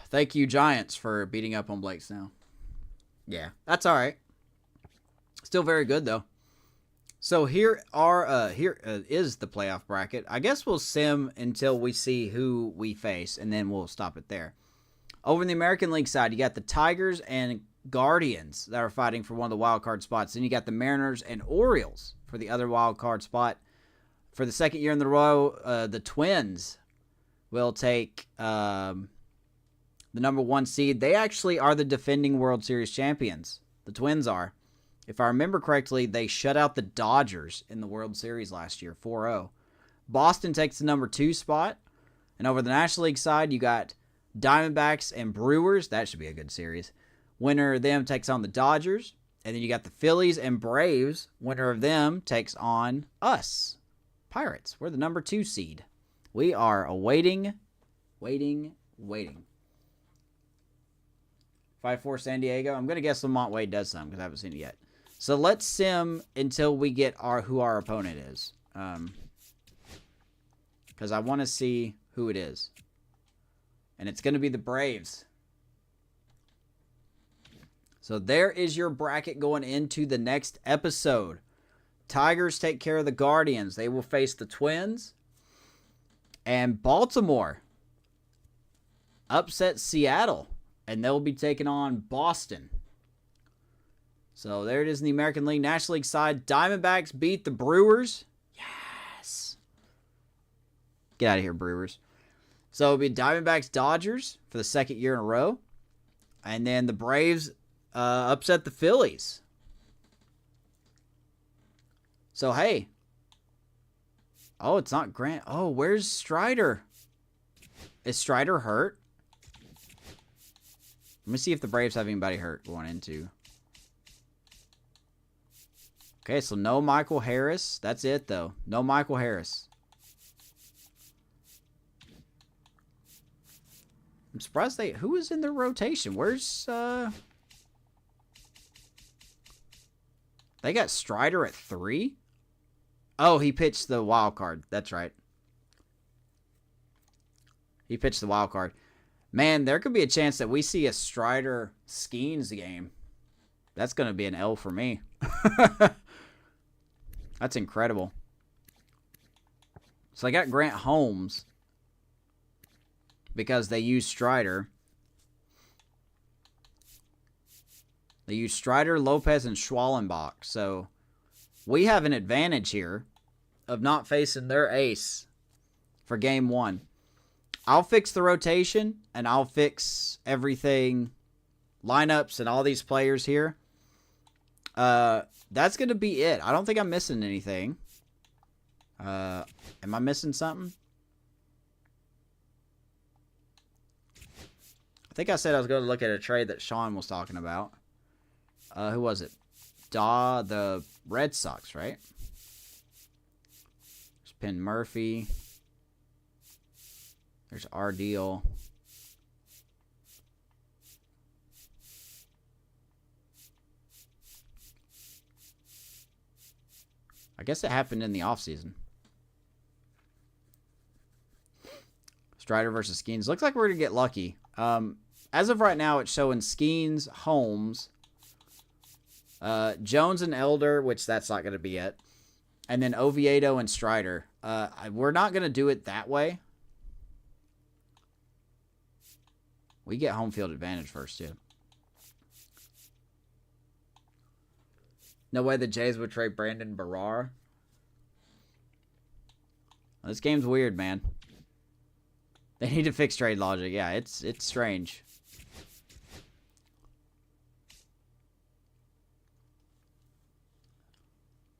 Thank you, Giants, for beating up on Blake Snell. Yeah, that's all right. Still very good, though. So here is the playoff bracket. I guess we'll sim until we see who we face, and then we'll stop it there. Over in the American League side, you got the Tigers and Guardians that are fighting for one of the wild card spots. Then you got the Mariners and Orioles for the other wild card spot. For the second year in a row, the Twins will take the number 1 seed. They actually are the defending World Series champions. The Twins are. If I remember correctly, they shut out the Dodgers in the World Series last year, 4-0. Boston takes the number 2 spot. And over the National League side, you got Diamondbacks and Brewers. That should be a good series. Winner of them takes on the Dodgers. And then you got the Phillies and Braves. Winner of them takes on us, Pirates. We're the number 2 seed. We are awaiting, waiting. 5-4 San Diego. I'm going to guess Lamont Wade does some because I haven't seen it yet. So let's sim until we get who our opponent is. Because I want to see who it is. And it's going to be the Braves. So there is your bracket going into the next episode. Tigers take care of the Guardians. They will face the Twins. And Baltimore upset Seattle. And they'll be taking on Boston. So there it is in the American League. National League side, Diamondbacks beat the Brewers. Yes. Get out of here, Brewers. So it'll be Diamondbacks Dodgers for the second year in a row. And then the Braves upset the Phillies. So, hey. Oh, it's not Grant. Oh, where's Strider? Is Strider hurt? Let me see if the Braves have anybody hurt going into. Okay, so no Michael Harris. That's it, though. No Michael Harris. I'm surprised who is in their rotation? Where's, they got Strider at 3? Oh, he pitched the wild card. That's right. He pitched the wild card. Man, there could be a chance that we see a Strider Skenes game. That's going to be an L for me. That's incredible. So I got Grant Holmes because they use Strider. They use Strider, Lopez, and Schwallenbach. So we have an advantage here of not facing their ace for game 1. I'll fix the rotation, and I'll fix everything, lineups, and all these players here. That's going to be it. I don't think I'm missing anything. Am I missing something? I think I said I was going to look at a trade that Sean was talking about. Who was it? The Red Sox, right? There's Penn Murphy. There's our deal. I guess it happened in the offseason. Strider versus Skenes. Looks like we're going to get lucky. As of right now, it's showing Skenes, Holmes, Jones and Elder, which that's not going to be it. And then Oviedo and Strider. We're not going to do it that way. We get home field advantage first, too. No way the Jays would trade Brandon Barrar. This game's weird, man. They need to fix trade logic. Yeah, it's strange.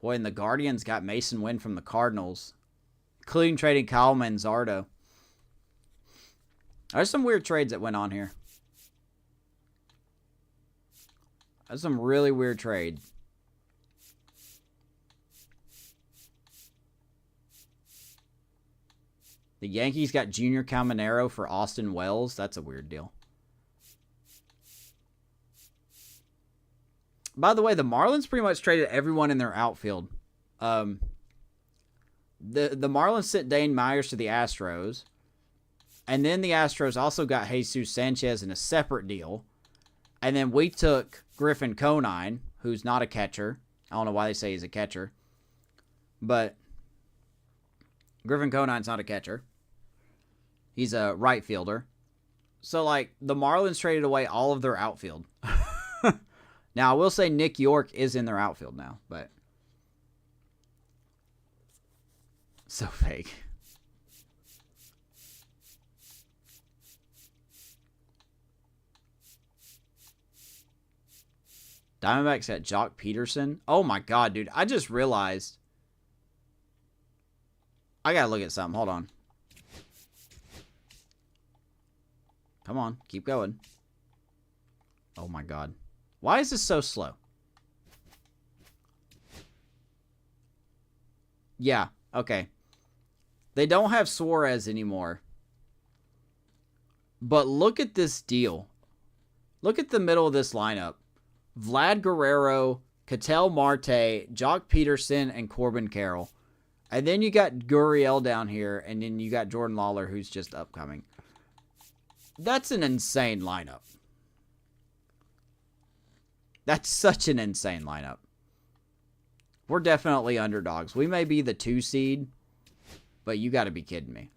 Boy, and the Guardians got Mason Wynn from the Cardinals, including trading Kyle Manzardo. There's some weird trades that went on here. There's some really weird trades. The Yankees got Junior Caminero for Austin Wells. That's a weird deal. By the way, the Marlins pretty much traded everyone in their outfield. The Marlins sent Dane Myers to the Astros. And then the Astros also got Jesus Sanchez in a separate deal. And then we took Griffin Conine, who's not a catcher. I don't know why they say he's a catcher. But Griffin Conine's not a catcher. He's a right fielder. So, like, the Marlins traded away all of their outfield. Now, I will say Nick York is in their outfield now, but so fake. Diamondbacks got Jock Peterson. Oh my god, dude. I just realized. I gotta look at something. Hold on. Come on. Keep going. Oh my god. Why is this so slow? Yeah, okay. They don't have Suarez anymore. But look at this deal. Look at the middle of this lineup. Vlad Guerrero, Ketel Marte, Jock Peterson, and Corbin Carroll. And then you got Gurriel down here, and then you got Jordan Lawler, who's just upcoming. That's an insane lineup. That's such an insane lineup. We're definitely underdogs. We may be the 2 seed, but you got to be kidding me.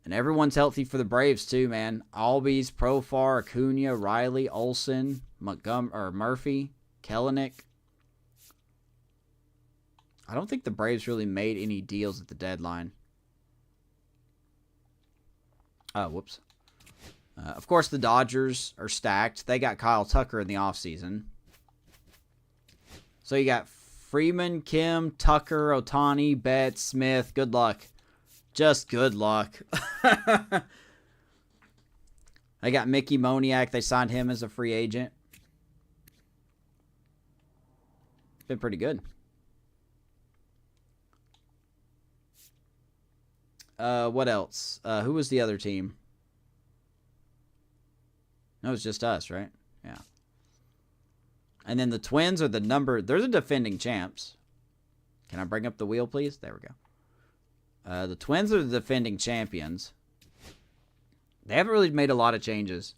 And everyone's healthy for the Braves too, man. Albies, Profar, Acuna, Riley, Olsen, Murphy, Kelenic. I don't think the Braves really made any deals at the deadline. Oh, whoops. Of course, the Dodgers are stacked. They got Kyle Tucker in the offseason. So you got Freeman, Kim, Tucker, Ohtani, Betts, Smith. Good luck. Just good luck. They got Mickey Moniak. They signed him as a free agent. Been pretty good. What else? Who was the other team? No, it's just us, right? Yeah. And then the Twins are they're the defending champs. Can I bring up the wheel, please? There we go. The Twins are the defending champions. They haven't really made a lot of changes.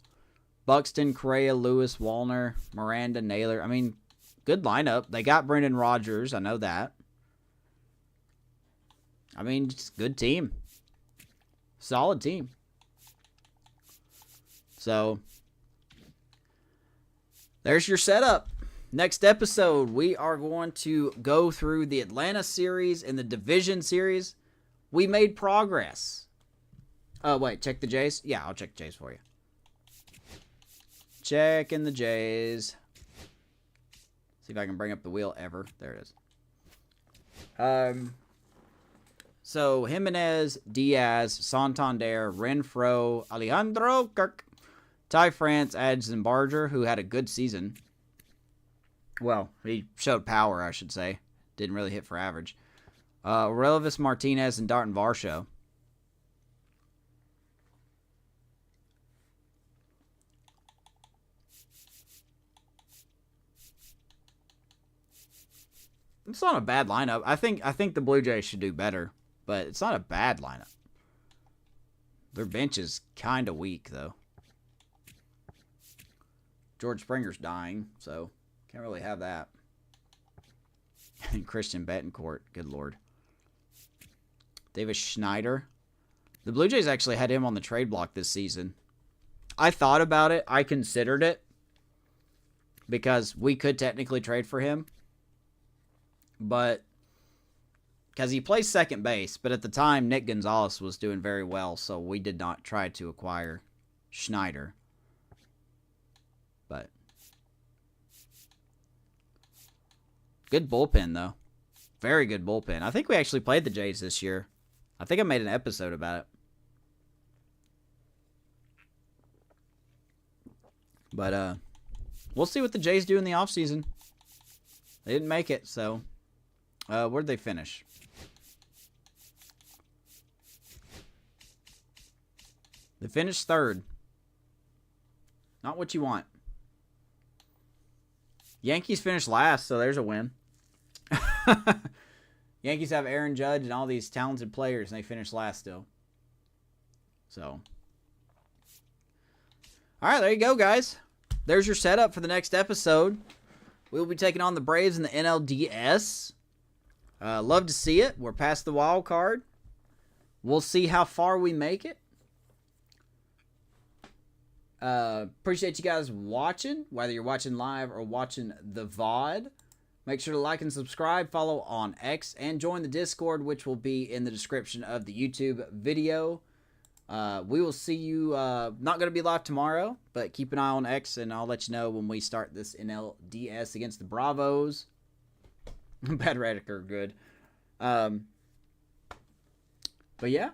Buxton, Correa, Lewis, Wallner, Miranda, Naylor. I mean, good lineup. They got Brendan Rodgers. I know that. I mean, just good team. Solid team. So, there's your setup. Next episode, we are going to go through the Atlanta series and the division series. We made progress. Wait, check the Jays? Yeah, I'll check the Jays for you. Checking the Jays. See if I can bring up the wheel ever. There it is. So, Jimenez, Diaz, Santander, Renfroe, Alejandro Kirk, Ty France, Adds, and Barger, who had a good season. Well, he showed power, I should say. Didn't really hit for average. Relvis Martinez and Darton Varsho. It's not a bad lineup. I think the Blue Jays should do better, but it's not a bad lineup. Their bench is kind of weak, though. George Springer's dying, so can't really have that. And Christian Betancourt, good lord. Davis Schneider. The Blue Jays actually had him on the trade block this season. I thought about it. I considered it. Because we could technically trade for him. But because he plays second base. But at the time, Nick Gonzalez was doing very well. So we did not try to acquire Schneider. But good bullpen, though. Very good bullpen. I think we actually played the Jays this year. I think I made an episode about it. But we'll see what the Jays do in the offseason. They didn't make it, so where'd they finish? They finished third. Not what you want. Yankees finished last, so there's a win. Yankees have Aaron Judge and all these talented players, and they finished last still. So, all right, there you go, guys. There's your setup for the next episode. We'll be taking on the Braves in the NLDS. Love to see it. We're past the wild card. We'll see how far we make it. Appreciate you guys watching, whether you're watching live or watching the VOD. Make sure to like and subscribe, follow on X, and join the Discord, which will be in the description of the YouTube video. We will see you, not going to be live tomorrow, but keep an eye on X, and I'll let you know when we start this NLDS against the Bravos. Bad Redick are good. But yeah,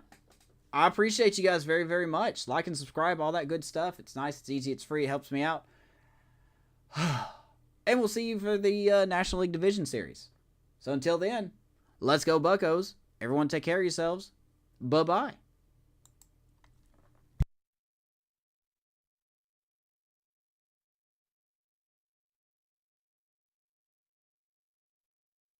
I appreciate you guys very, very much. Like and subscribe, all that good stuff. It's nice, it's easy, it's free, it helps me out. And we'll see you for the National League Division Series. So until then, let's go Buccos. Everyone take care of yourselves. Bye-bye.